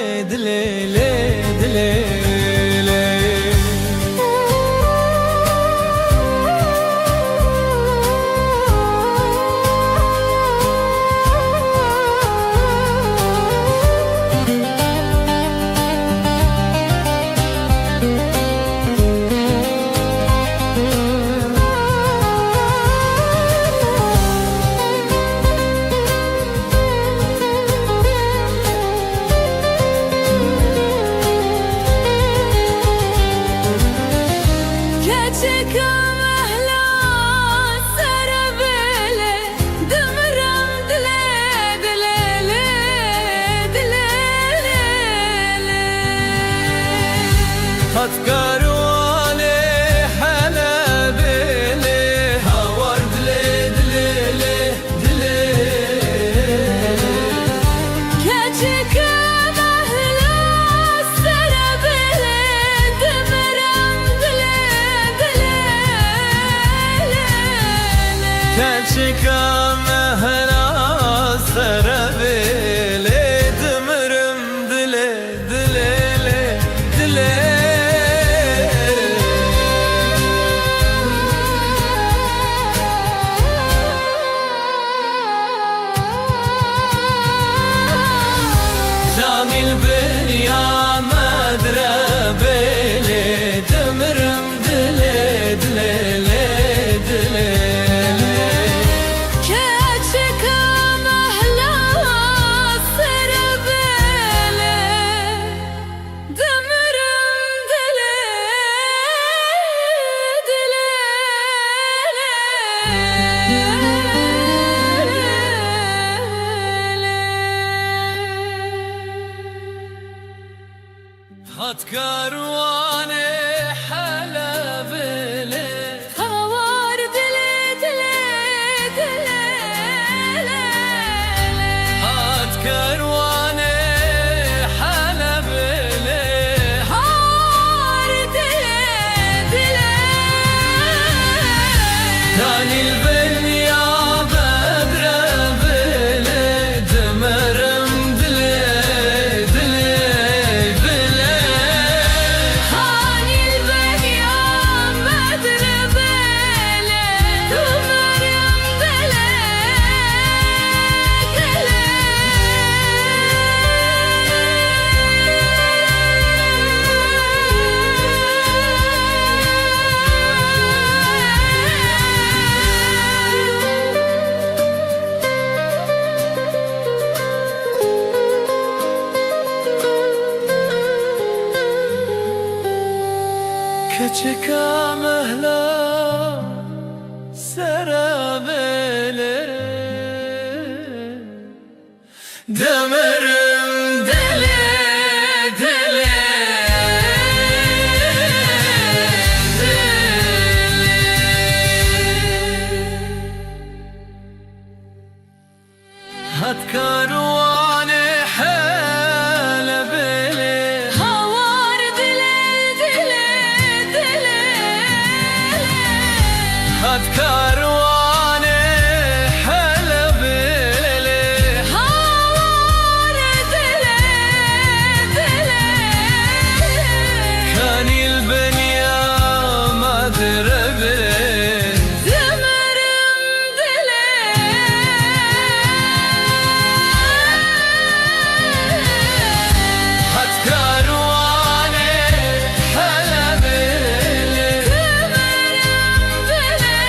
Keçekam ehla sarabele Dımrım dile هات كارواني حلب لي هاور دلي Keçekam ehla sarabele Dımrım dile Keçika mehra sarabele keçeka mehla serabelere Demerim deli deli هات كارواني حالة بلي هوار دلي دلي دلي هات كارواني حالة بلي هوار دلي دلي كان البنيا ما دربي دمرم دلي هات كارواني حالة بلي دمرم دلي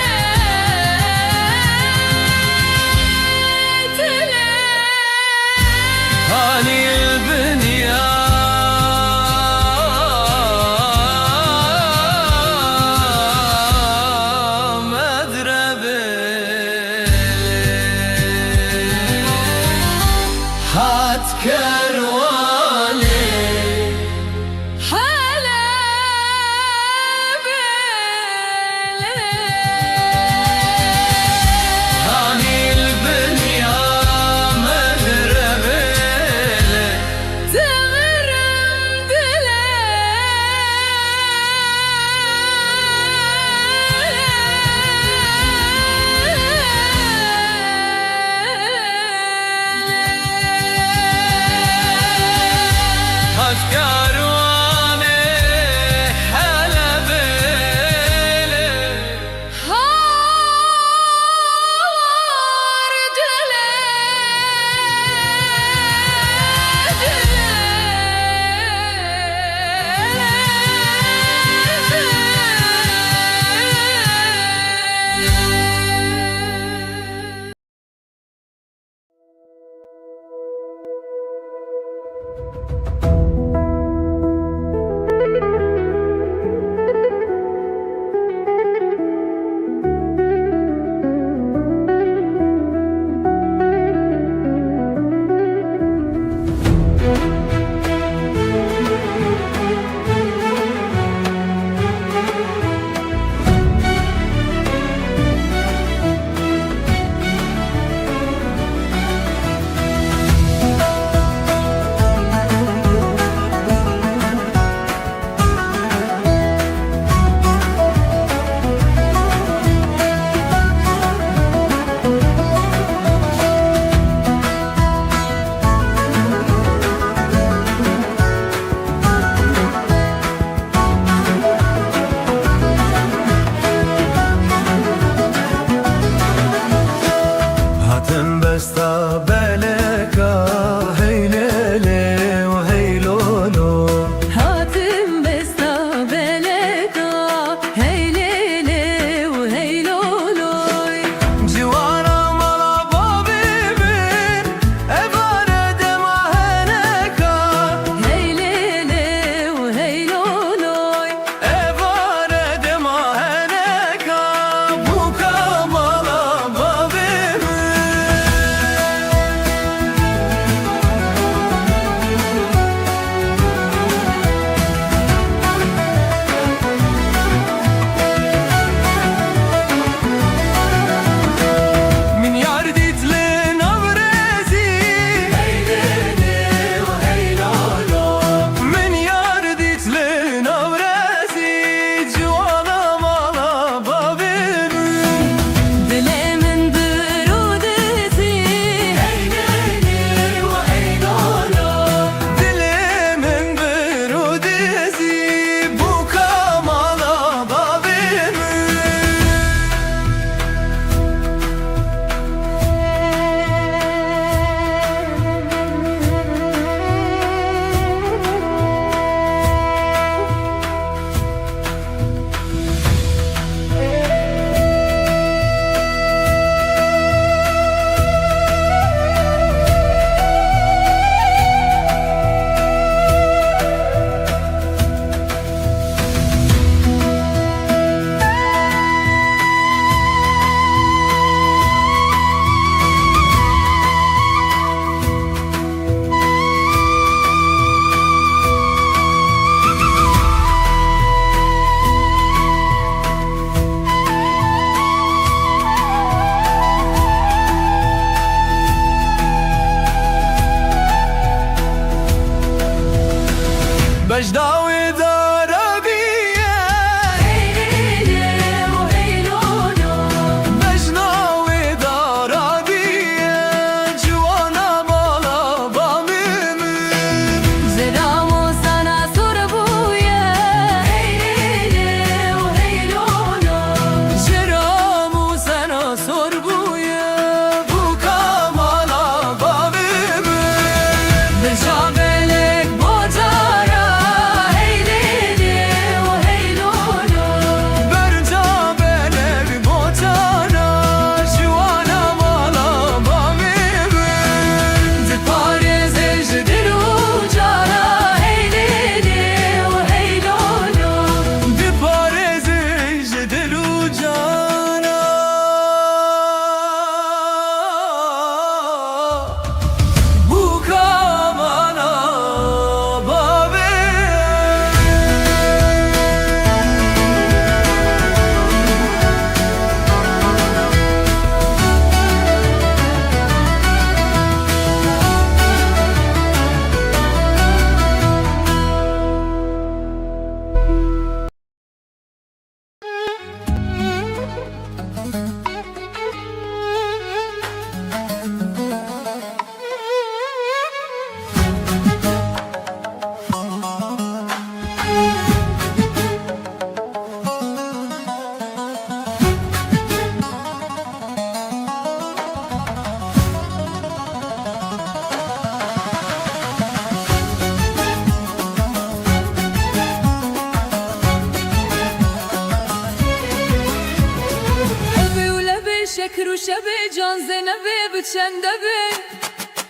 شکر و شب جان زنبه بچنده به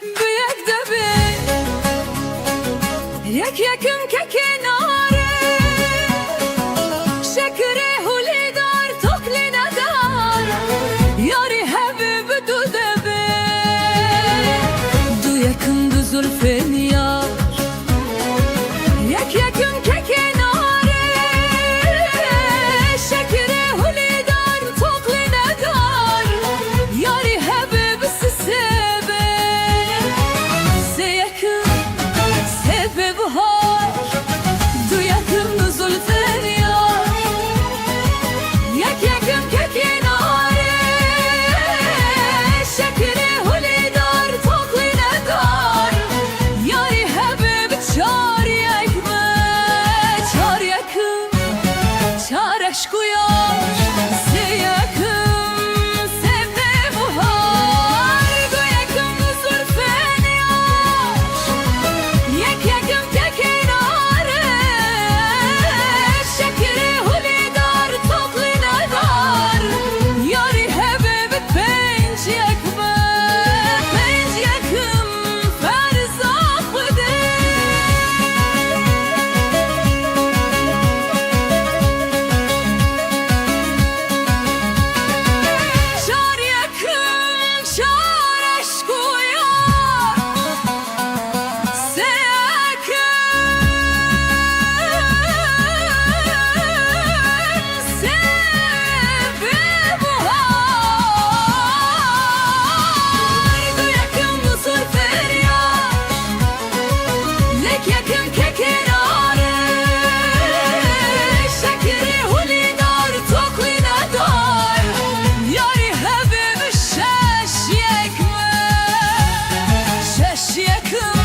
بیک دبه یک یکم که کناره شکر هولی دار تکلی ندار یاری حبیب دو دبه دو یکم دو زلفین یار یک یکم که کناره شکر هولی دار تکلی ندار یاری حبیب سسبه سه یکم سبه بهار دو یکم دو زلفین یار یک یکم که کناره شکر هولی دار تکلی ندار یاری حبیب چار یکمه چار یکم چار عشق و یار سه یکم سبه بهار دو یکم دو زلفین یار یک یکم که کناره شکر هولی دار تکلی ندار یاری حبیب پنج یکمه پنج یکم فرزا خوده چار یکم چار عشق و یار سه یکم سبه بهار دو یکم دو زلفین یار یک یکم که کناره شکر هولی دار تکلی ندار یاری حبیب شش یکمه شش یکم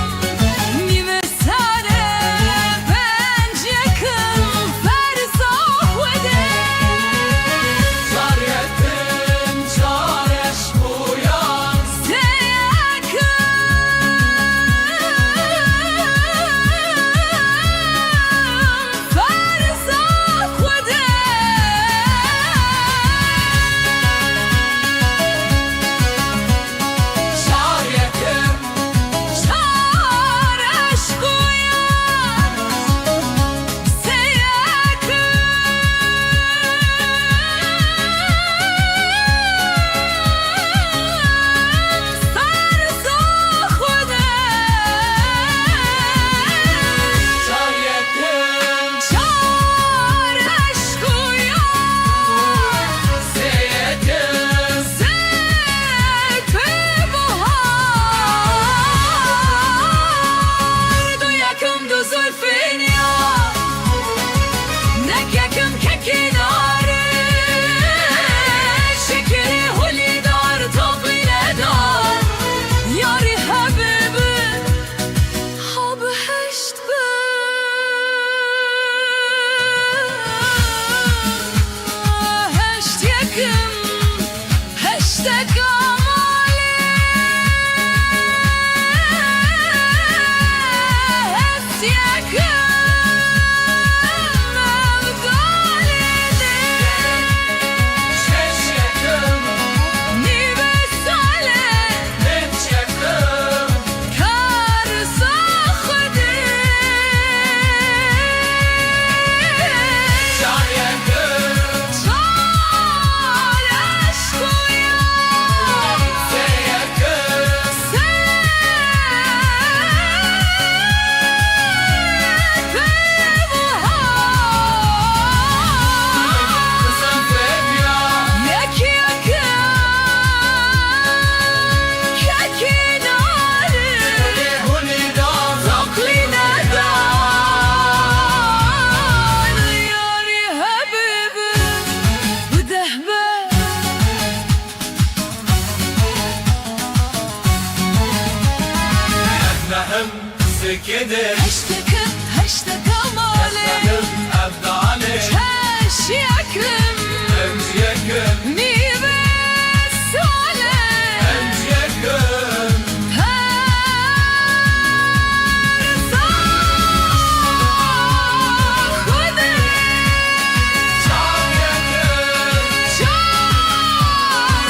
نیمه سره پنج یکم فرزا خوده چار یکم چار عشق و یار سه یکم فرزا خوده چار یکم چار عشق و یار سه یکم فرزا خوده چار یکم چار عشق و یار سه یکم سبه بهار دو یکم دو زلفین یار یک یکم که کناره شکر هولی دار تکلی ندار یاری حبیب هشت به هشت یکم هشت کاماله هشت یکم ابدالیده شش یکم نیمه ساله پنج یکم کار ساخته چار یکم چار عشق و یار سه یکم سبه بهار زلفین یار یک یکم که کناره هولی دار تکلی ندار یاری حبیب بده به نهم سکده هشتکم هشت کماله نهم ابداله هش یکم پنج یکم نیمه ساله پنج یکم فرزا خوده چار یکم چار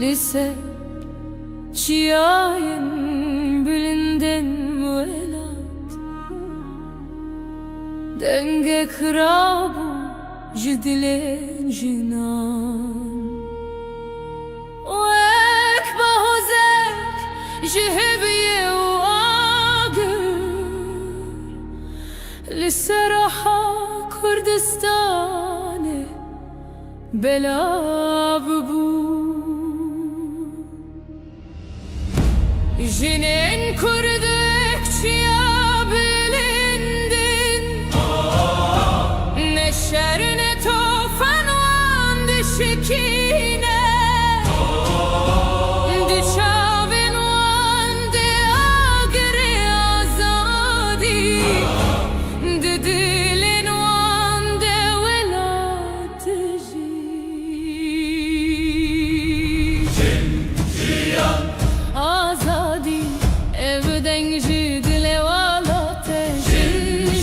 لسه çiğayın bilinden velat denge kırabu jidilen jinan وek bahozek jihebiye لسه راحة كردستان بلا ببو جنين كردك çiğ bilindin Ne şer ne tofan van dişikine Dişavin van de agre azadi Dilin van de velatji Azadi evden jidile valate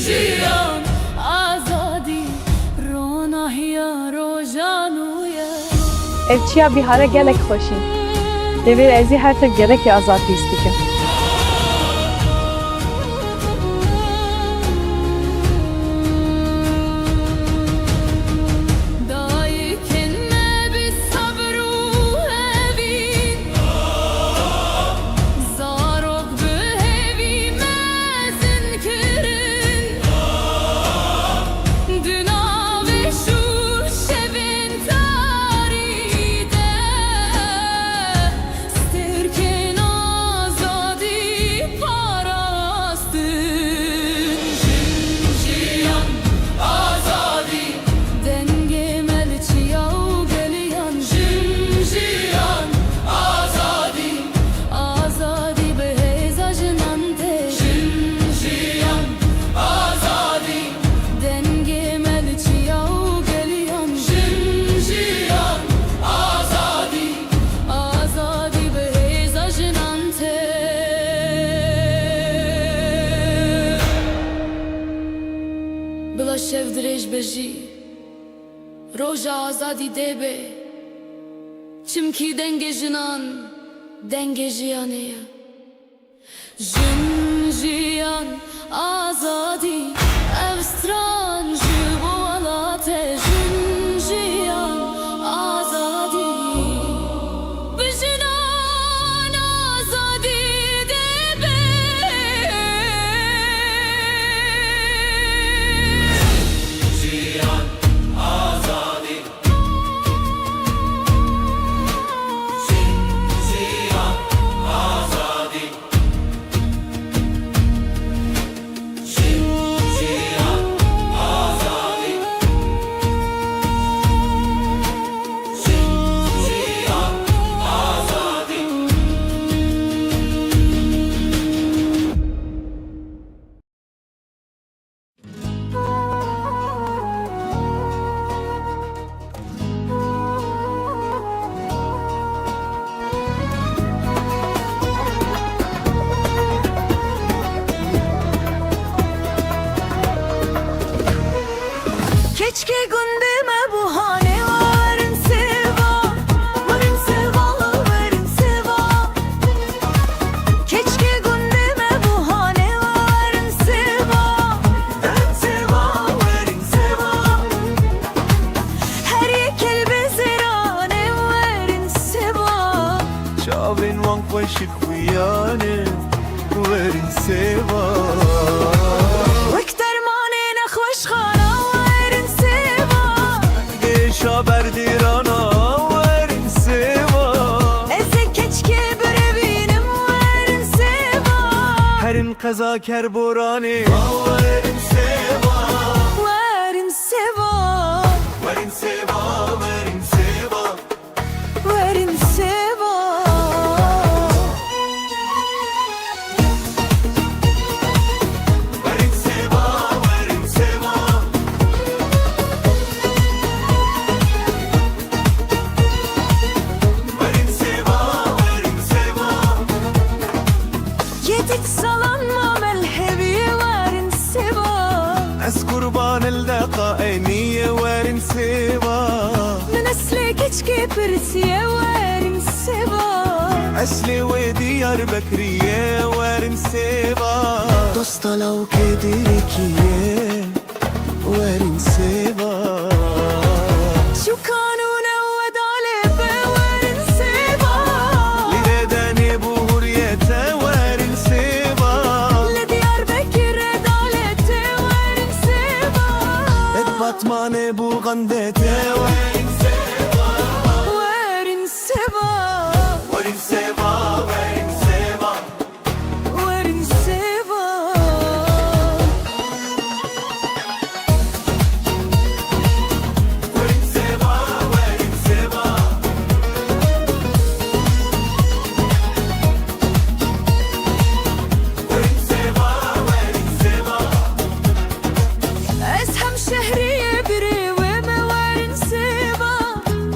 Jiyan azadi ronahiya rojanuya Evçiya bihara gelek xoşin. Devir ezi her tır gerek ya azad istikim. Bila şevdirej beji Roja azadi debe Çimki denge jinan Denge jiyaneye Jin jiyan azadi Evstran jibu alate Jin jiyan azadi Bijinan azadi debe Keşke gündeme bu hane varın seva Varın seva, varın seva Keşke gündeme bu hane varın seva Varın seva, varın seva Her yekel bezirane varın seva Çavin van khoşik huyane verin seva Vekter manine hoş khana varın seva Şaberdirana verin seva Eze keşke birevinim varın seva Herin kazaker borane verin seva Varın seva Verin seva, verin seva Varın seva Verin seva, verin seva Verin seva, verin seva Yedik salanma melhebi varın seva Ez kurban الدقا عيني وارن سوا من أسلك keşke persiye varın seva أصلي وديار بكرية وارن سيبا دوستا لو كديركيه وارن سيبا شو قانونه وعدالة وارن سيبا لداني بهوريته وارن سيبا لديار بكر عدالة وارن سيبا اتبطماني بوغندته وارن سيبا وارن سيبا وارن سيبا وارن سيبا وارن سيبا وارن سيبا وارن سيبا وارن سيبا وارن سيبا اسهم شهرية بري وما وارن سيبا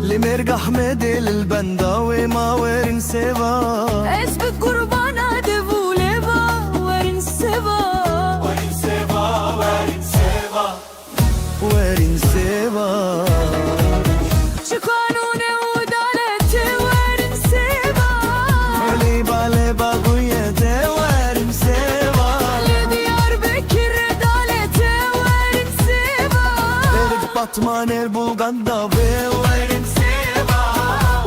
لمرق أحمد البنداوي ما وارن سيبا اسبك قربانا دبوليبا وارن سيبا وارن سيبا وارن سيبا وارن سيبا شو قانونه وعدالة وارن سيبا علي بالي باقويته وارن سيبا لديار بكر عدالة وارن سيبا ارق بطمان البلغندا وارن سيبا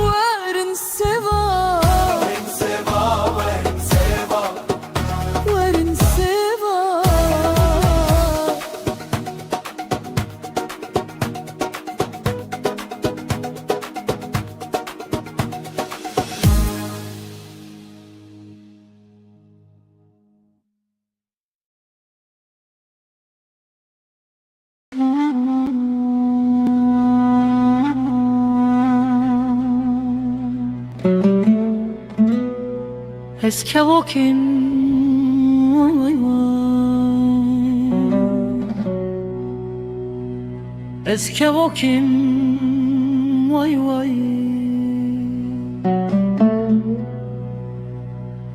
وارن سيبا وارن سيبا وارن سيبا وارن سيبا Eski vakin vay vay vay Eski vakin vay vay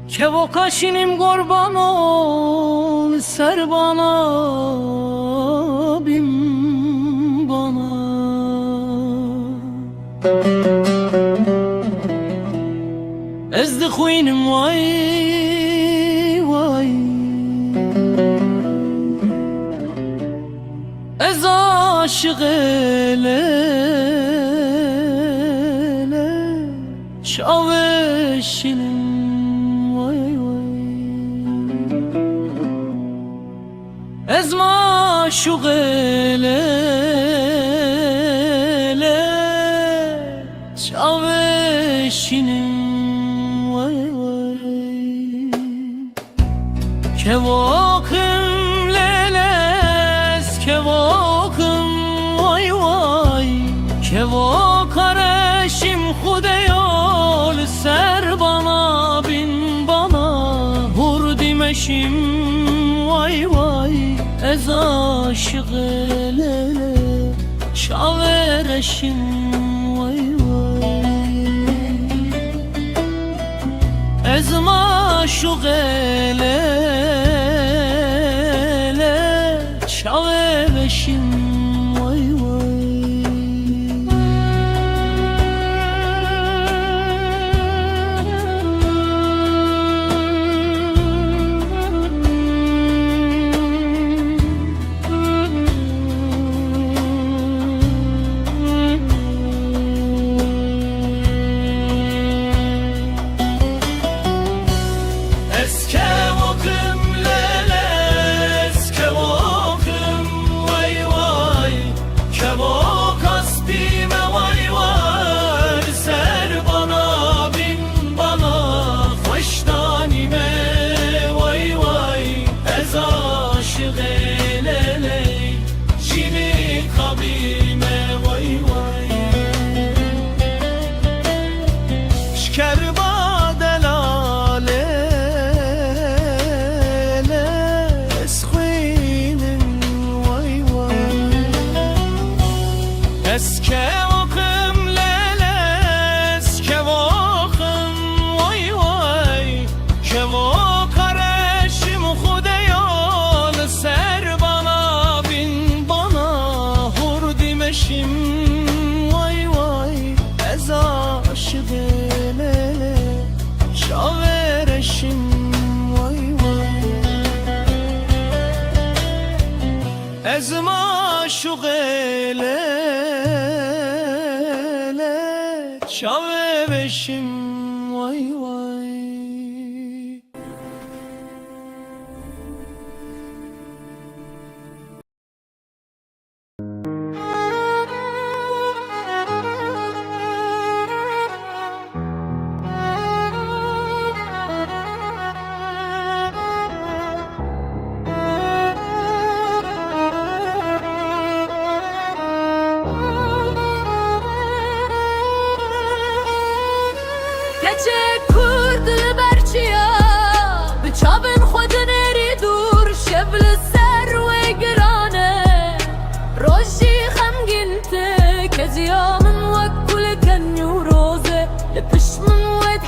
Kevoka şinim kurban ol ser bana bin bana Ezdi xuinim vay vay Ez aşık ele şaveşinim vay vay Ez maşuq ele şaveşinim Kevokum leles, kevokum vay vay Kevok areşim xudeyol ser bana bin bana Hur dimeşim vay vay Ez aşık elele şavereşim vay vay Ez maşuq ele şaveşim vay vay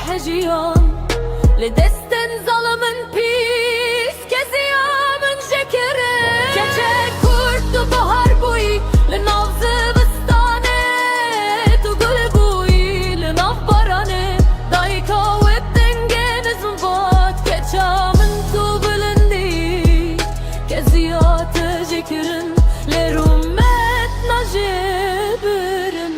حجيان لدستن ظلمن پis keziyamen şekerim Keçek kurdu bahar boyu Lenav zivistane Tu gül boyu Lenav barane Dayka ve dengeniz vat Keçamen tu bilindi Keziyatı şekerim Lerumet najibirim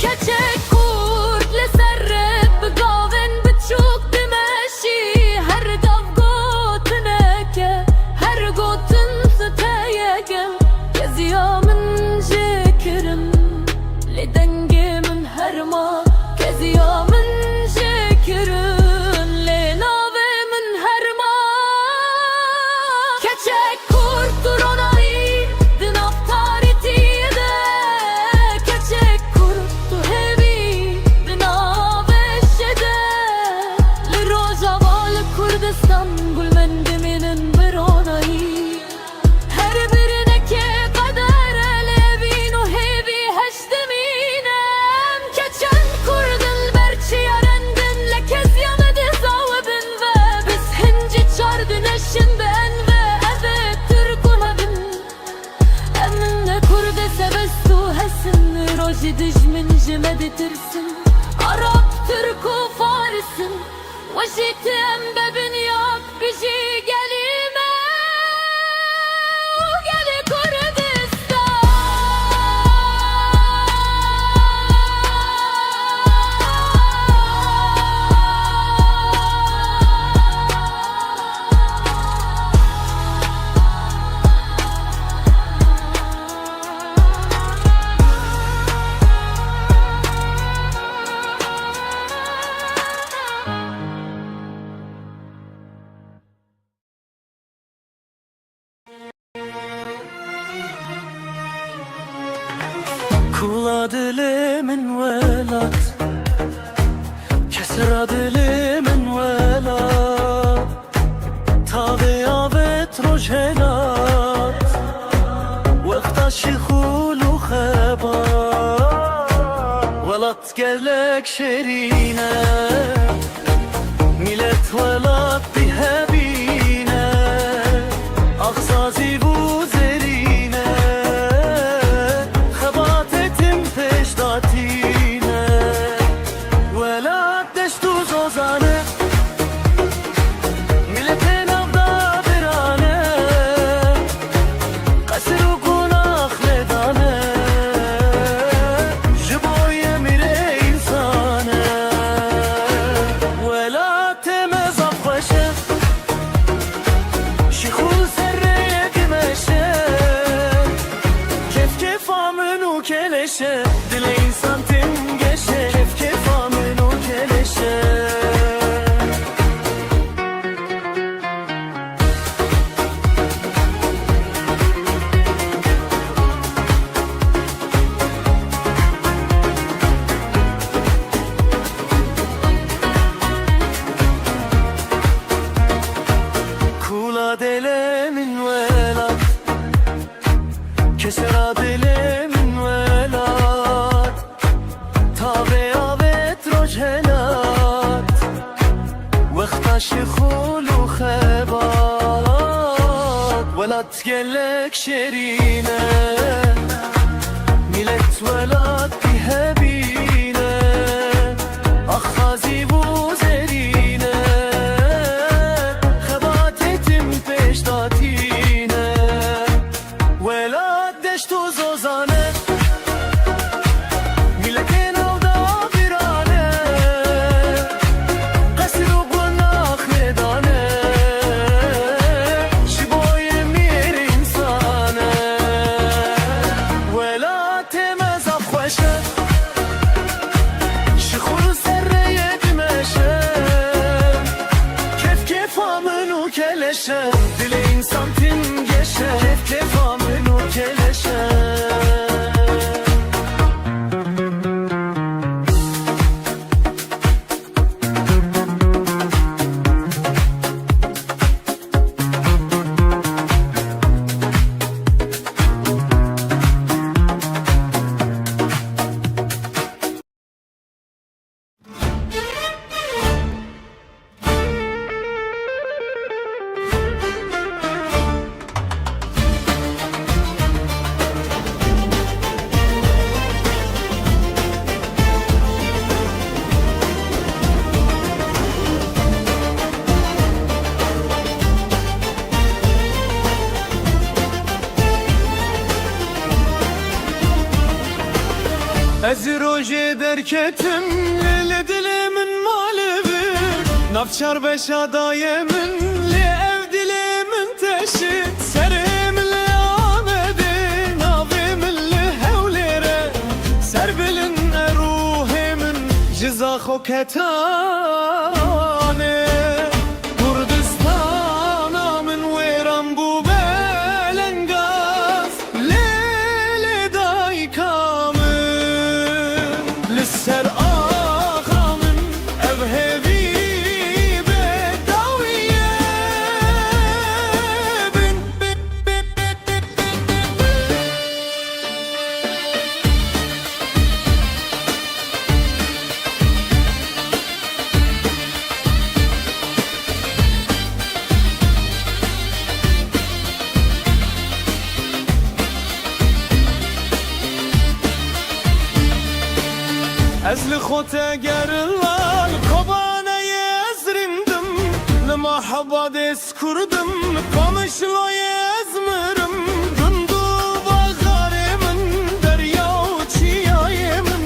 Keçek kurt leserrep Gavin biçuk dimeşi Her gav gotineke Her gotin steyegem Keziyamen şekerim Le dengemin herma Keziyamen şekerim Le navemin herma Keçek kurttur onayı Din aftaritiyede Keçek kurttu hevi Din aveşede Le rojaval Kurdistan Gülmendiminin bir onayı Her birine ke kader elevin o hevi heşteminem Keçen kurdun berçi yarendin Le kez yanadı zavabin ve Biz hinci çardın eşinden ve Evet Türk'un abim Eminle kurde sevestu hesin Roji dijmin jimeditirsin Arap, Türk u Farisin Vajiti embebin yak biji gelime Geli Kula dilimin velat Kesra dilimin velat Tabi avet rojhelat Vekta şikhulu khebat Velat gelek şerine Millet velat bihebine Aksazi bu zerine Khebat etim peşdatine Velat deştu zozane Milletin avda birane Kasır u günah ledane Jiboye mire insane Velat temez afkhoşe Şikhul serreye dimeşe Kef kef amenu keleşe Dile insan tim geçe Kef kef amenu keleşe Kula delemin velat Kesera delemin velat Tabe avet rojhelat Vekta şikhulu khebat Velat gelek şerine Millet velat bihebine Akhazi bu zerine Khebat etim peşdatine Velat deştu zozane Milletin avda birane Kasır u günah ledane Jiboye mir insane Velat temez afkhoşe Şikhul serreye dimeşe Kef kef amenu keleşe Dile insan tim geçe Kef kef amenu keleşe Ez roje derketim le dilimin malevi Navçar beşa dayemin li ev dilimin teşi Serim li amedi navimin li hevlere Serbilin eruhimin ciza khoketane Kurdistana min veran bu belengaz Lele daykamın Lisser ağamın ev hevi bedaviye bin Ez li khote gerlan kobane yezrindim Li mahaba des kurdum kamışlo yezmirim Dundu bağarimin derya çiyayemin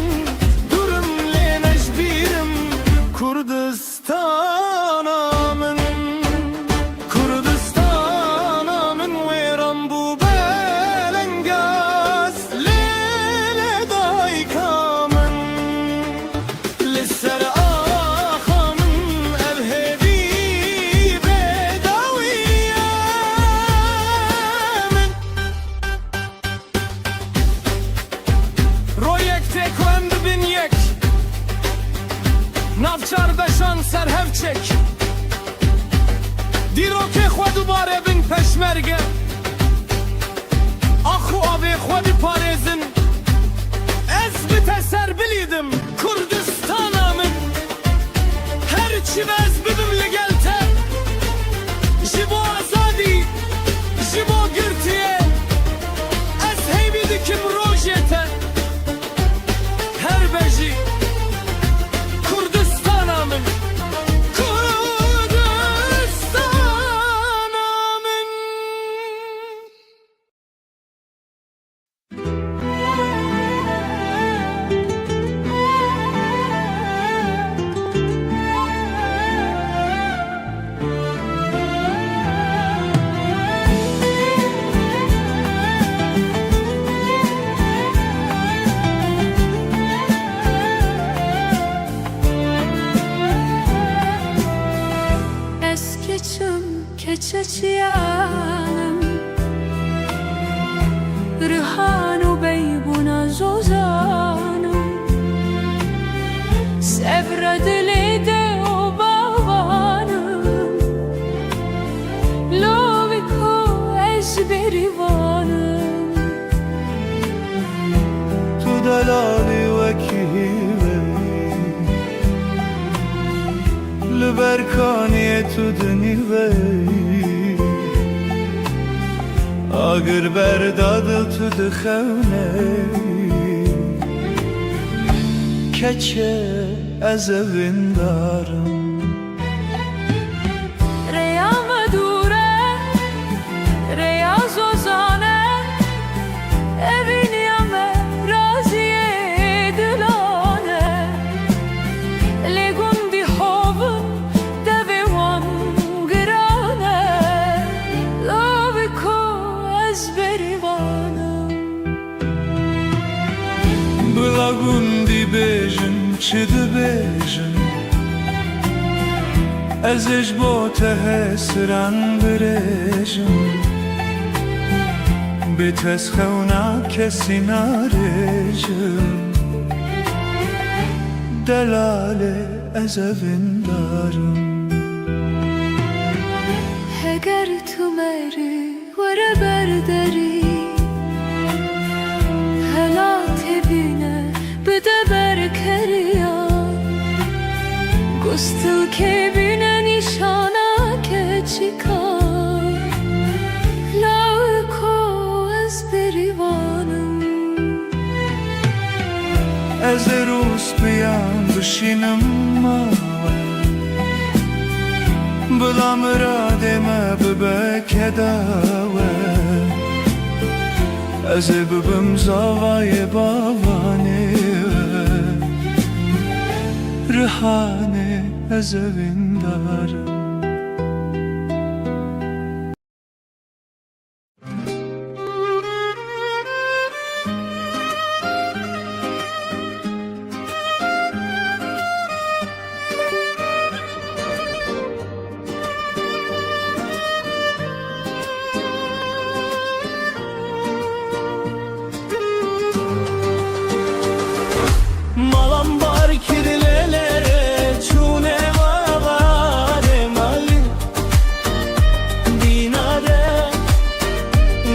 Durum le necbirim Kurdistan'ımın Kurdistan'ımın veran bu belengaz Lele daykamın Lisser ağamın ev hevi bedaviyemin Royek tek ömrü bin yek Navçar beşan serhev çek Diroke xwe dubare bin peşmerge Axu avê xwe diparêzin Ez bi te ser bilîdim Kurdistana min Her çi ez bibim li gel te Ji bo azadî Ji bo girtiye Ez heybî dikim rojê te Her bejî Kurdistana min Kurdistana min Eskeçim keçeçiyanım Rihanu beybuna zozanım Sevre dilide o bavanım Loviko ezberivanım Tu delali vekive Lberkaniye tu dnive Agir berdadil tu dixevne Keçe ez evin darım Reya medure Reya zozane Evin yame raziye dilane Legun di hovun devewan girane Loviko ezberivanım Blagundi bejin çidi bejin Ez ej bo te hesran birejin Bi tezxewna kesi narejin Delale ez evin darım Heger tu meri were berderi Helat evine bide berkeriya Gustil kebine nişana keçikar Laviko ezberivanım Ez rus biyam bişinim mawe Bila miradê me bibe kedawe از ببم زاوای باوانه رهانه از ویندارم Malam var kirlelere çune vare mali dinare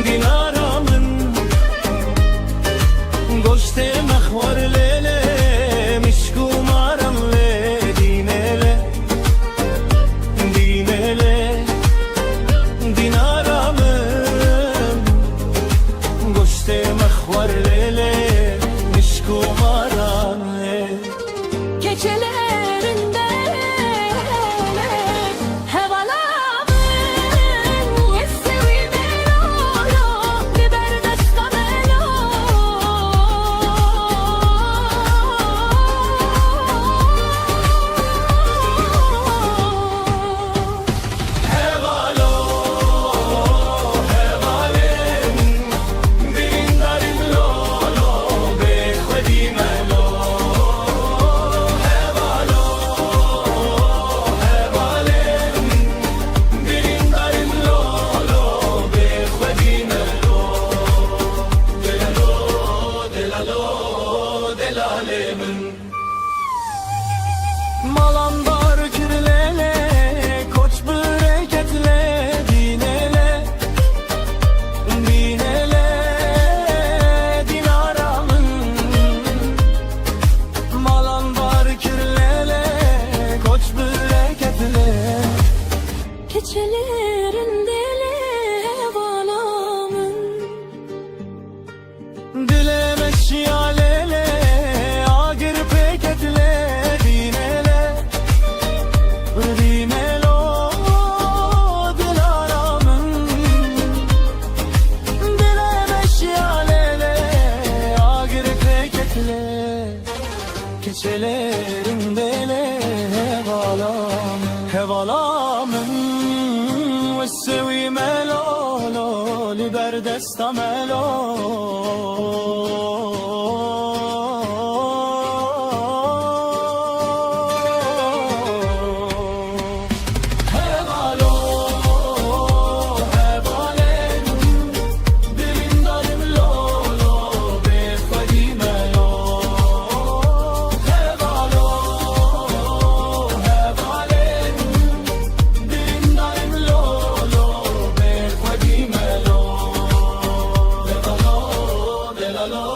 dinaramın goşte mehvar lele mişkumaram le dinele dinele dinaramın goşte mehvar lele mişkumaram Gecelerinde hevalamın Yessevi melo Biber desta melo Hevalo, hevalin Dindarim lolo, bekhvedim elo Hevalo, hevalin Dindarim lolo, bekhvedim elo Delalo, delalemin Malam var kirlele koç bereketle dinele dinele dinaramın Malam var kirlele koç bereketle Gecelerinde hevalamın Dileme şialele agir peketle dinele dinelo dilaramın Dileme şialele agir peketle Keçelerimde hevalamın ve sevi melolo liber desta melo Hevalo, hevalen Dilindarim lolo, bekhvedim elo Hevalo, hevalin Dilindarim lolo, bekhvedim elo Delalo,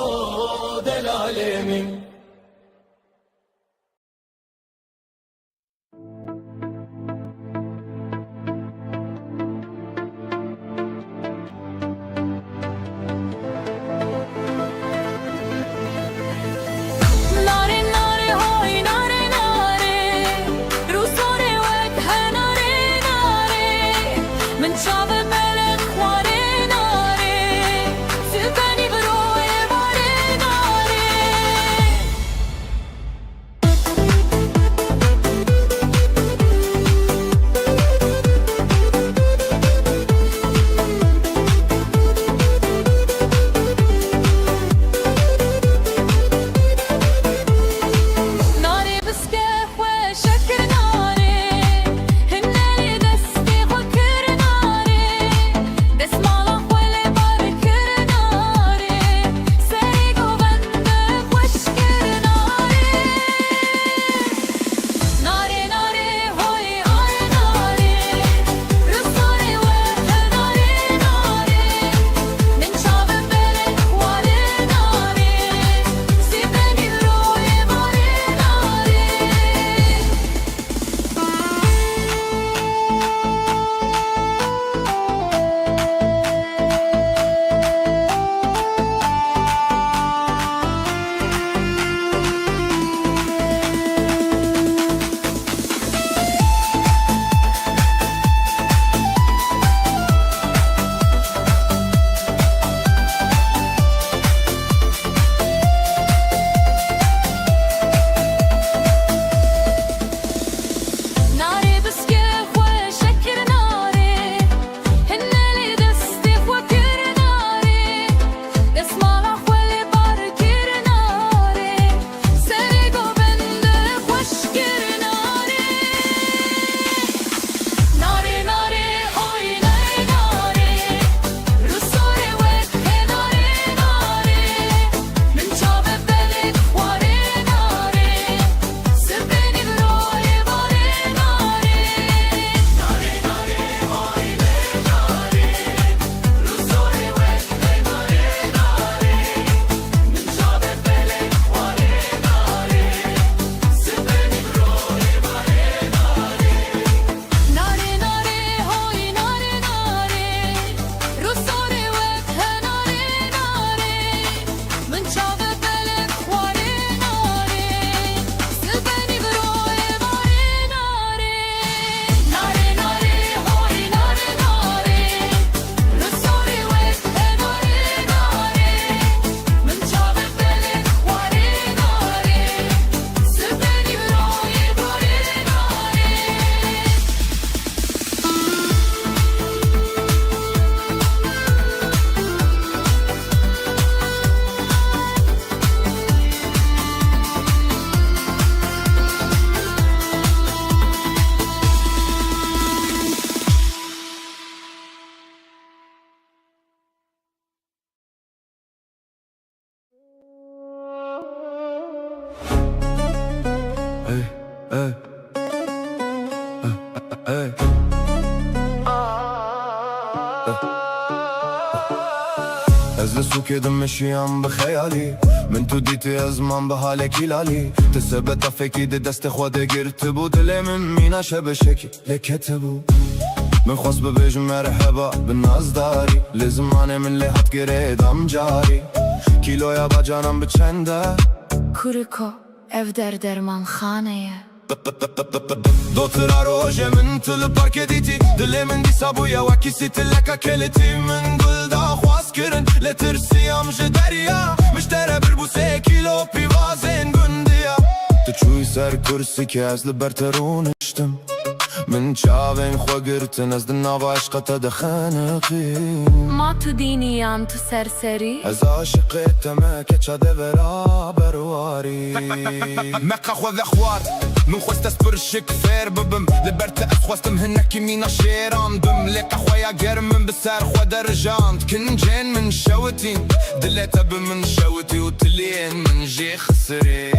از لسوك دمشيان بخيالي من تو ديتي ازمان بحالك هلالي تثبت فكي دي دست خود قرتبو دلي من مينا شبشكي لكتبو من خواست ببيجم مرحبا بالناز داري لزمانه من لحت گريدم جاري كيلويا باجانم بچنده Kuriko ev derman xaneye دوترا روجه من تل بارك ديتي دلي من دي سابويا وكيسي تلكا كلتي من قل دا خواست كرن لترسيام جدريا مشترى بربوسه كيلو بيوازين قنديا تشوي سر كرسي كاز لبرترون اشتم من چاوين خوا گرتن از دناوا عشقتا دخانقين ما تو دینیم تو سرسری از عاشقتما كتشا دورا برواري مكا خوا ذخوار من خواست اسبرشك فير ببم لبرت اسخواستم هنك مينا شيران بم لك اخويا قرمن بسار خوا درجان كن جين من شوتين دليتا بمن شوتي وتلين من جي خسري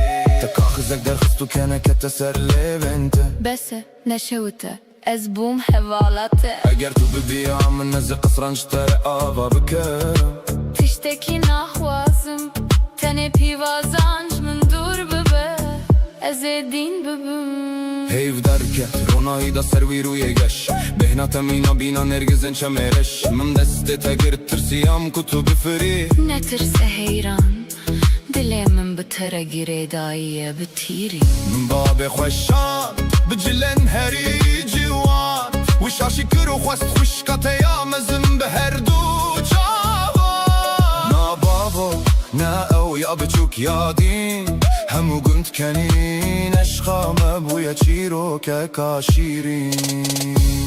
تكاخزك درخستو كان كتسر لي بنت بس نشوته از بوم حوالته اگر تو ببيع من نزل قصران اشتري ابا بكرم تشتكي نخوازم تنه پیوازانج من دور ببه از دین ببم هيف دركت روناي دا سروي روي قش بهنا تمينا بينا نرجزن شمرش من دست تقرت ترسيام كتب فري نترس هيران دلي من بترى قريداية بتيري من باب خوشان بجلن هري جوان وش عشكر وخواست خوش قطيا مزن بهردو جوان نا بابو نا او يا بچوك يا دين همو قنت كنين اشخا مبويا تشيرو كاشيرين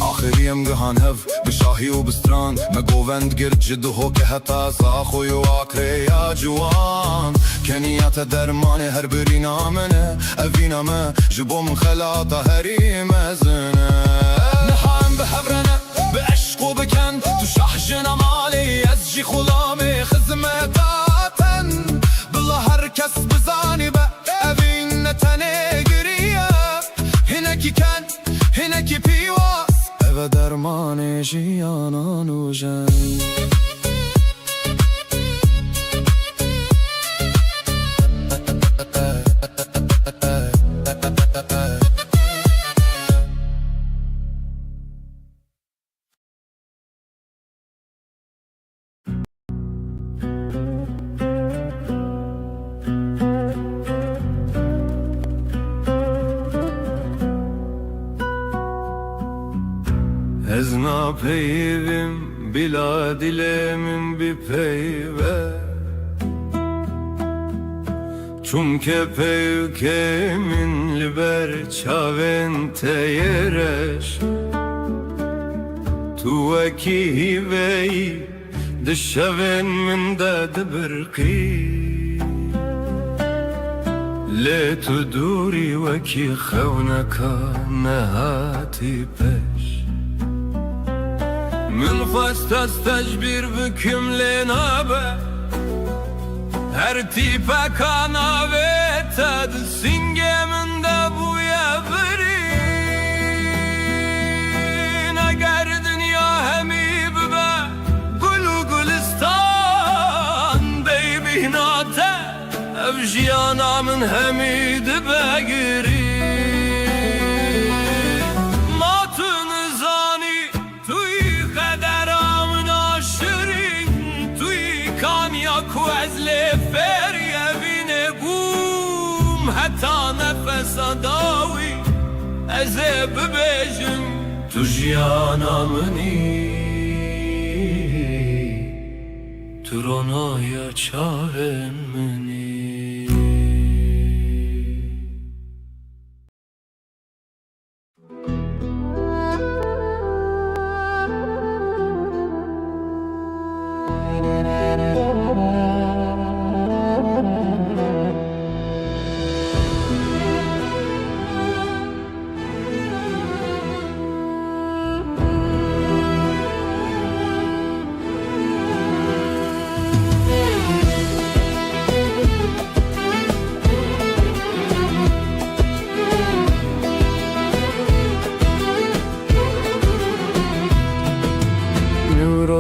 آخريم قهان هف بشاهي وبستران ما قوفند قرد جدو هو كهتا صاخو يواكري يا جوان كنيات درماني هر برينا منه أفينا ما جبو من خلاطة هري مزنه نحام بحبرنا بعشق وبكن تشحجنا مالي أزجي خلامي خزمتاتن بالله هركس بزاني بقى أفين تنقرية هناكي كان هناكي بيواس أفا درماني جيانا نوجن Ez napeyvim bila dilemin bir peyve Çumke peykemin liber çaven teyereş Tu eki hivey dışaven min de dibirqi Le tu duri veki xewneka nehati peş من خواست استجبیر بکم لنابه هر تیپه کاناوه تد سینگه من ده بویا برین اگر دنیا همی ببه گل و گلستان بیبی ناته افجیانا من همی دبه گری حتى نفس داوي أزيب بيجم تجيانا مني ترونا يا چاهن مني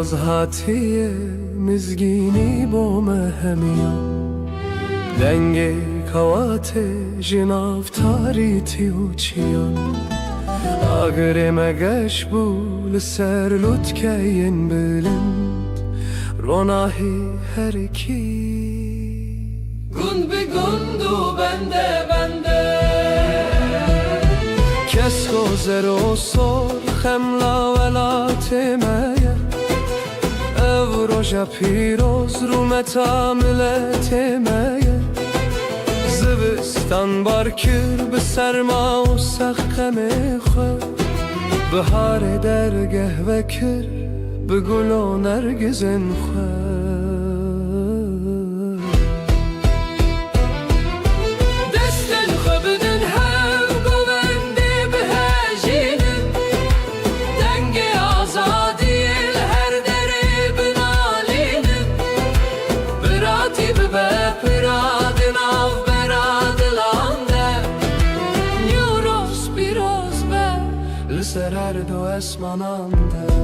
روز هاتیه مزگینی با مهمیا دنگ کوات جناف تاریتی و چیان اگر مگش بول سر لطکین بلند روناهی هر کی گند به گند و بنده بنده کس گذر و سرخم لا ولات مایه او روژا پیروز رو متاملت مایه زبستان بار کر به سرما و سخم خود بهار درگه و کر به گل و نرگزن خود دستن خبدن هم گونده به هجینم دنگ آزادی هر دره بنالینم براتی به برادن آف برادلانده نیوروز بیروز به لسر هر دو اسمانانده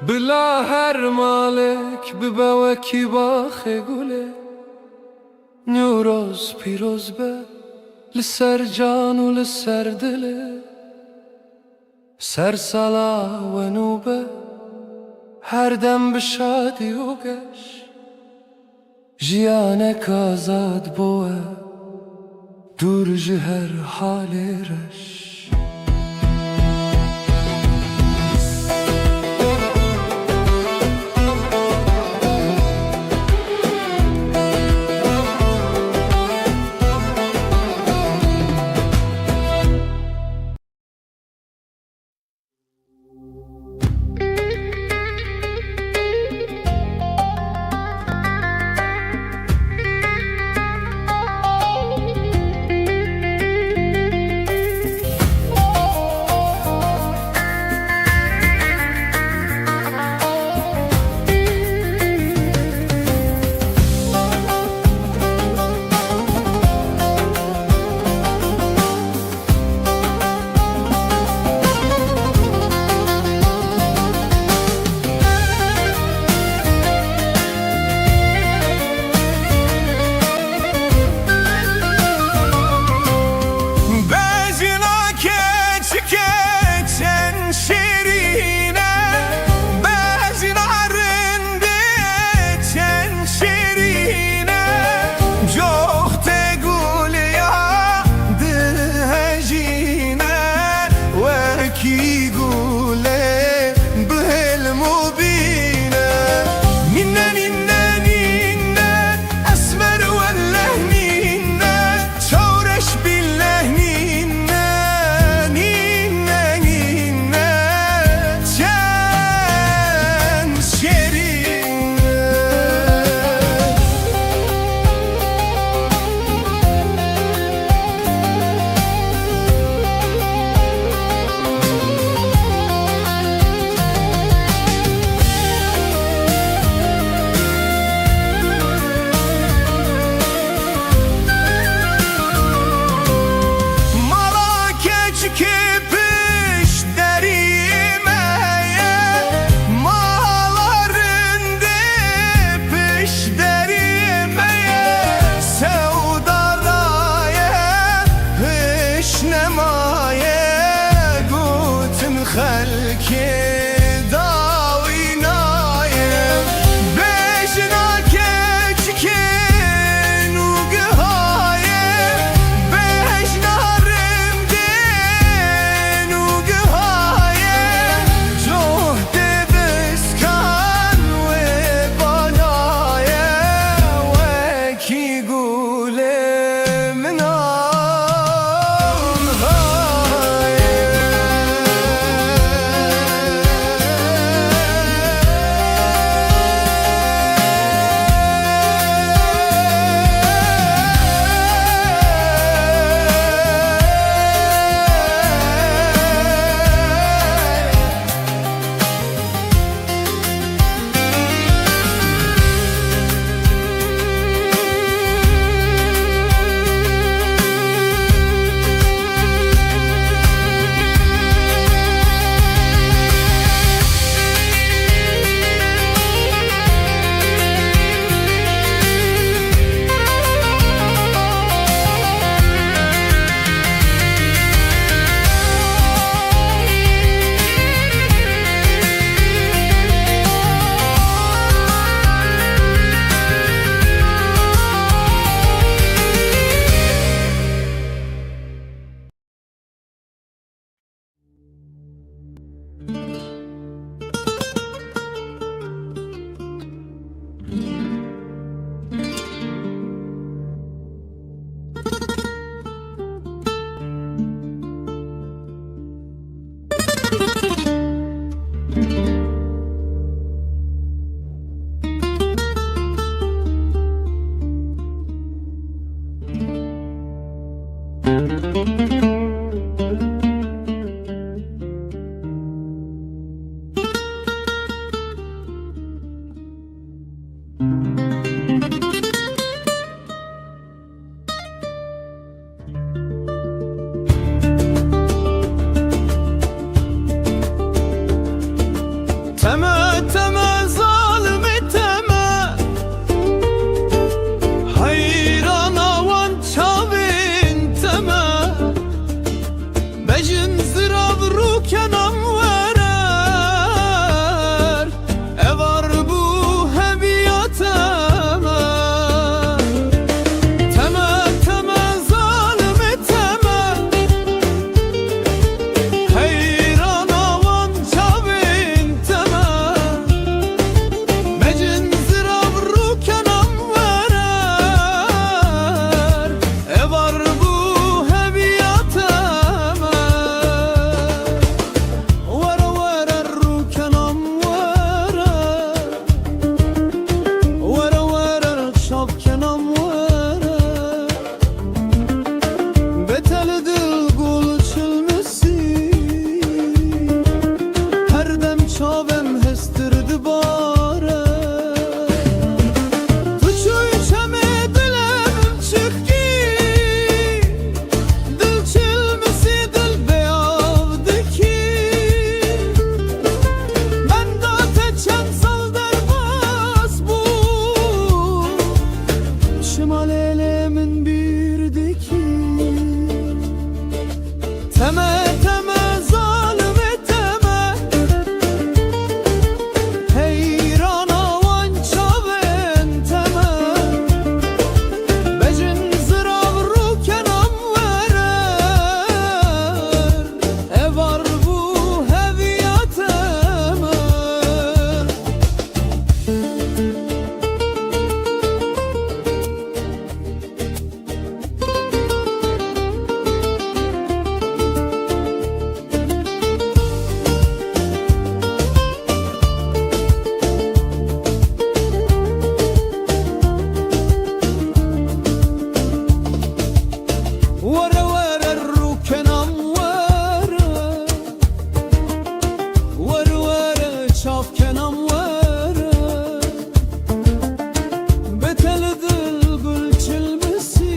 بلا هر مالک ببا کی باخ گله نوروز پیروز به لسر جان و لسر دله سر سالا و نوبه هر دم به شادی و گش جیانک آزاد بوه دور جهر حال رش Teme teme zalimi teme, hayran avan çavin teme, bejin zirav rukenam verer, evar bu heviyateme. Teme teme zalimi teme, hayran avan çavin teme, bejin zirav rukenam verer, evar bu heviyateme. Vere vere rukenam verer, vere vere çavkenam verer, beteli dil gul çilmesi, her dem çavem hestirdi bare. Tuçuy çeme dilemim çıkki, dil çilmesi dil beyavdiki. Ben da teçen sal derbas bu, şimal elemin birdeki. Teme teme zalimi teme, heyran avan çaven teme, bejin zirav rukenam verer, evar bu heviyateme. Vere vere rukenam vere, vere vere çavkenam vere, beteli dil gül çilmesi,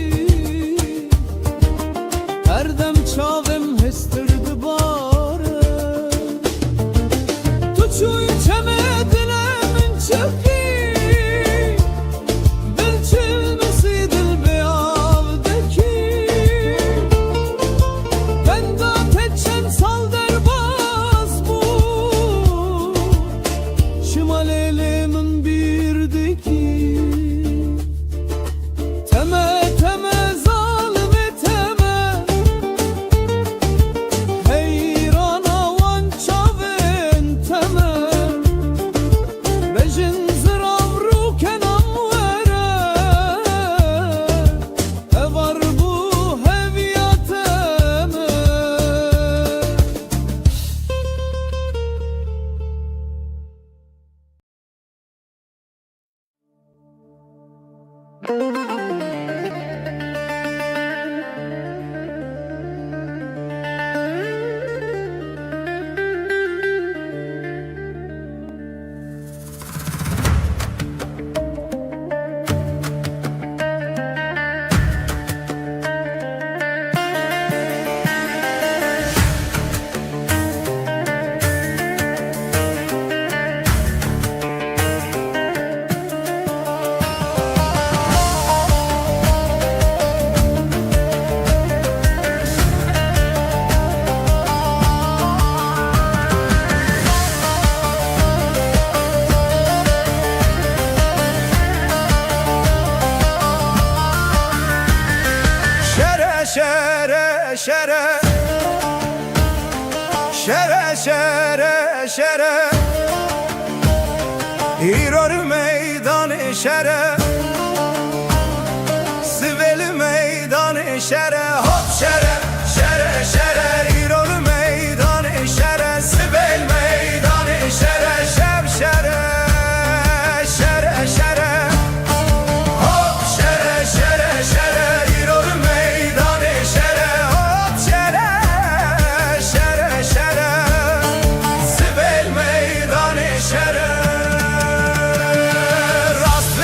her dem çavem hestirdi bare. Tuçuy çeme dilemin çıkki, dil çilmesi dil beyavdeki. Ben da teçen sal derbas bu, şimal elemin birdeki. Teme teme zalimi teme, heyran avan çavin teme, bejin zirav rukenam verer, evar bu heviyateme. Şere şere, şere şere şere, İror meydanı şere, Siveli meydanı şere, hop şere şere şere, İror meydanı şere, Siveli meydanı şere, şer şere şere şere, hop şere şere şere, İror meydanı şere, hop şere şere şere, Siveli meydanı şere. Rast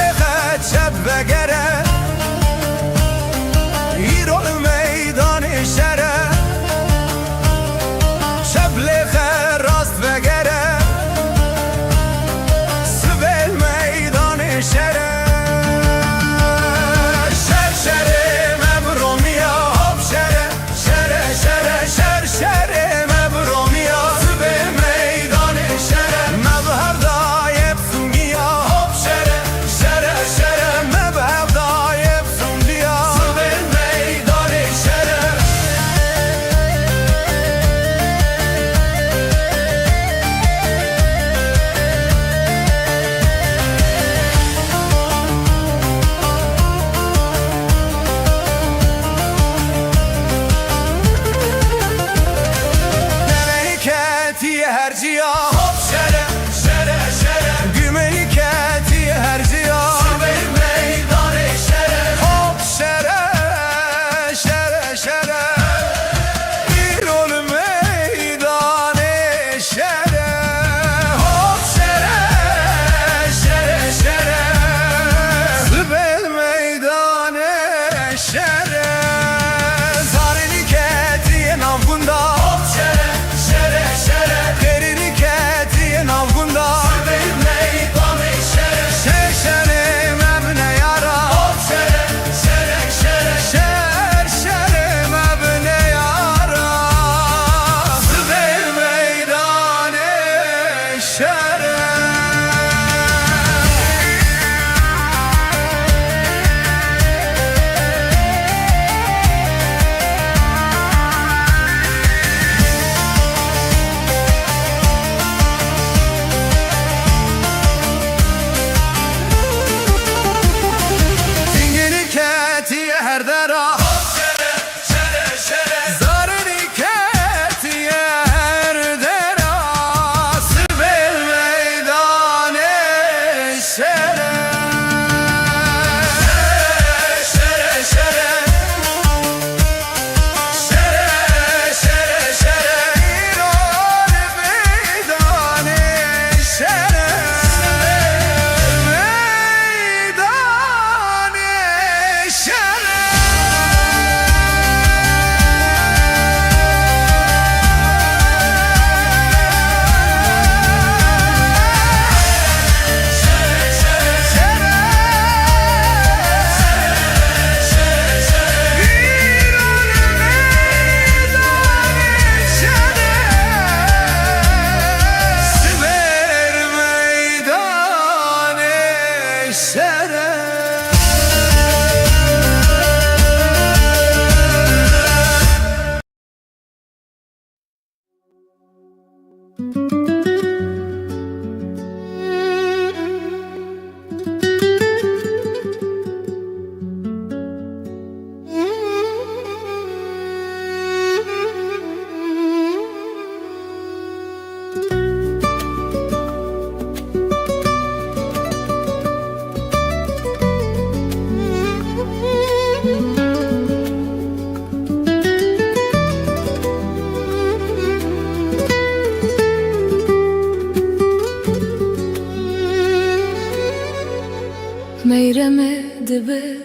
ميرمة دبر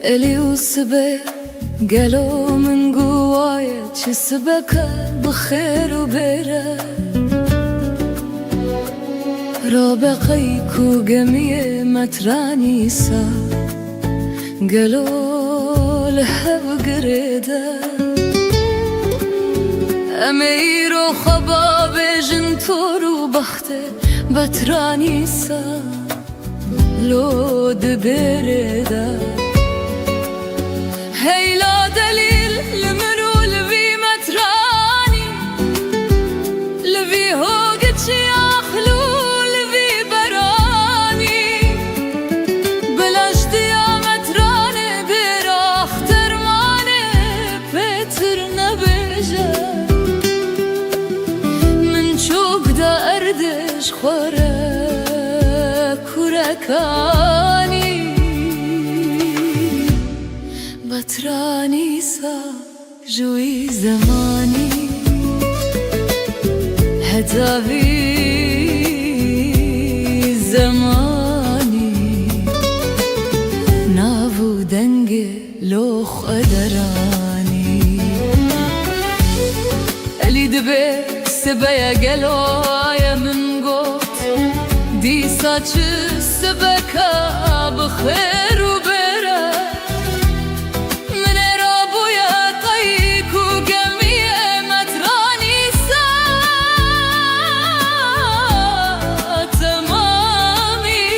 إلي وسبر قالوا من قوايا تشسبك بخير وبرا رابقيك وقمية متراني سا قالوا لها بقريدا أمير وخباب جنتور وبختي بتراني سا لو دبردا هي لا دليل لمنو لبي متراني لبي هوقت ياخلو لبي براني بلاش ديا متراني براخ ترماني بتر نبجا من شوق دا أردش خورك وركاني بتراني سا جوي زماني هتابي زماني نافو دنجي لوخ أدراني اللي دبي سبايا قلويا من قوت دي ساتش سبكا بخير وبرا من رابو يا طيك وقمية متراني سا تمامي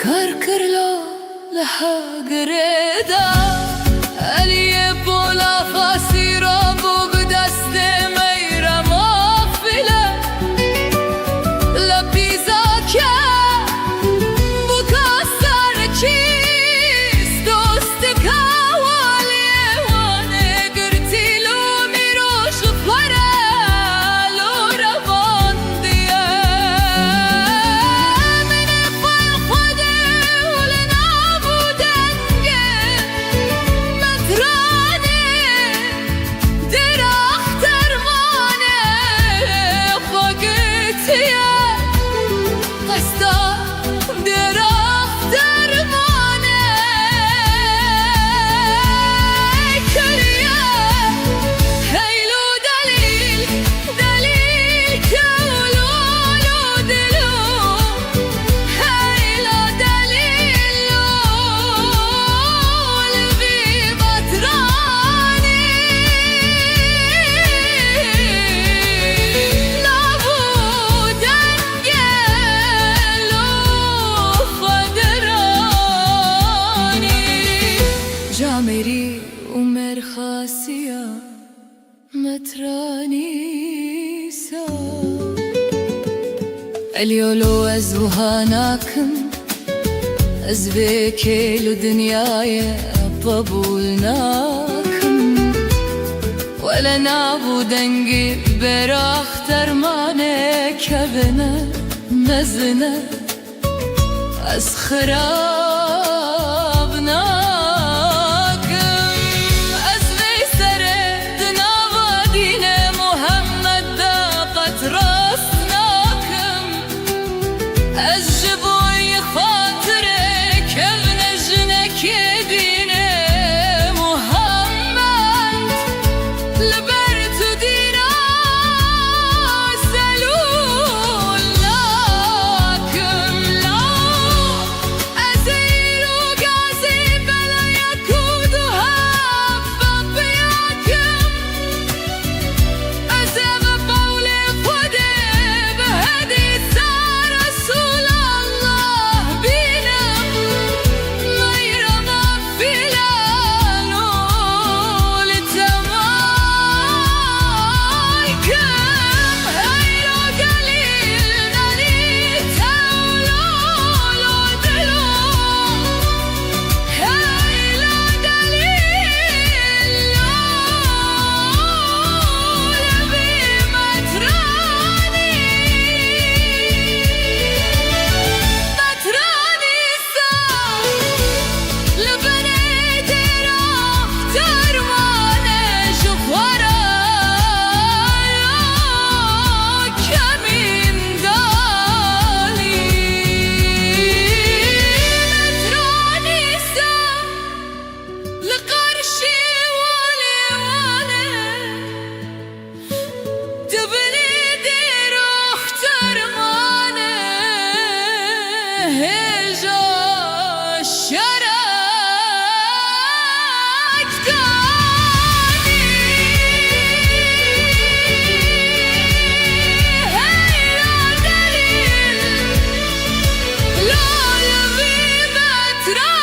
كركر لو لها قريدا ألي بولا فاسي رابو بدست ميرا مغفلة لبيزا كا بكسر چیز دوست کاوالی وانه گرتی لو میروش پره لو روان دیه من خوی خوده ولنا بودنگه مترانه درخت درمانه خوگتیه قصدا درخت درمانه کلیه هیلو دلیل دلیل کولو دلو هیلا دلیل لبی بطرانی نبودنگه فدراني جامري ومر خاسية متراني سا اليولو أزوهاناكم أزبيكي لدنياي بابولناكم ولا نابو دنجي براخ درمانه كبنه مزنه از خراب ناکم از ویسره دناوا دین محمد دا قطراس ناکم از جبوی خاطره کون جنک دین محمد لبر تو دینا سلول ناکم لا از ایرو گازی بلا یکود و هفت بیاکم از او قول خوده به حدیث رسول الله بینم میرم فیلانو لتمایکم هیرو دلیل نلی تولولو دلو هیلا دلیل لبی مترانی سا لبنه درخ درمانه جوارا کمین دالی مترانی سا لقرشی والی دبني ديروخ ترمانه هجا شرك داني هيا دليل لا يبي متراني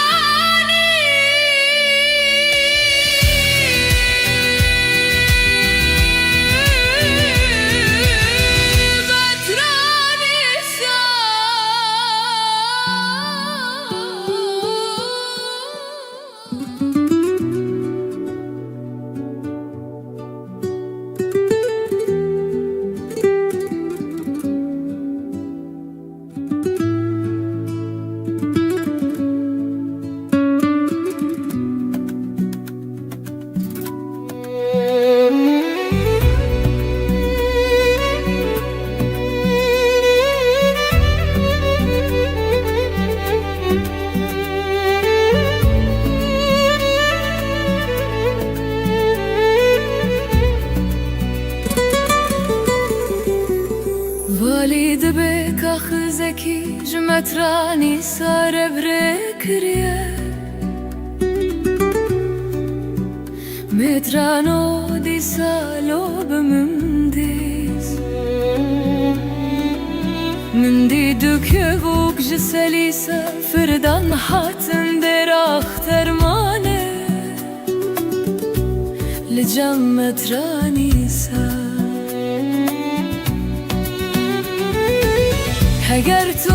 والد بك أخزكي جمتراني صار بركريه مترانو دي سالو بمنديز من دي دكيوك جسليسة فردان حاتن در اخترمانه لجم متراني سا اگر تو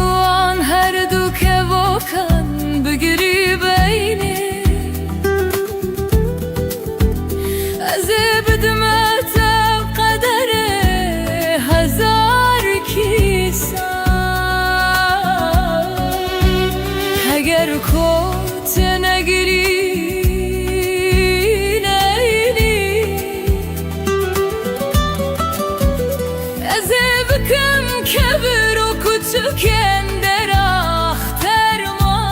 آن هر دو که واکن بگیری بینی از بدمت قدر هزار کیسا اگر کت نگیری نیلی از بکم کبر و کچکن در اخترمان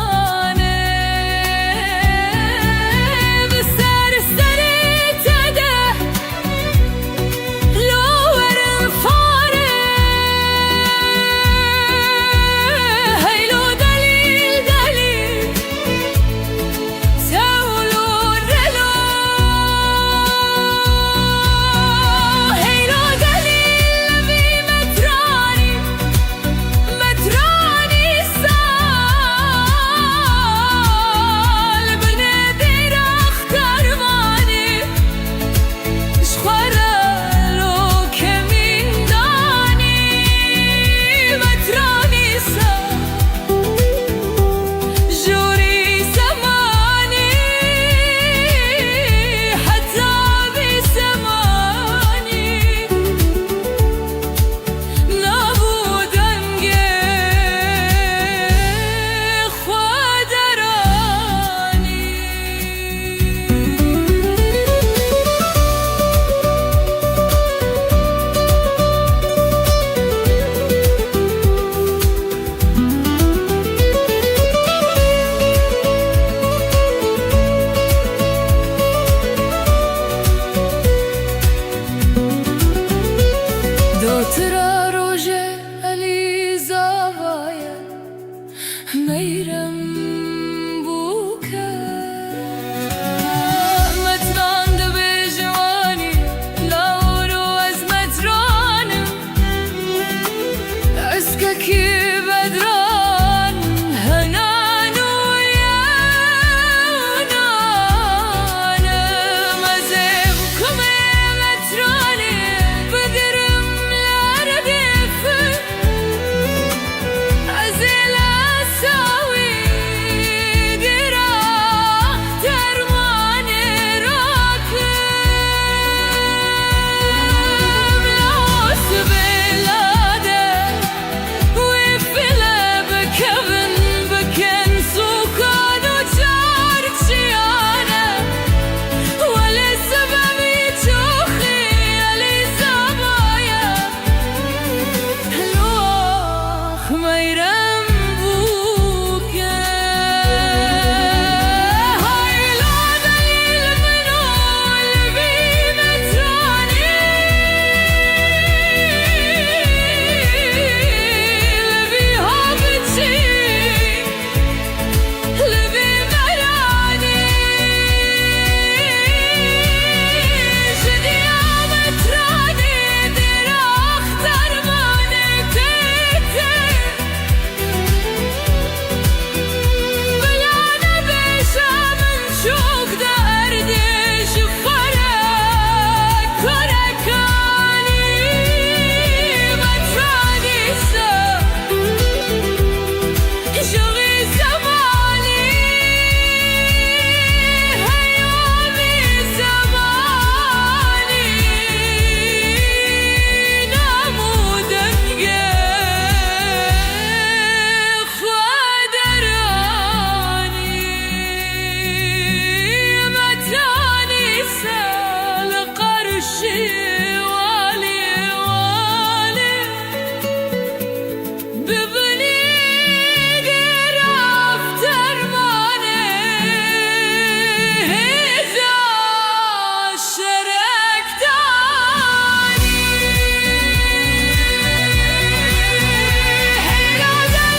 ميرم بوكه هايلا دليل منو البيمتراني لبيها بتشي لبي مراني شديا متراني دير اختر ماني تيتي بلانا بيشا من شوق دردي شفرك كركاني متراني شغي زماني هيومي زماني نمودك خدراني متاني سال قرشي والي والي ببني افتر ماني إذا شركتاني هيلا دليل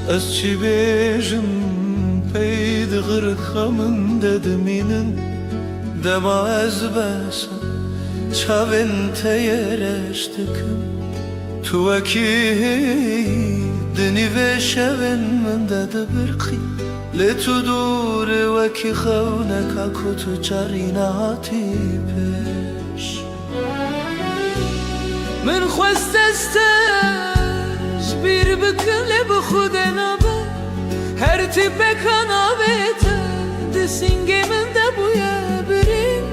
از چی بیجم پید غرقمın dediminin dema ez besem çavin teyereştikim tu eki dini ve şevin min dedi birqi le tu dur veki xevnek akutu carina hati peş من خواست استش بیر بکله بخوده نبه هر تیپه کنابیته دسینگی من ده بویه بریم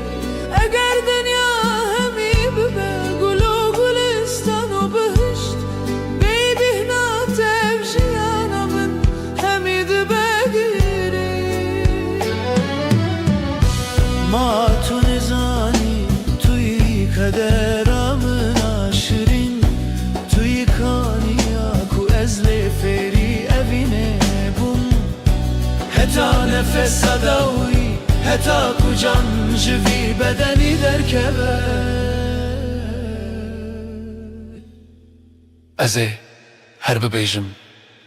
اگر دنیا همی ببه گلو گلستان و بهشت بیبی ناتف جیانا من همی ده بگیریم ما تو نزانی توی kaderamın aşirin Tuyi kaniya ku ezle feri evine bun Heta nefes sadawi heta ku can jivi bedeni derkeve Eze her bebejim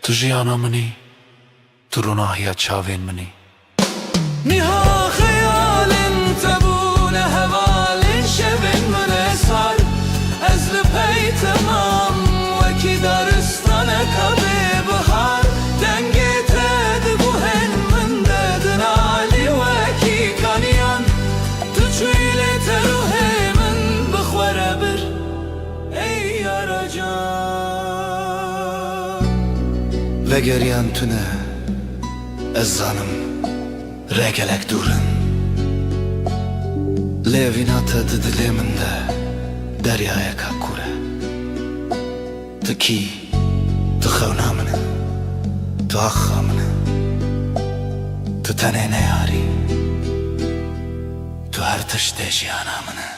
tu jiyana mini tu ronahiya çavên minî Niha hayalin tebune hevalin şevin min esar Ez li pey temam veki daristane kabe bihar Dengê te dibuhen min dedin ali veki kaniyan Tu çûyle te ruhê min bixwere bir ey yara can Vegeriyan tune ez zanim regelek durin Levinata di dilê min de deryayeka kure Tu kî, tu xewna min e, tu axa min e Tu tenê neyarî, tu her tiştê jiyana min e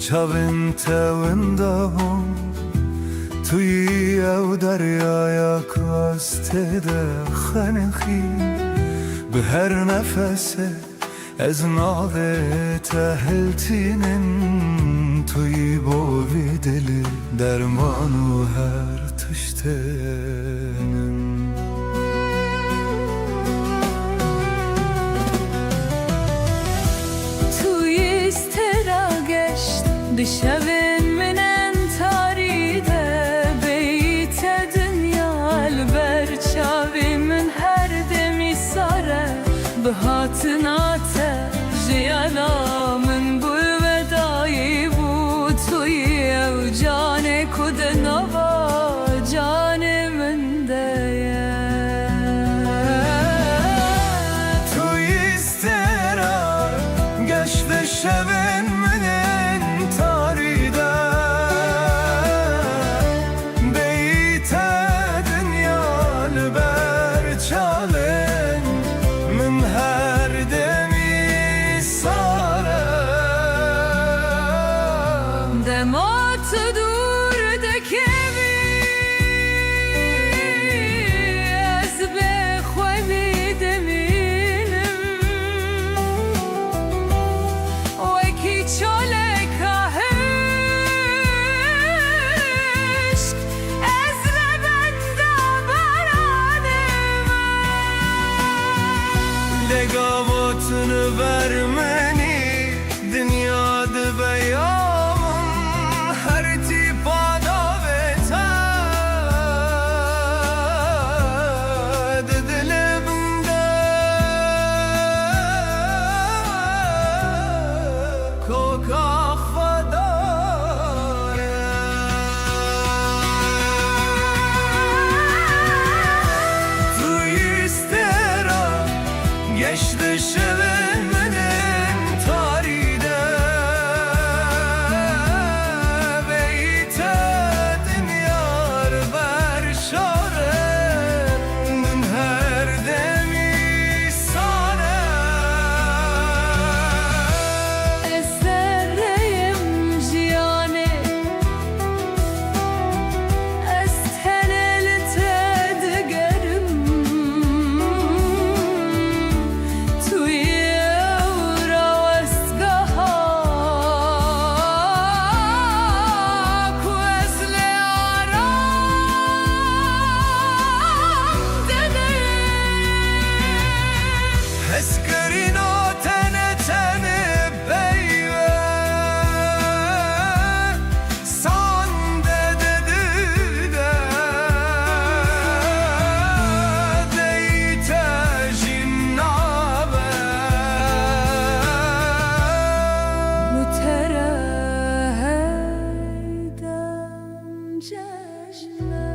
çavin tevindahum توی او دریای کاسته ده خنخی به هر نفسه از ناله تهلتینن توی بوی دل درمانو هر تشتنن توی استرا گشت دشوین منن تاریده Çavimin her demi sare bu hatınate Jiyalamın bu vedayı bu Tuyi ev cane kude nava canemin deye توی استرا گشت شبن منن تاریده Çalın min her demi sarem Demat dur dekevi Ez bexwevi deminim Weki çaleka hışk Ez lebenda baranim Legavotunu vermeni dünyada beyamın her tipa davete dilimde kokak fadare tu istera geçti şevemenin taride beytedin yar ver şarenin her demi sana Eserreyim ciyane Ez tenel tedgerim Tuyi evra vesgaha Ku ezle aram dedim Heskerin o tene tene beyve San dedide Deyte jinnabe Müterehden cejne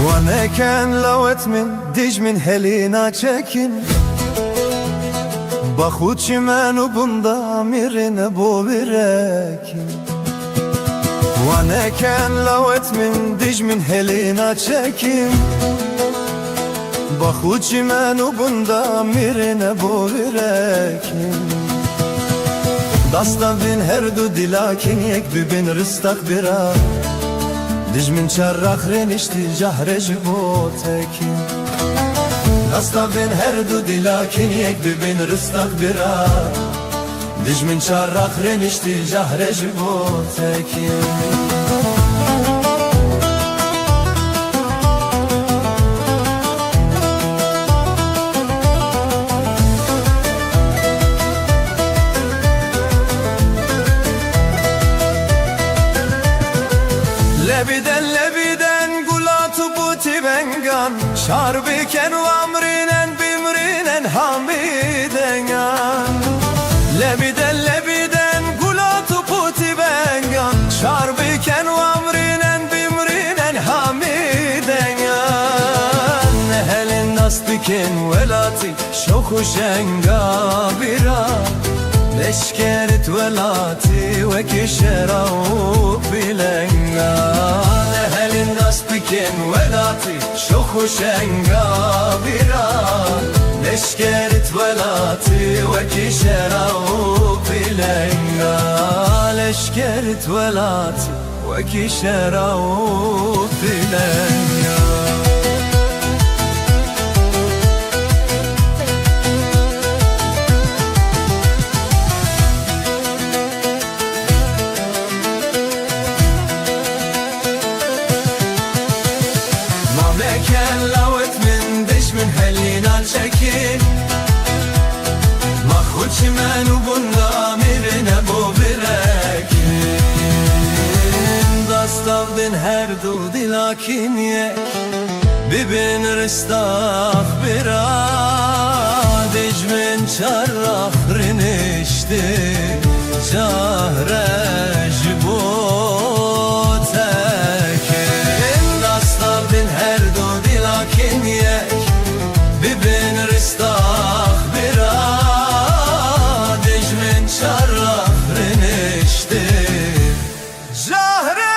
Waneken lawet min dij min helina çekin Bakhuçi menu bunda mirine bo birekin Waneken lawet min dij min helina çekin Bakhuçi menu bunda mirine bo birekin دستا بین هر دو دیلاکین یک ببین رستق برا دجمن چرخ رنشتی جهر جبوتکین دستا بین هر دو دیلاکین یک ببین رستق برا دجمن چرخ رنشتی جهر جبوتکین Lebiden gulatu buti bengan Şarbiken ve amrinen bimrinen hamidengan Lebiden gulatu buti bengan Şarbiken ve amrinen bimrinen hamidengan Nehelin nasbiken velati şoku şenga bira Leşkerit velati ve kişerau bilengan Ehelin nasbiken velati şoku şenga bira Leşkerit velati ve kişerau bilengan Leşkerit velati ve kişerau bilengan من و بندا میرنه بو برکین دستاو دن هر دو دیلاکین یک ببین رستاخ برا دجمن چرخ رنشتی جهرش بو تکین دستاو دن هر دو دیلاکین یک ببین رستاخ برا شرف رنشته زهره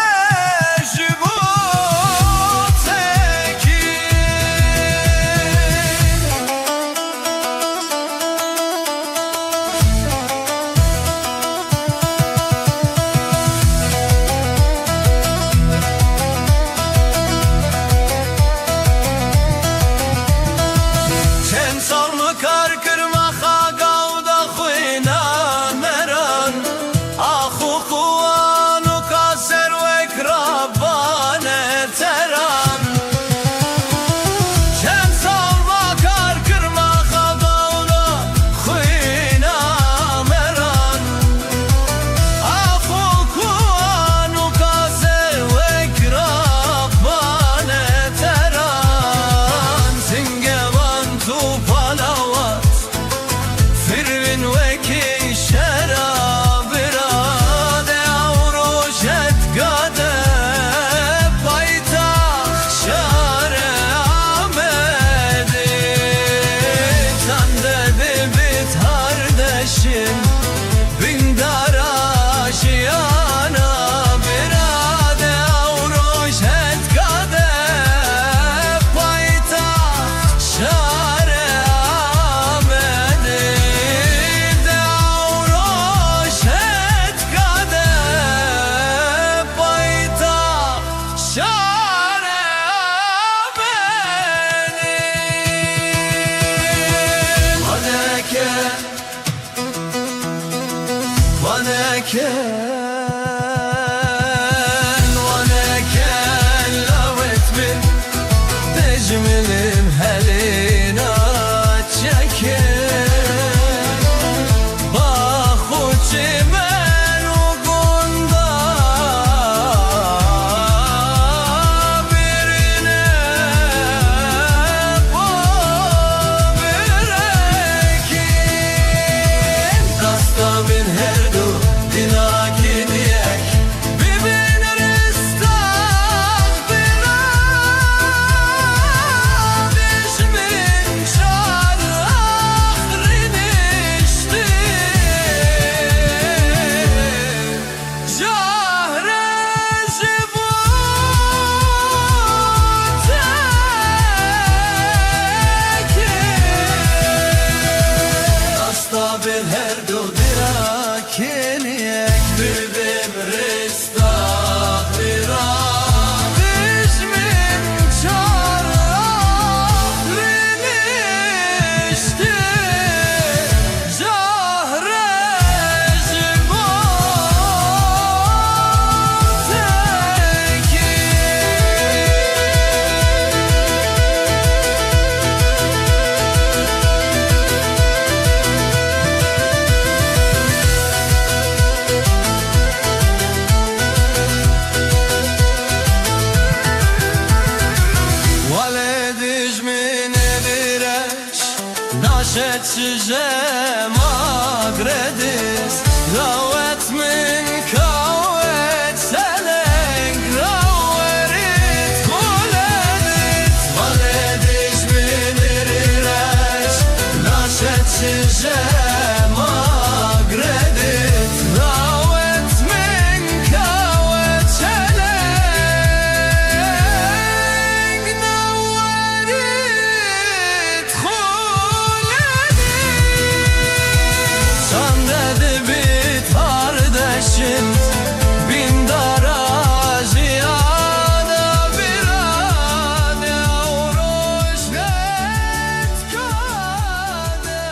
Çen salma kar kırma gavda khuyna وانا كان لوت من تجملم هلينا تشكر باخد من وقندا برنا وبركين قصة من هردو دينا magredis Ravet min kavet seleng Raverit koledit Valedis min iriresh Nashet magredit Ravet min kavet seleng Raverit koledit Sen dedi bit kardeşim Bin darajiyada birane Avroş net kade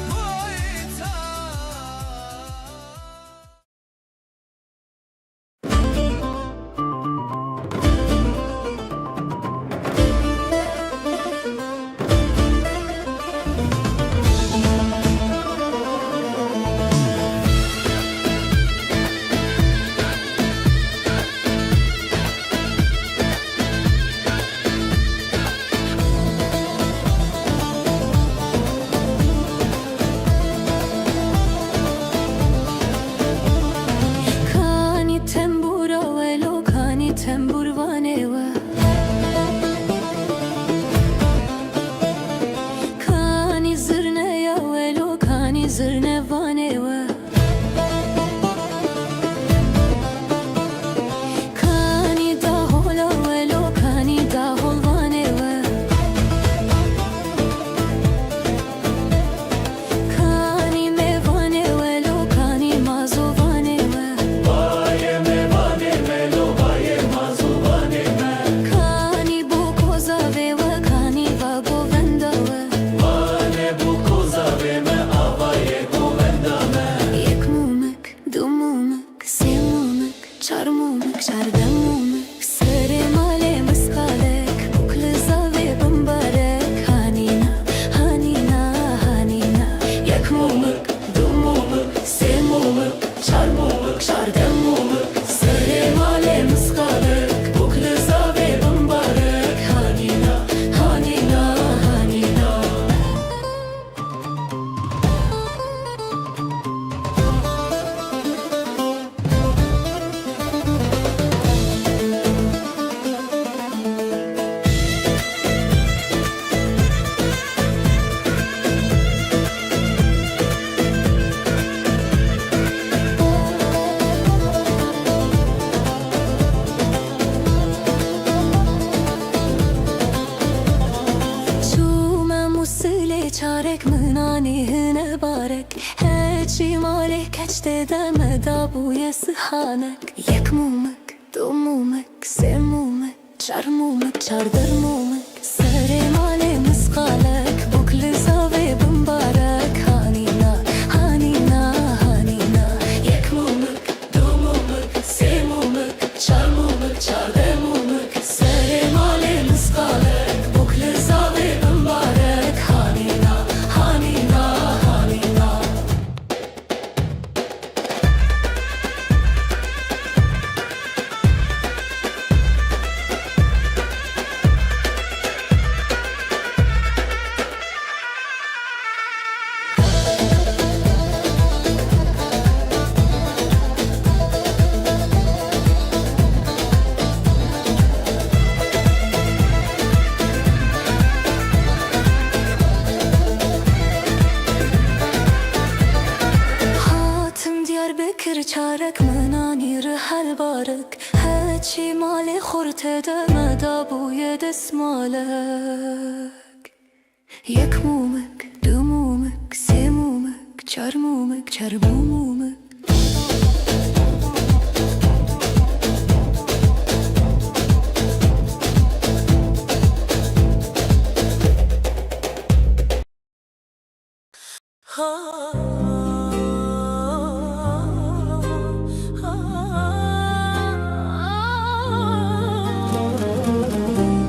koyta Kani tembura velo kani tembur vaneva Kani zırne ya velo kani zırne vaneva Kani dahola velo kani dahol vaneva Kani mevane velo kani mazo vaneva Kani bu koza veva kani vago vendava Yek mumek, du mumek, se mumek, çar mumek, çardem mumek Sere male miskalek, bukle zave bambarek Hanina, hanina, hanina Yek mumek, du mumek, se mumek, çar mumek, çardem mumek Sere male miskalek, bukle zave bambarek Hanina, hanina, hanina Çuma musile çarek mınani hine barek Heçi male keçte deme da bu yesihanek Yek mumek, du mumek, se mumek, çar mumek, çardır mumek Sere male miskalek, bukle zave bambarek Hanina, hanina, hanina Yek mumek, du mumek, se mumek, çar mumek, çardır mumek Sere male miskalek, bukle zave bambarek Hanina, hanina, hanina Hatim Diyarbakır çarek mınani rihal barek Heçi mali khurte deme da bu yedes malek Yek mumek, du mumek, se mumek, çar mumek, çar bu mumek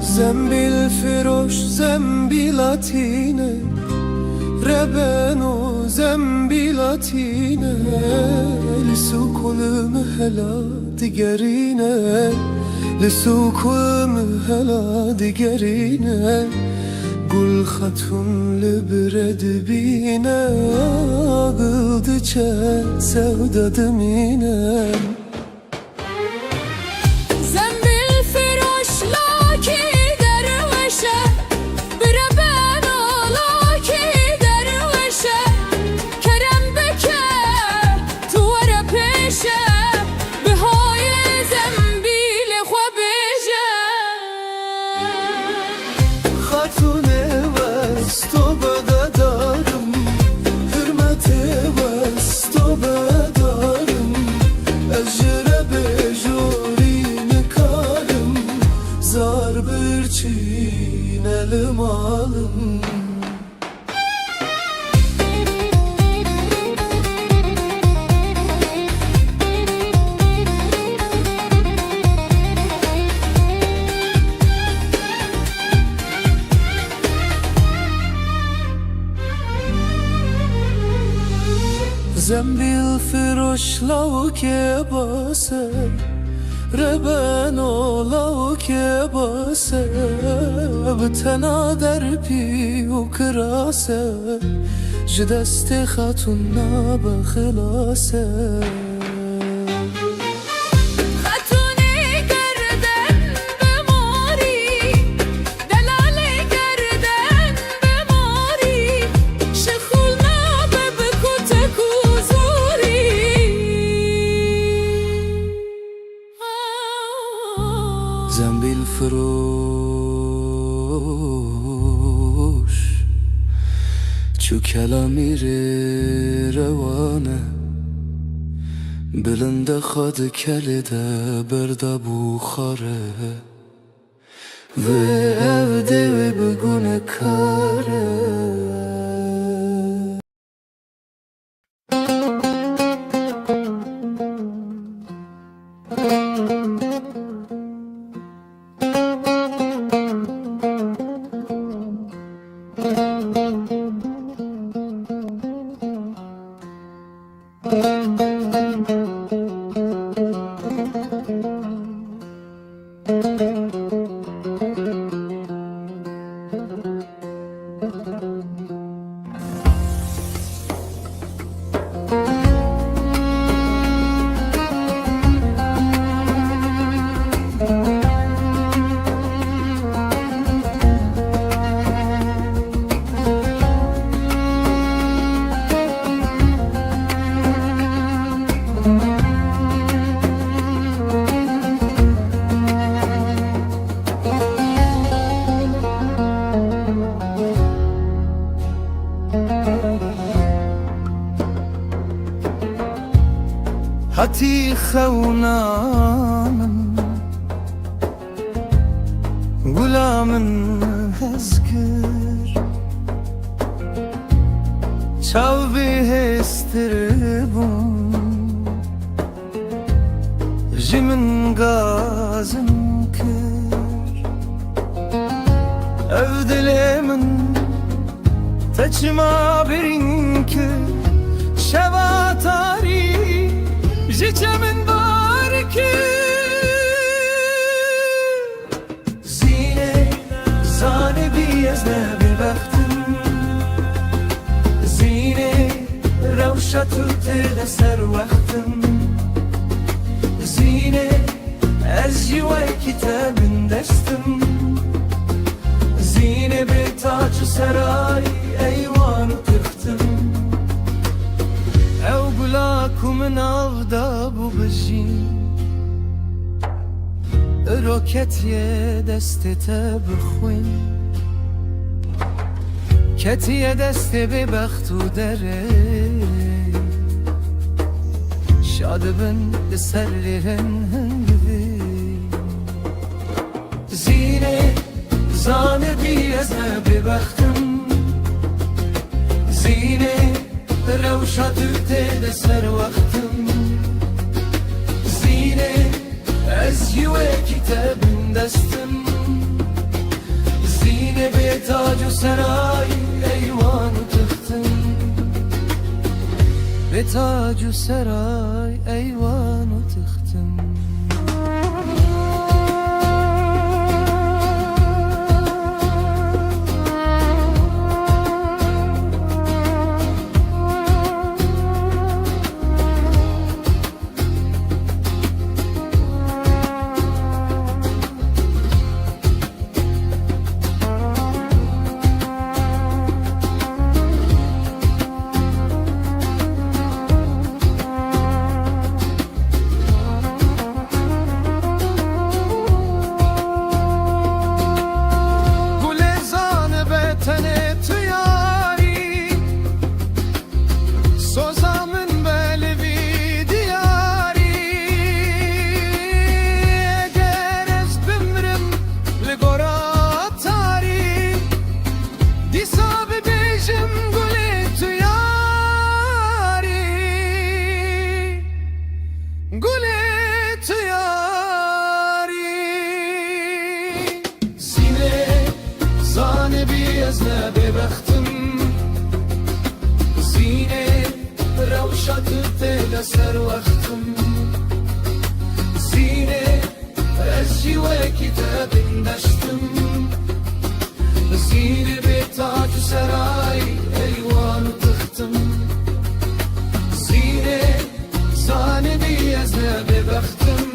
Zembil firoş zembilatine Rebeno zembilatine Lisuk hela digerine Lisuk hela digerine Gul hatun libred bine ağıldı çe sevdadım yine زنبیل فراش لاکی دروشه بره بنا لاکی دروشه کرم بکه تو وره پیشه به های زنبیل خو بیشه Hatun evesto bedarım Hürmet evesto bedarım Ejre bejorini karım Zar bir çiğnelim alım Zembil firoş lavke base Reben o lavke base Btena derpi ukrase Jdeste hatunna bخلاسه خاتونی گردن بماری دلالی گردن بماری شخولنا ببکو تکوزوری Zembil firoş Çu kelamir revanه Bilinde xad kelide berda bukhare Ve evde ve bugune kare Hati xewnamın Gulamın hezkir Çav bihestiribun Jimin gazım kir Evdilemin Teçma birinki Şeva tarih Jiçemin var ki Zine zane biyezne bir baktım Zine revşatü terde ser vaktim Zine ez jive kitabın destim Zine bir tacı saray eyvanı tıktım Ev gulakumun avda bu bejin Roketiye destete bixwin Ketiye deste be baxtu dere Şadibin de serlerin hıngivi Zine zane biyezne be baxtım Zine Revşatü tede ser vaktim Zine ez yüve kitabın destim Zine be tacu saray eyvanı tıktım Be tacu saray eyvanı tıktım تبتدى سر وقتم زینه از جیوه کتاب دشتم زینه به تاج سرای ایوان و تختم زینه زانه بی از نبه بختم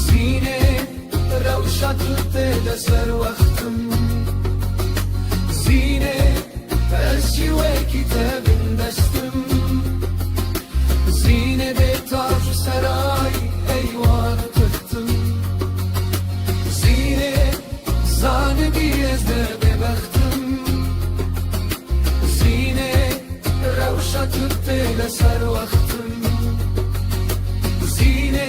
زینه روشت تبتدى سر وقتم زینه از جیوه کتاب دشتم زینه به تاج سرای ایوان تختم زینه زانه بی از به بختم زینه روشت تبتدى سر وقتم زینه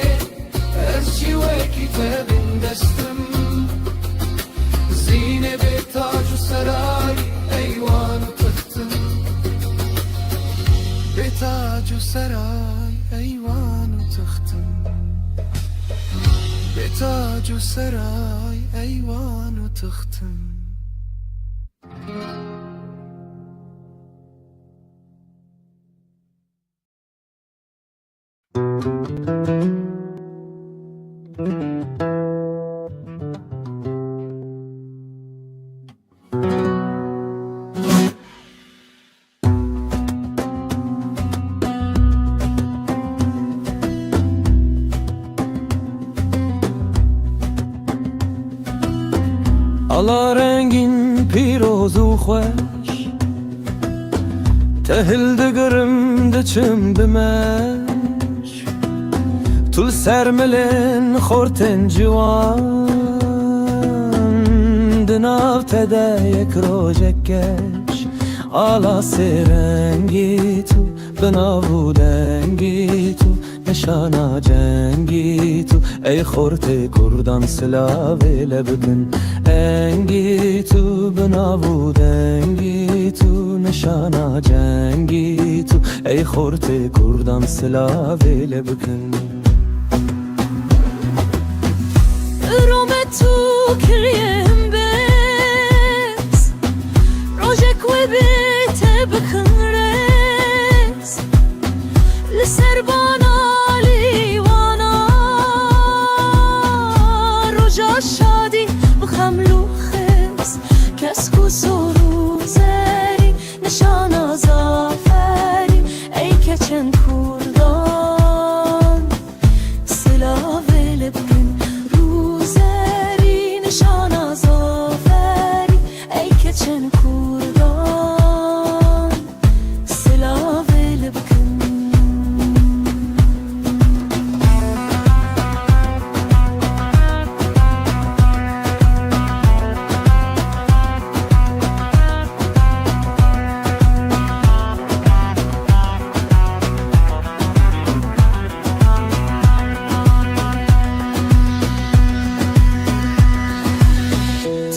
از جیوه کتاب دستم زینه به تاج سرای ایوان تختم به تاج سرای ایوان تختم به تاج سرای ایوان تختم Ala rengin piroz u خوش تهل دگرم دچم بمش طول سرملن خورتن جوان دناو تده یک روژکش آلا سرنگی تو بناو دنگی تو نشانا جنگی تو ای خورت کردان سلاوی لبکن انگی تو بناو دنگی تو نشانا جنگی تو ای خورت کردان سلاوی لبکن روم تو کریم بس روژک و بیت بکن رس لسربانا لیوانا روژا شادی بخملو خس کس کو سرو زری نشانا زافری ای کچن کردان سلاوی لبکن روزری نشانا زافری ای کچن کردان سلاوی لبکن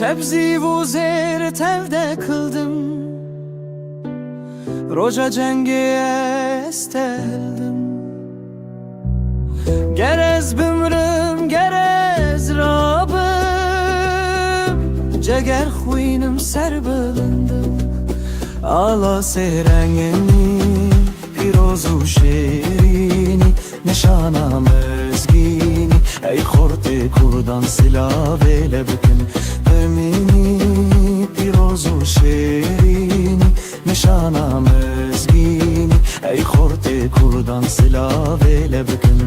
تبزی و زیر تevde kıldım Roja cengi esteldim Gerez bümrüm gerez rabım Ceger xuynim ser bilındım Ala serengeni pirozu şerini Nişanam özgini Ey xorte kurdan silave lebkin Emini pirozu şerini Nişanam özgini Ey xorte kurdan silave lebkin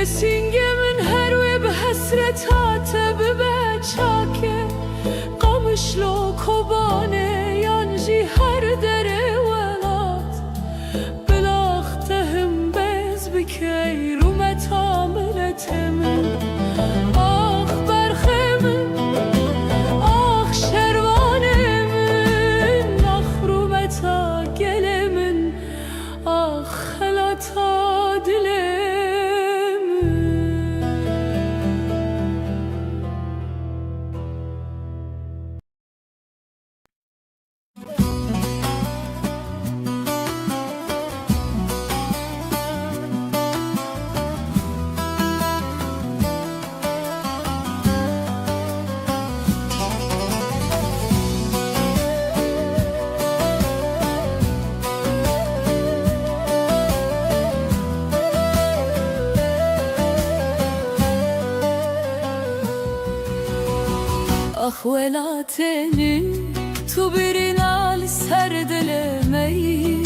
لسینگمن هر و به حسرتات به چاکه قمشلو کبانه یانجی هر دره ولات بلاختهم بز بکی رو متاملت من آخ برخمن آخ شروانه من آخ رو متا گل من آخ خلاتا دل آخ ولاتنی تو برینال سر دلمی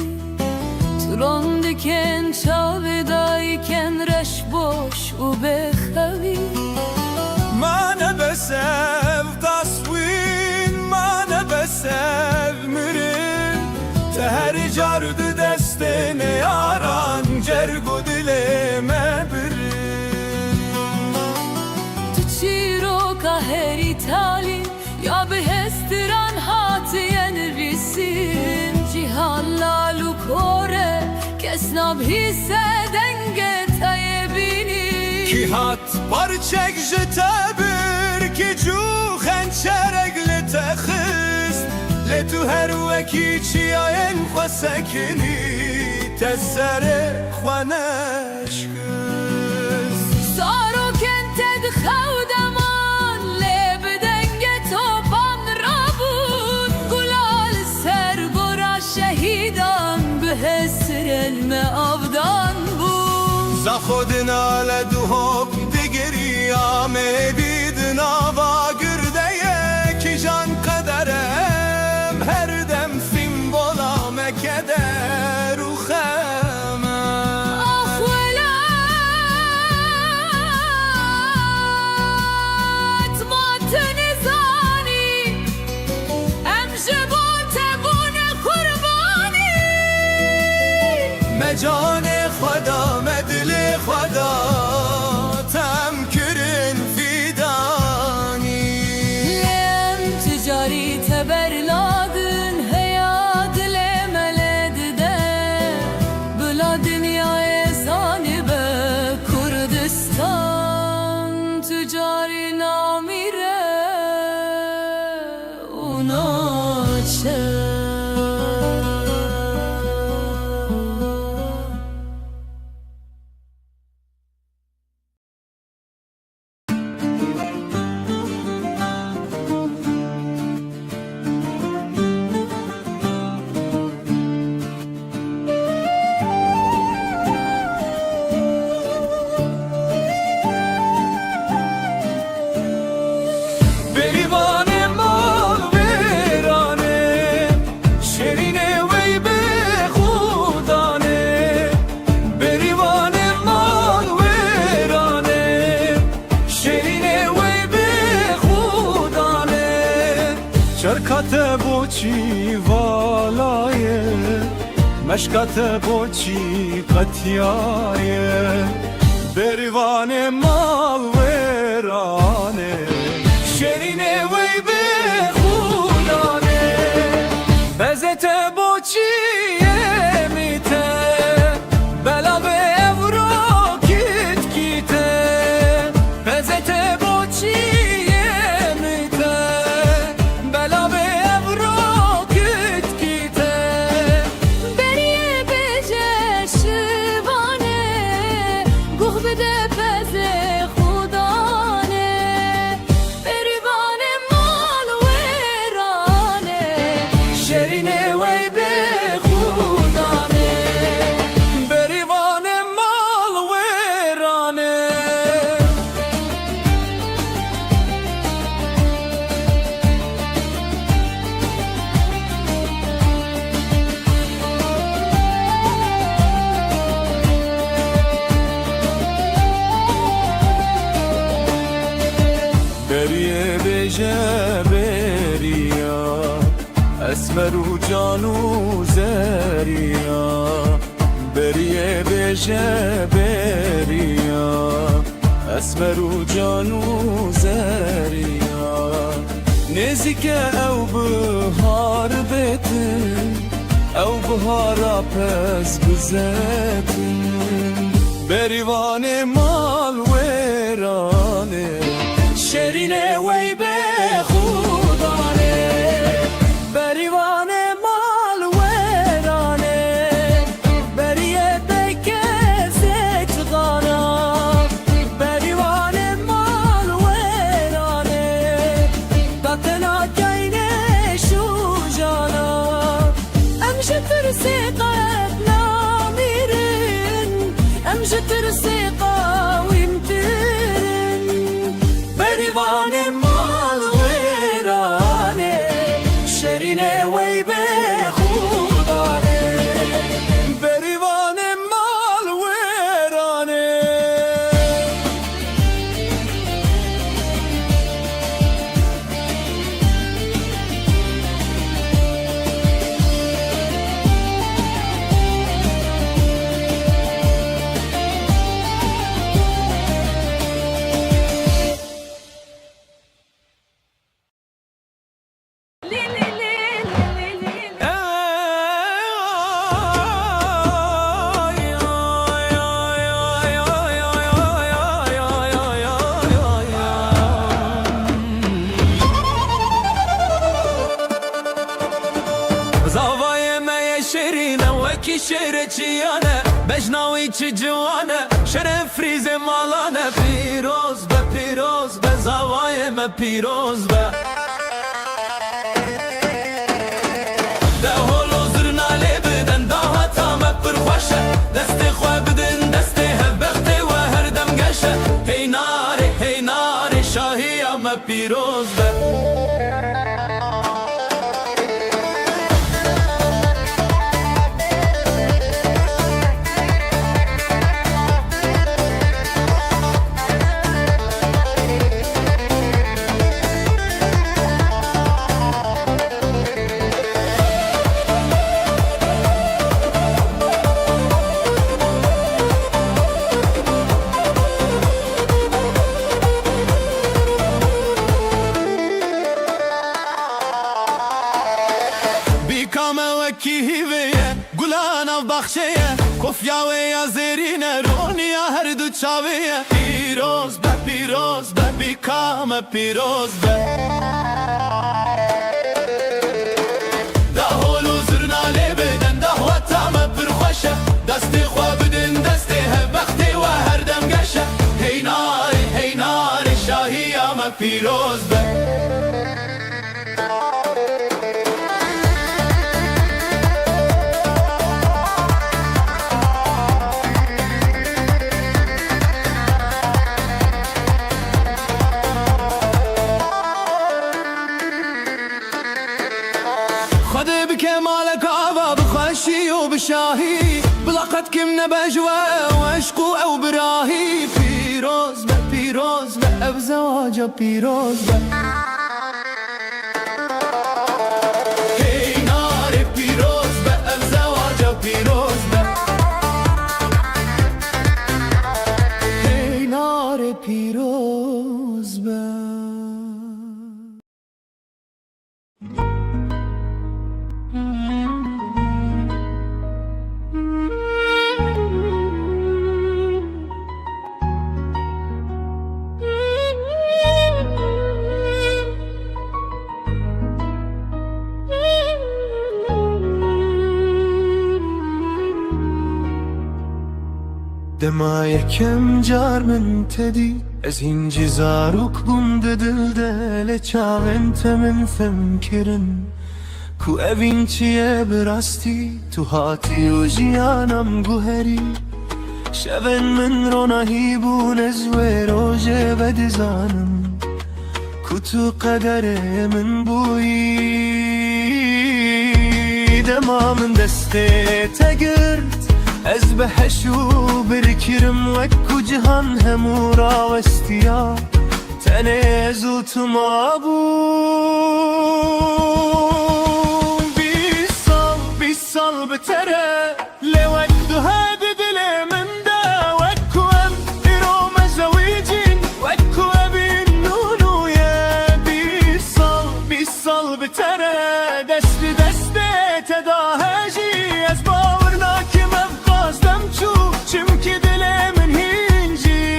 تو راندکن چاودایکن رش باش و بخوی من بسف تصوین من بسف مرین تهر جارد دستن یاران جرگو دلمه هری تالی یا به هستران هاتین ریسیم جیهان لالو کوره کس نبهیسه دنگ تایبینی کی هات پارچک جتبر کی جو خنچرگ لتخست لتو هر وکی چی آین خوا سکنی تسر خوانش کست سارو کنتد خودم هسر المعبدان بود ز خودنا لدوهم دیگریم بیدنا و گرده کی جان قدرم هر دم فیم بولام کدر و خمم آخ ولات ما تنزانی ام جبوت بون قربانی جان خدا مدل خدا تم کرن فیدانی لم تجاری تبرلادن هیا دل ملد ده بلا دنیای زانی به کردستان تجاری نامیره اونا چه شرکت بوچی والایه مشکت بوچی قطیایه بریوان مال ویرانه شرینه وی به خودانه بزت بوچیه میته بلا به افرو کیت کیته بزت بوچیه جبریا اسمر و جانو زریا بریه به جبریا اسمر و جانو زریا نزیک او بهار بتن او بهارا پس بزتن بریوان مال ویرانه شرینه وی به خودانه بریوان مال ویرانه بریه بکه زکدانا بریوان مال ویرانه داتنا کینه شو جانا امشه ترسی قلب نامیرن امشه ترسی قاویم ترن بریوان مال ویرانه شرینه وی به خودانه بریوان مال ویرانه زاوای می شیرینه وکی شیر چیانه بجناوی چی جوانه شیر فریز مالانه پیروز به زاوای می پیروز به ده هولو زرنالی بدن ده هتا می پرخوشه دست خواه بدن دست هبخته و هر دم گشه هی ناری شاهی می پیروز به بخشیه کفیا و یا زیرینه رونیا هر دو چاویه پیروز به بیکام پیروز به ده هولو زرنالی بدن ده وطا ما پرخوشه دستی خواه بدن دستی هبختی و هر دم گشه هی ناری شاهی ما پیروز به بشاهي بلقت كم نبجوة وعشقو أو براهي بيروز بزواجه بيروز هي ناري بيروز بزواجه بيروز هي ناري بيروز دما یکم جار من تدی از این جزاروک بونده دل دل چاوینت من فمکرن کو اوین چیه براستی تو هاتی و جیانم گوهری شون من رو نهیبون از و روژه بدزانم کو تو قدر من بویی دما من دسته تگرد از بهشو برکرم وکو جهان همو راوستیا تنه زوت مابون بی سال بتره لوک دو هدی دل من دا وکو ام ایرو مزویجین وکو ابین نونویه بی سال بتره دست تداهجی از باورنا که مفقاستم چو چمکی دل من هینجی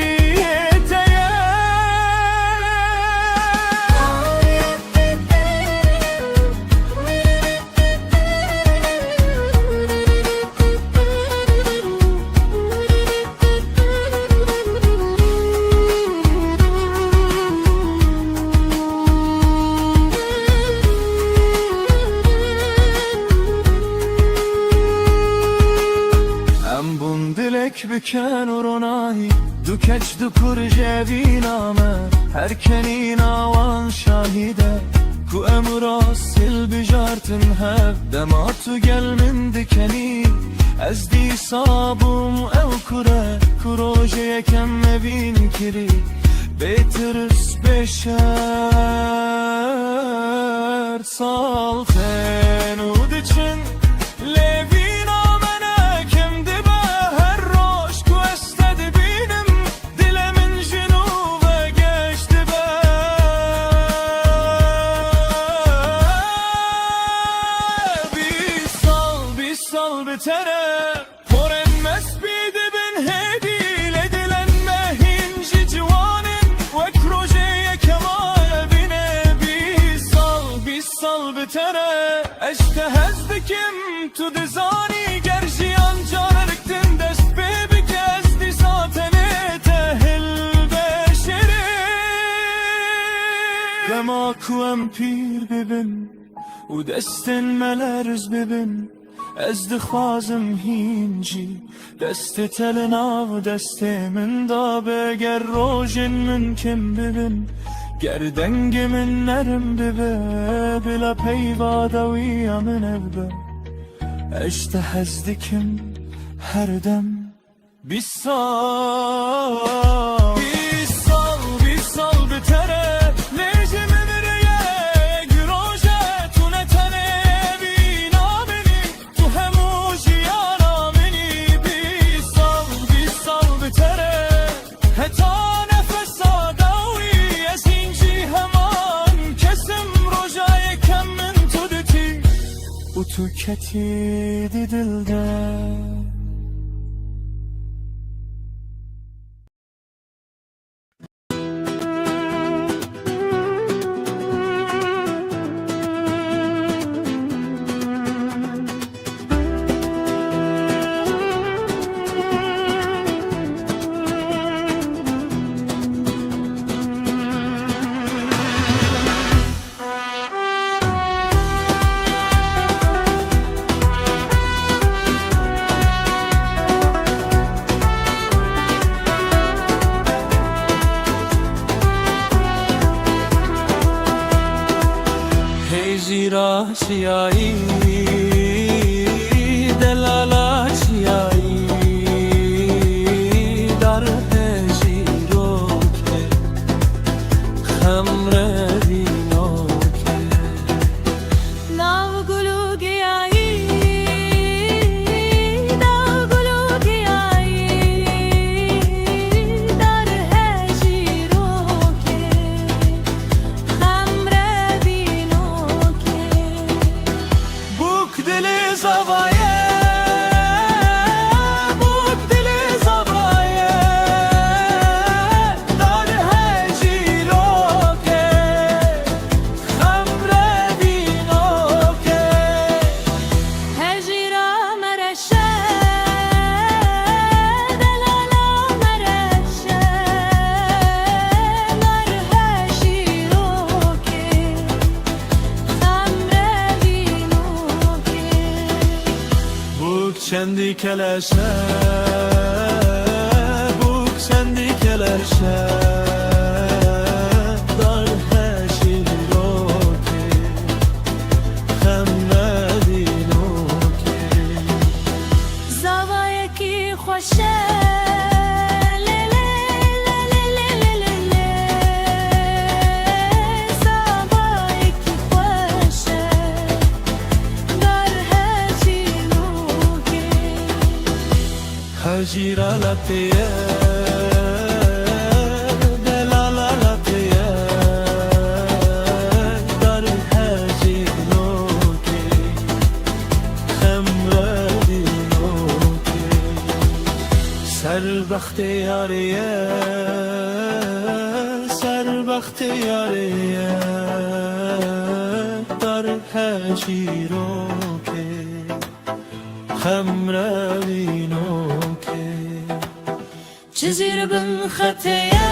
بکن و رونایی دو کج دو کر جوی نامه هر کنی ناوان شاهیده کو امرا سل بجارتن هف دما تو گل من دکنی از دی صابم او کره کروژه یکم مبین کری بیترس بشر سال خنو دچن لیوی نامنه کم دبه تو دزانی گرژیان جارلکتن دست ببی که از دی ساتنه تهل بشره گما کوام پیر ببین و دستن ملرز ببین از دخوازم هینجی دست تلنا و دست من دا بگر روژن من کم ببین گردنگ من نرم ببه بلا پیوادوی من ابه اشته هزدکم هر دم بی سال بتره لیجه ممریه گروژه تو نتنه بی نامنی تو همو جیانا منی بی سال بتره حتا نفس آداوی از اینجی همان کسم روژای کم من تو دتی و تو کتی دی دل ده زیرا چیایی دلالا چیایی در هجیرو که خمره دینو که ناو گلو گیایی ناو گلو گیایی در هجیرو که خمره دینو زوايه بوك دل زوايه دار هجيروكه خمره بينوكه هجيرا مرشه دلالا مرشه دار هجيروكه خمره بينوكه بوك چندی کلشه بوك چندی کلشه دار هجیروکه خمره بینوکه زوایه کی خوشه لاتيه دلالا لاتيه در هجینوکی خمردینوکی سربخت یاریه سربخت یاریه در هجیروکی خمردینوکی جزیر بن خطیه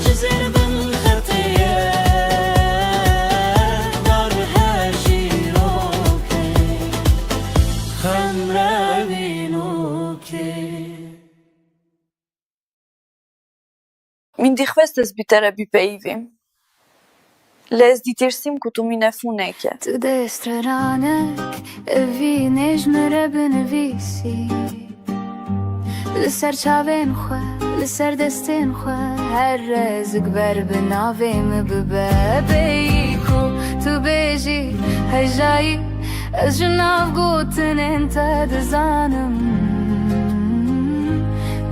جزیر بن خطیه در هجیروکی خمردینوکی Min dikhvestes bitere bipejvim. Les ditirsim ku tu mine funeke. Të destrëranek e vinesh më rebën e visi Lësër qaven khua, lësër destin khua Her rezëk berbe nave më bëbebe Iku të beji hajjaji Ez gjënav gotën e në të dëzanëm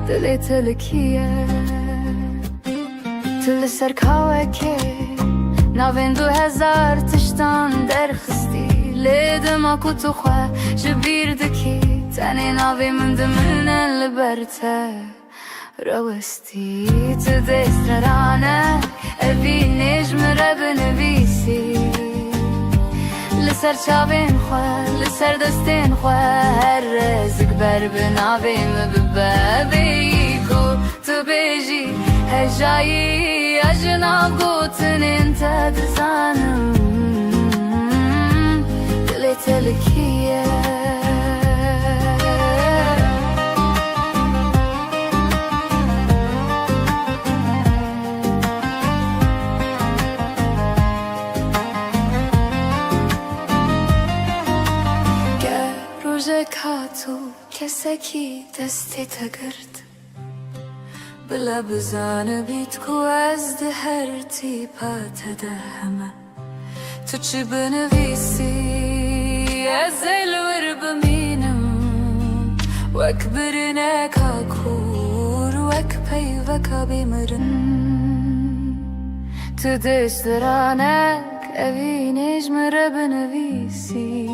Të le të lëkije Të lësër kawe ke ناوین 2000 تشتان در خستی لیدم اکو تو خواه جبیر دکی تنی ناوی من دمنن لبرته روستی تو دسترانه اوی نجم رو بنویسی لسر چاوین خواه لسر دستین خواه هر رزق بر بناوی مببابی کو تو بیجی هجایی أجناب قوتن انت دزانم دليت لك روزك هاتو كسكي دستي تقرد بلا بزانه بیت کو از ده هر تیپا تدهمه تو چی بنویسی از الور بمینم وک برنک کور وک پی وکا بیمرن تو دشترانک اوی نجم رو بنویسی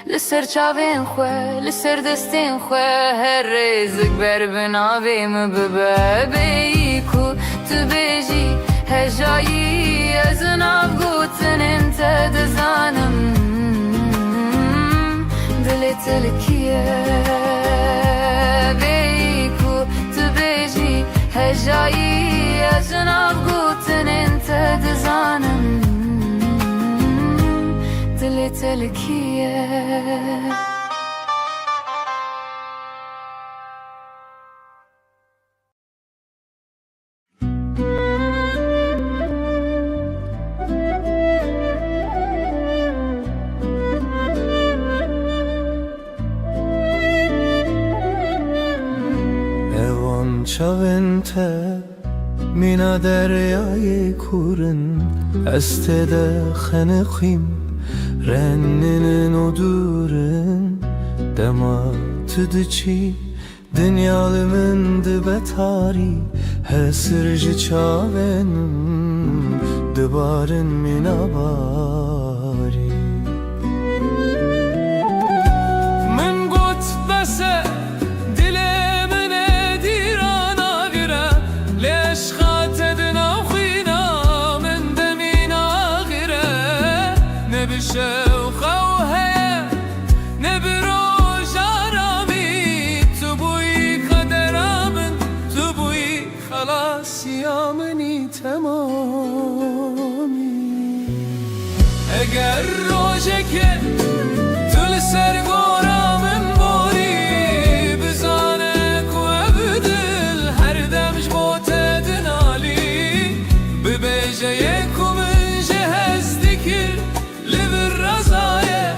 لسر چاوین خواه لسر دستین خواه هر رزق بر بناوی مببابی کو تو بیجی هجایی از ناف گوتن انت دزانم دلت لکیه بی کو تو بیجی هجایی از ناف گوتن انت دزانم دلت لکیه Evan çavente mina deryayı kurun estede xenexim رنن ندورن دمات دچی دنیال من دبتاری هسرج چاون دبارن مناباری من گوت بسه دل من دیران آگره لیش خاتدن آخینا من دمین آگره نبشه اگر روزه که تل سر گورامم باری بزانه کو ابدل هر دمش بوت دنالی ببیجه یکو من جهز دکر لبر رزایه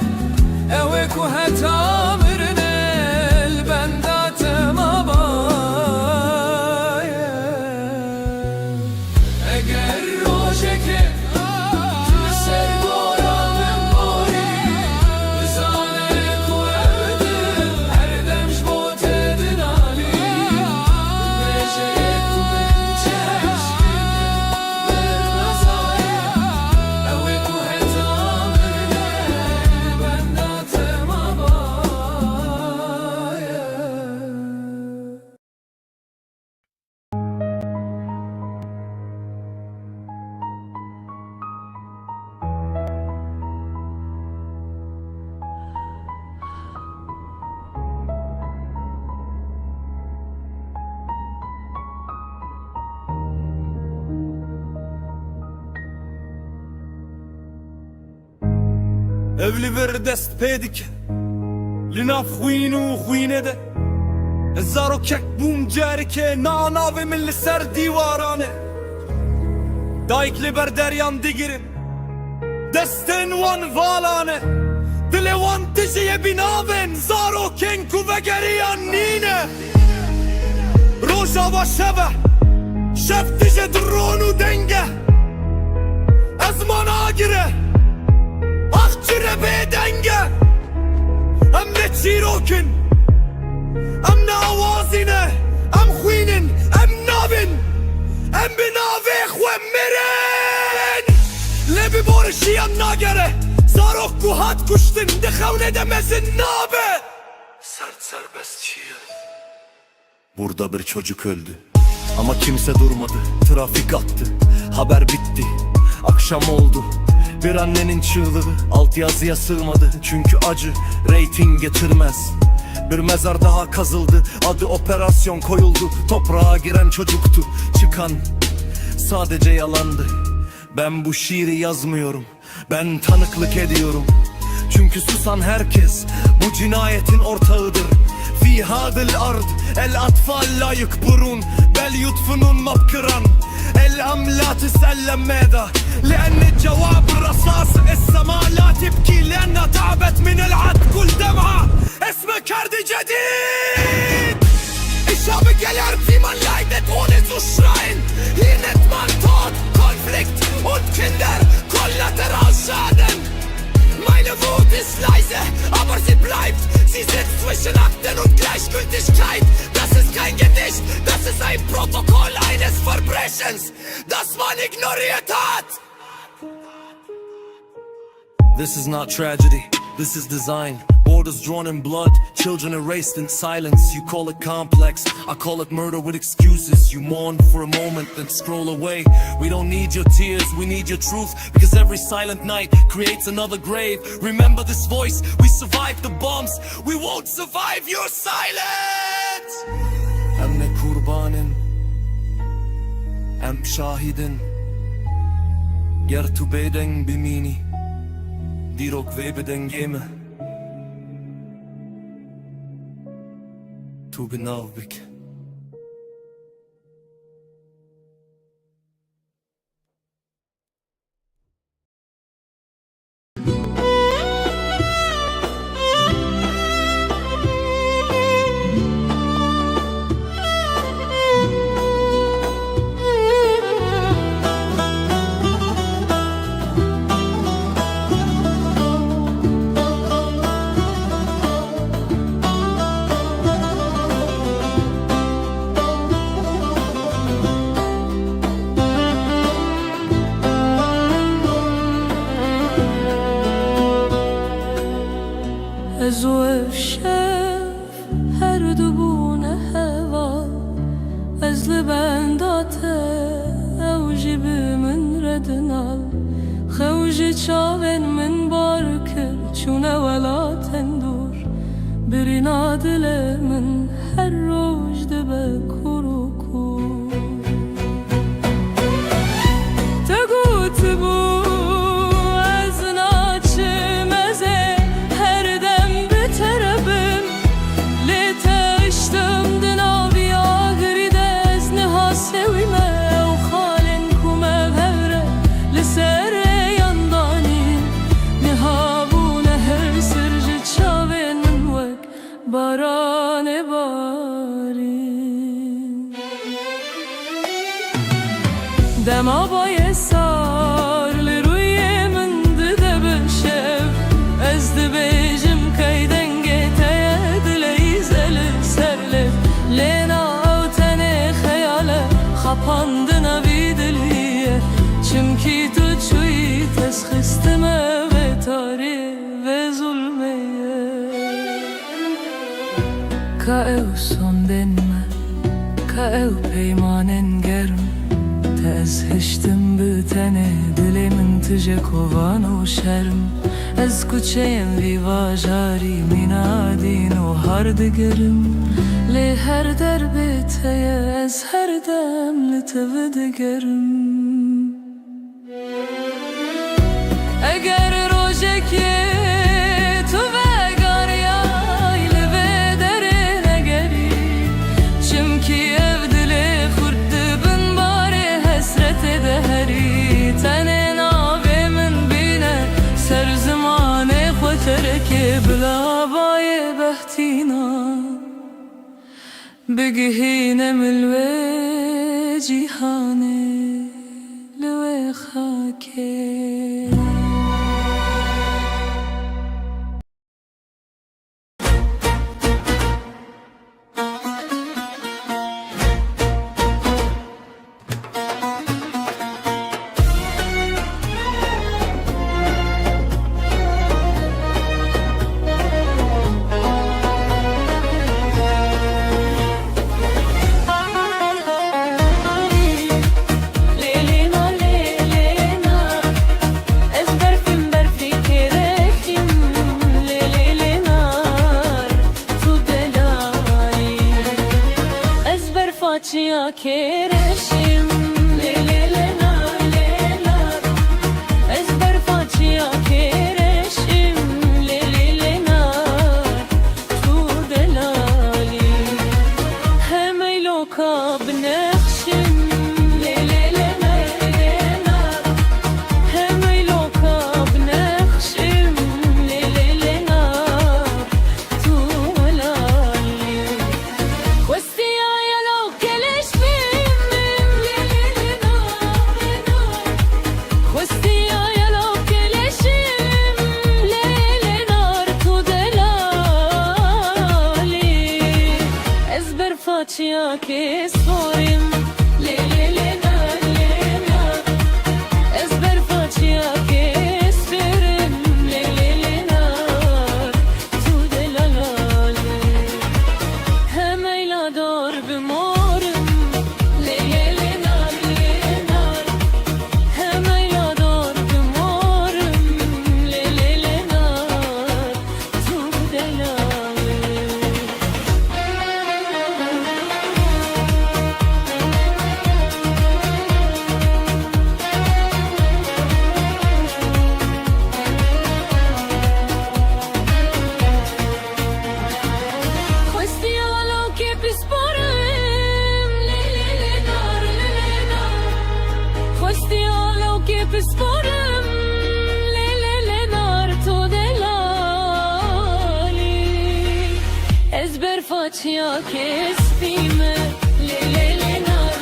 اوه کو هتا مرنه البندات مبایه اگر روزه که Evli ver dest pedik Lina خوینو خوینه ده هزارو کک بوم جاری که ناناوی من لسر دیوارانه دایک لبر دریان دیگرن دستن وان والانه دل وان تجیه بیناون زارو کنکو وگریان نینه روژا و شبه شب تجه درونو دنگه از من آگره آخچره بدنگه ام نچیروکن ام ناوازینه ام خوینن ام نابن ام بناوی خواه مرن لبی بارشی ام ناگره زاروک bu hat kuştun دخون edemezsin nabe Sert serbest çiğ Burada bir çocuk öldü ama kimse durmadı. Trafik attı, haber bitti, akşam oldu. Bir annenin çığlığı altyazıya sığmadı. Çünkü acı reyting getirmez. Bir mezar daha kazıldı, adı operasyon koyuldu. Toprağa giren çocuktu, çıkan sadece yalandı. Ben bu şiiri yazmıyorum, ben tanıklık ediyorum. Çünkü susan herkes bu cinayetin ortağıdır. في هذا الأرض الأطفال لا يكبرون بل يدفنون مبكرا الأم لا تسأل ماذا لأن الجواب الرصاص السماء لا تبكي لأنها تعبت من العد كل دمعة اسمك كرد جديد Ich habe gelernt, wie man leidet, ohne zu schreien. Hier nennt man Tod, Konflikt und Kinder Kollateralschaden. Meine Wut ist leise, aber sie bleibt. Sie sitzt zwischen Akten und Gleichgültigkeit. Das ist kein Gedicht, das ist ein Protokoll eines Verbrechens, das man ignoriert hat. This is not tragedy, this is design. Borders drawn in blood, children erased in silence. You call it complex, I call it murder with excuses. You mourn for a moment, then scroll away. We don't need your tears, we need your truth. Because every silent night creates another grave. Remember this voice, we survived the bombs. We won't survive your silence. Hem ne kurbanın, hem şahidin. Ger tu beden bimini, dirok ve beden geme. Tu genau bik. زو شف هر دبونه هوا از لبنداته اوجي بمن ردنال خوجي چاون من باركر چونه ولا تندور برينا دل من هر روج دبه كروكو تقوت بو باران بارین دما بای سار لروی من ده بشف از ده بیجم کیدنگه تید لیزل سرلف لینا او تنه خیاله خپاندنا بیدلیه چمکی تو چوی تسخستمه و تاری و ظلمیه كأو صندن كأو بيمانن گرم تأزهشتم بتنه دلی من تجه کوان و شرم از کوچه‌یم ویوا جاری مینادین و هر دگرم لی هر در بیتیه از هر دم لتو دگرم اگر روژه که بقهينا من الواجهاني لوي خاكي Facia kereşim le le le nar le nar ezber facia kereşim le le le nar tu delali hemey loka bnekşim le le le nar hemey loka bnekşim le le le nar tu delali Westi Facia che sorim le le le nar le nar ezber facia che sperim le le le nar tu delalali hemeyla dor bimorim le le le nar hemeyla dor bimorim le le le nar tu delalali Sporem le le le nar to delali ezber facia che spime le le le nar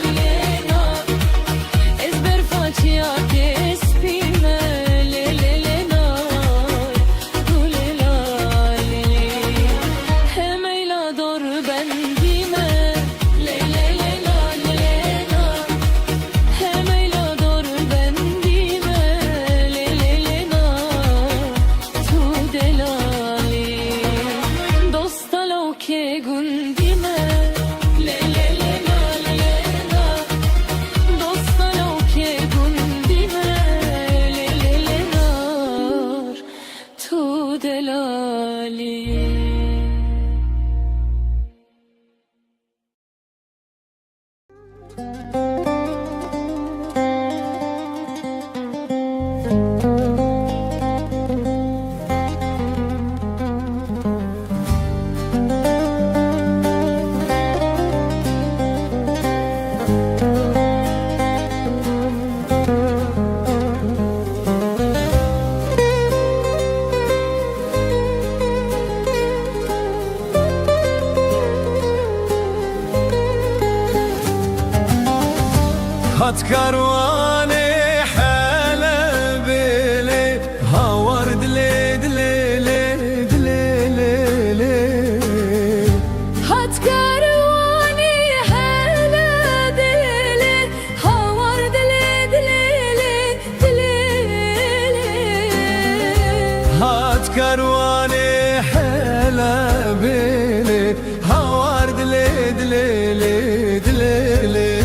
ezber facia che spime le le le nar to delali hemeyla dor bendime le le le nar hemeyla dor bendime le le le nar tu delali dostalo ke gundime le le le nar dostalo ke gundime le le le nar tu delali هات كرواني حلب لي هاورد لي دلي لي دلي لي هات كرواني حلا دلي هاورد لي دلي هات كرواني حلب لي هاورد لي دلي دلي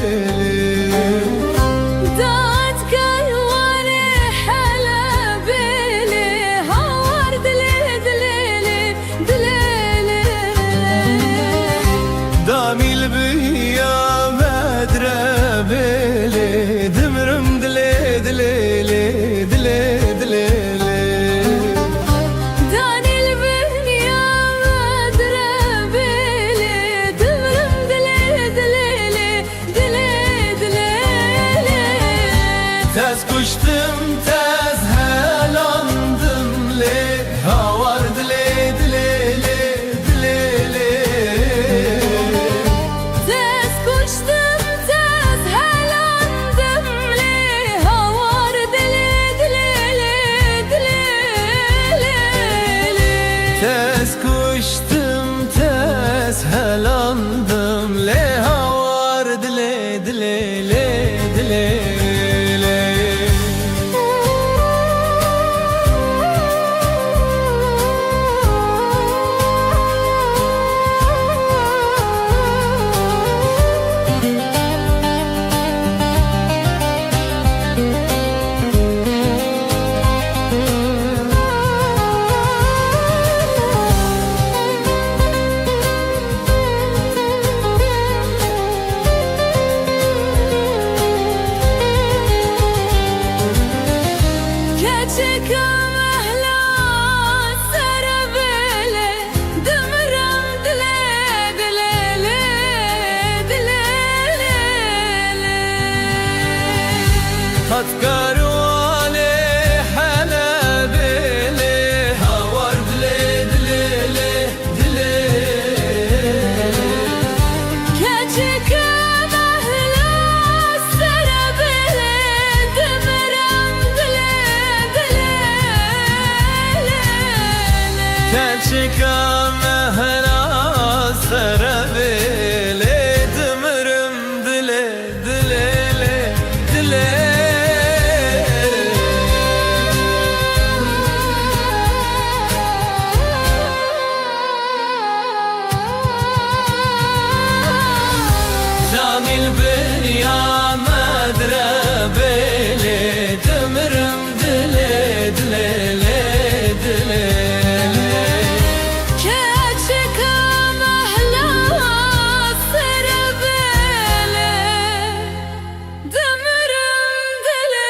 داميل بيا مدربلي دمرم دلي دلي دلي دلي داني البنيا مدربلي دمرم دلي yandım le havar dile dile le dile le. Hatkarwane halabele havar dile dile le dile. Keçik mahla sarabele demiram dile dile. Keçika mehra sarabele demirim dile dile le dile. Camil beni ya madrebele demirim dile dile le dile le. Keçik mahla sarabele demiram dile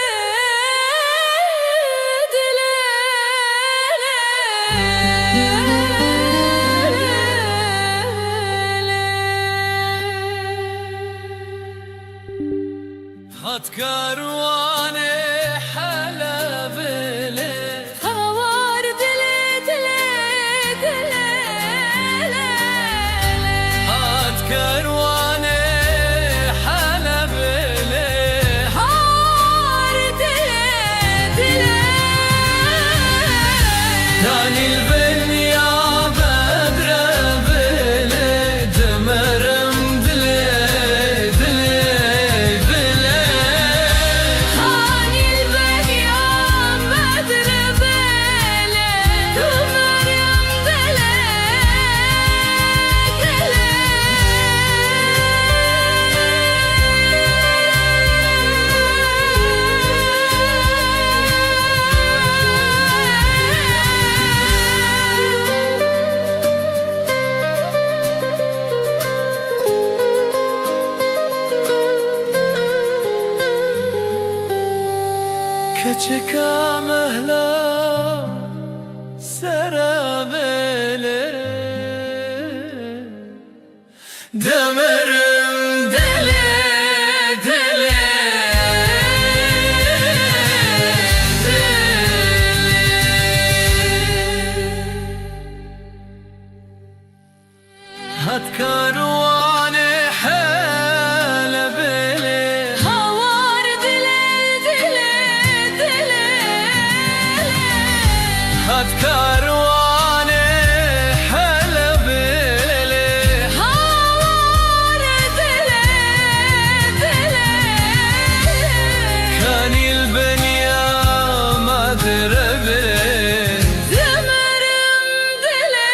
Hatkarwane halabele havar dile dile dile. Hatkarwane halabele Har dile dile. Danil beni ya bedrebele demirim dile dile dile. Hanil ben ya medrebele demirim dile Keçika mehla sarabele demirim dile dile Hatkarwane halabele havar dile dile dile. Hatkarwane halabele Havar dile dile. Kanil beni ya madrebele Demirim dile.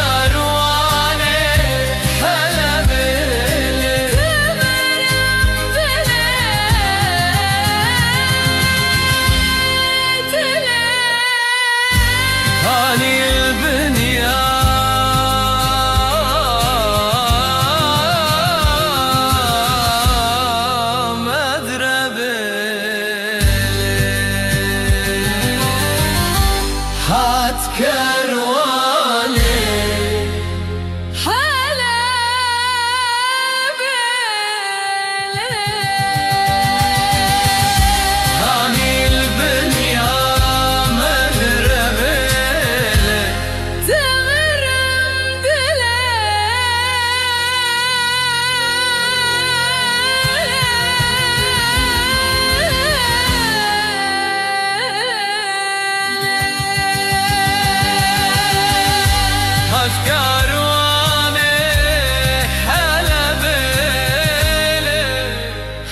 Hatkarwane halabele Halil beni ya madrebele Hatkarwane Halil beni ya madrebele کاروانه حلبله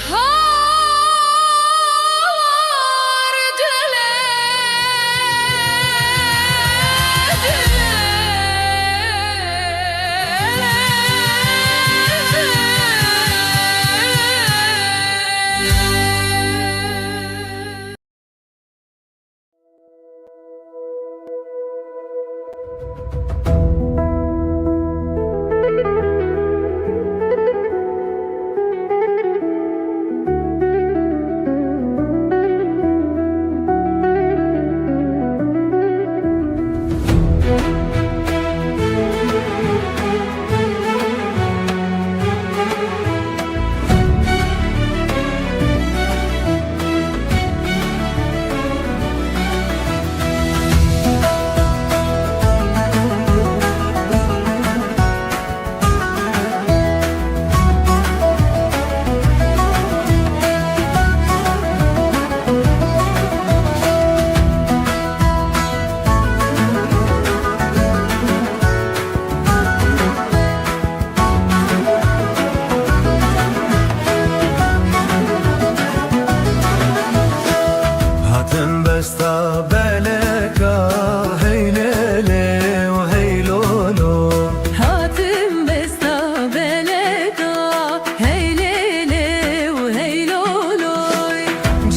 هار دله هاتم بستا بلکا هیلله و هیلولو هاتم بستا بلدا هیلله و هیلولوی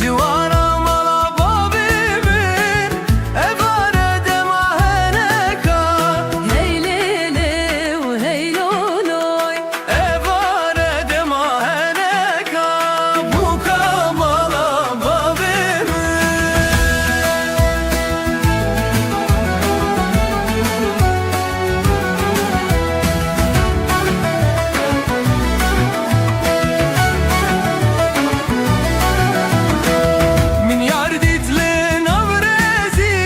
جوانا مالا بابیمین evare demaheneka هیلله و هیلولوی evare demaheneka bu kamala babimin من يردت لنبرزي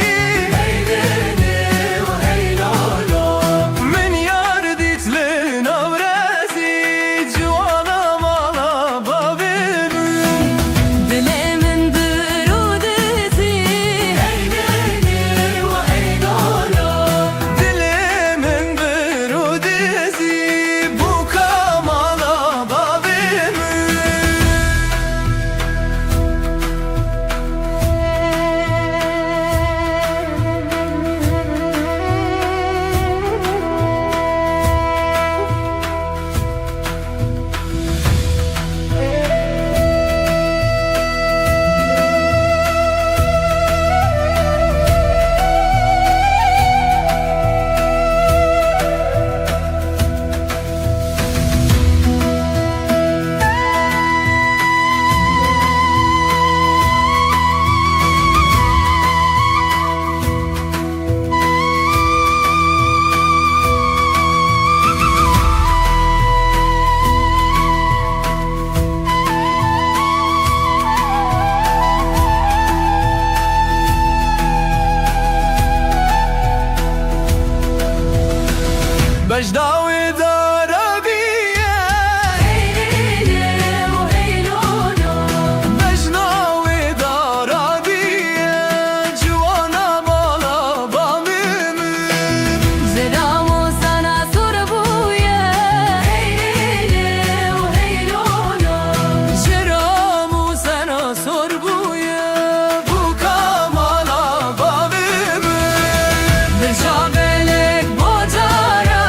هيلله وهيلولو من يردت لنبرزي جوانا مالا بابيمين دلمن برودتي هيلله وهيلولو دلمن برودزي bu kamala babimin بجداوي دربيه هيلله و هيلولو بجناوي دربيه جوانا مالا babimin زرامو sana sorbuye هيلله و هيلولو جرامو سنا sorbuye bu kamala babimin Dışa belek bocaya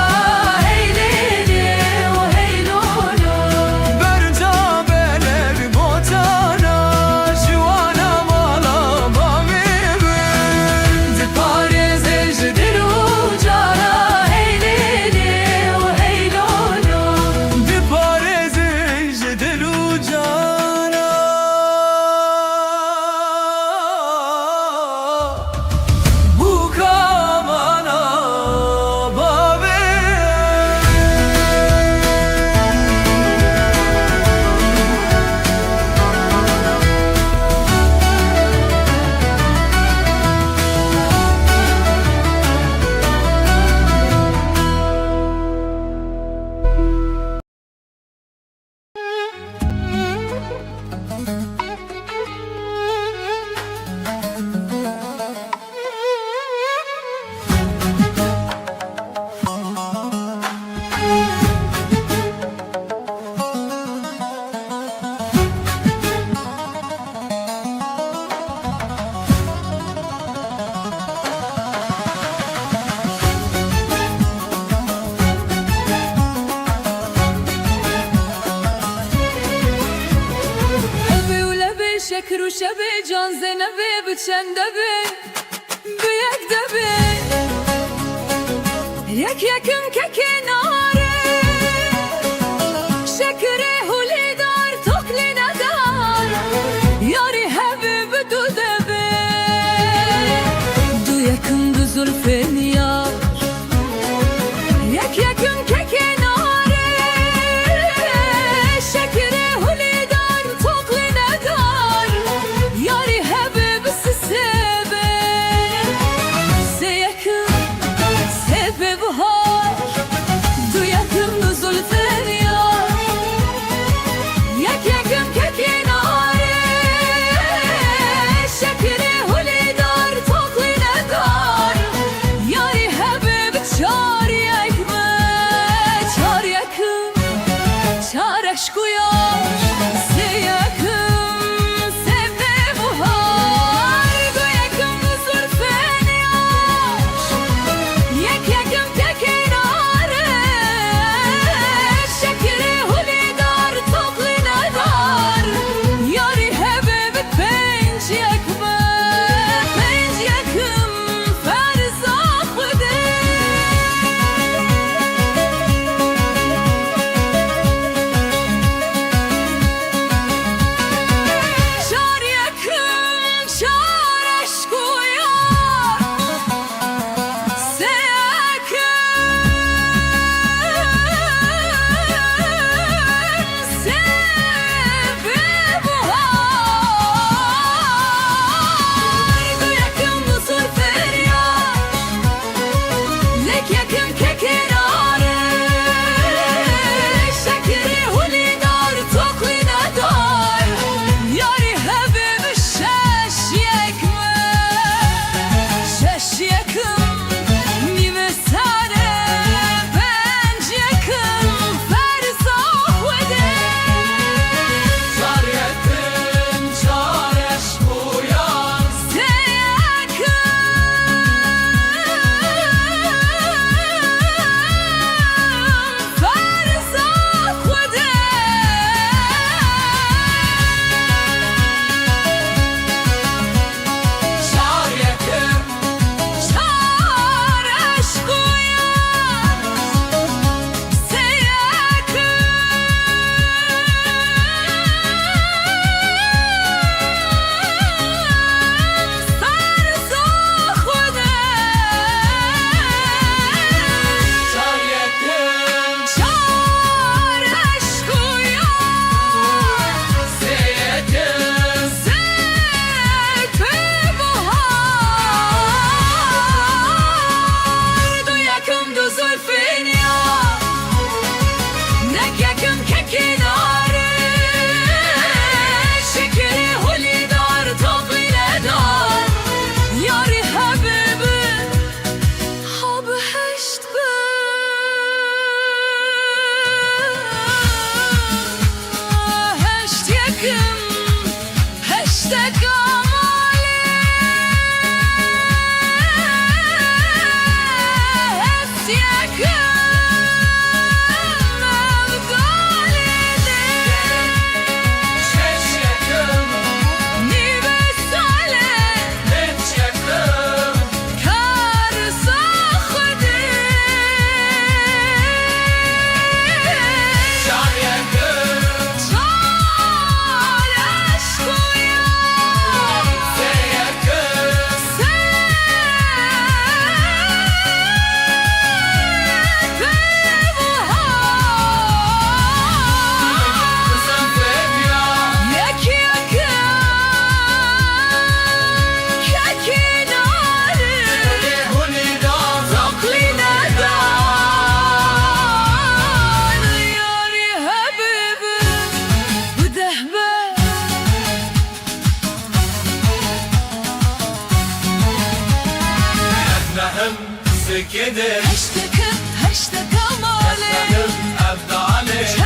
پیروشه به جان زنبه به چنده به یک دبه یک یکم که کناره شکره هولی دار توکلی ندار یاری حبیب دو دبه دو یکم دو زلفین یار یک یکم که کناره شکره هولی دار توکلی ندار یاری حبیب سسبه سه یکم سبه بهار دو یکم دو زلفین یار یک یکم که کناره شکره هولی دار توکلی ندار یاری حبیب چار یکمه چار یکم چار عشق و یار سه یکم سبه بهار دو یکم دو زلفین یار یک یکم که کناره شکره هولی دار توکلی ندار یاری حبیب پنج یکمه پنج یکم فرزا خوده چار یکم چار عشق و یار سه یکم سبه بهار دو یکم دو زلفین یار یک یکم که کناره شکره هولی دار توکلی ندار یاری حبیب شش یکمه شش یکم نیمه سره پنج یکم فرزا خوده چار یکم چار عشق و یار سه یکم فرزا خوده چار یکم چار عشق و یار سه یکم فرزا خوده چار یکم چار عشق و یار سه یکم سبه بهار دو یکم دو زلفین یار یک یکم که کناره شکره هولی دار توکلی ندار یاری حبیب هشت به هشت یکم هشت کاماله هفت یکم افغانیده شش یکم نیمه ساله پنج یکم کار ساخته چار یکم چار عشق و یار سه یکم زلفین یار یک یکم که کناره هولی دار توکلی ندار یاری حبیب بده به نهم سكدر هشت کماله نهم ابدا عليك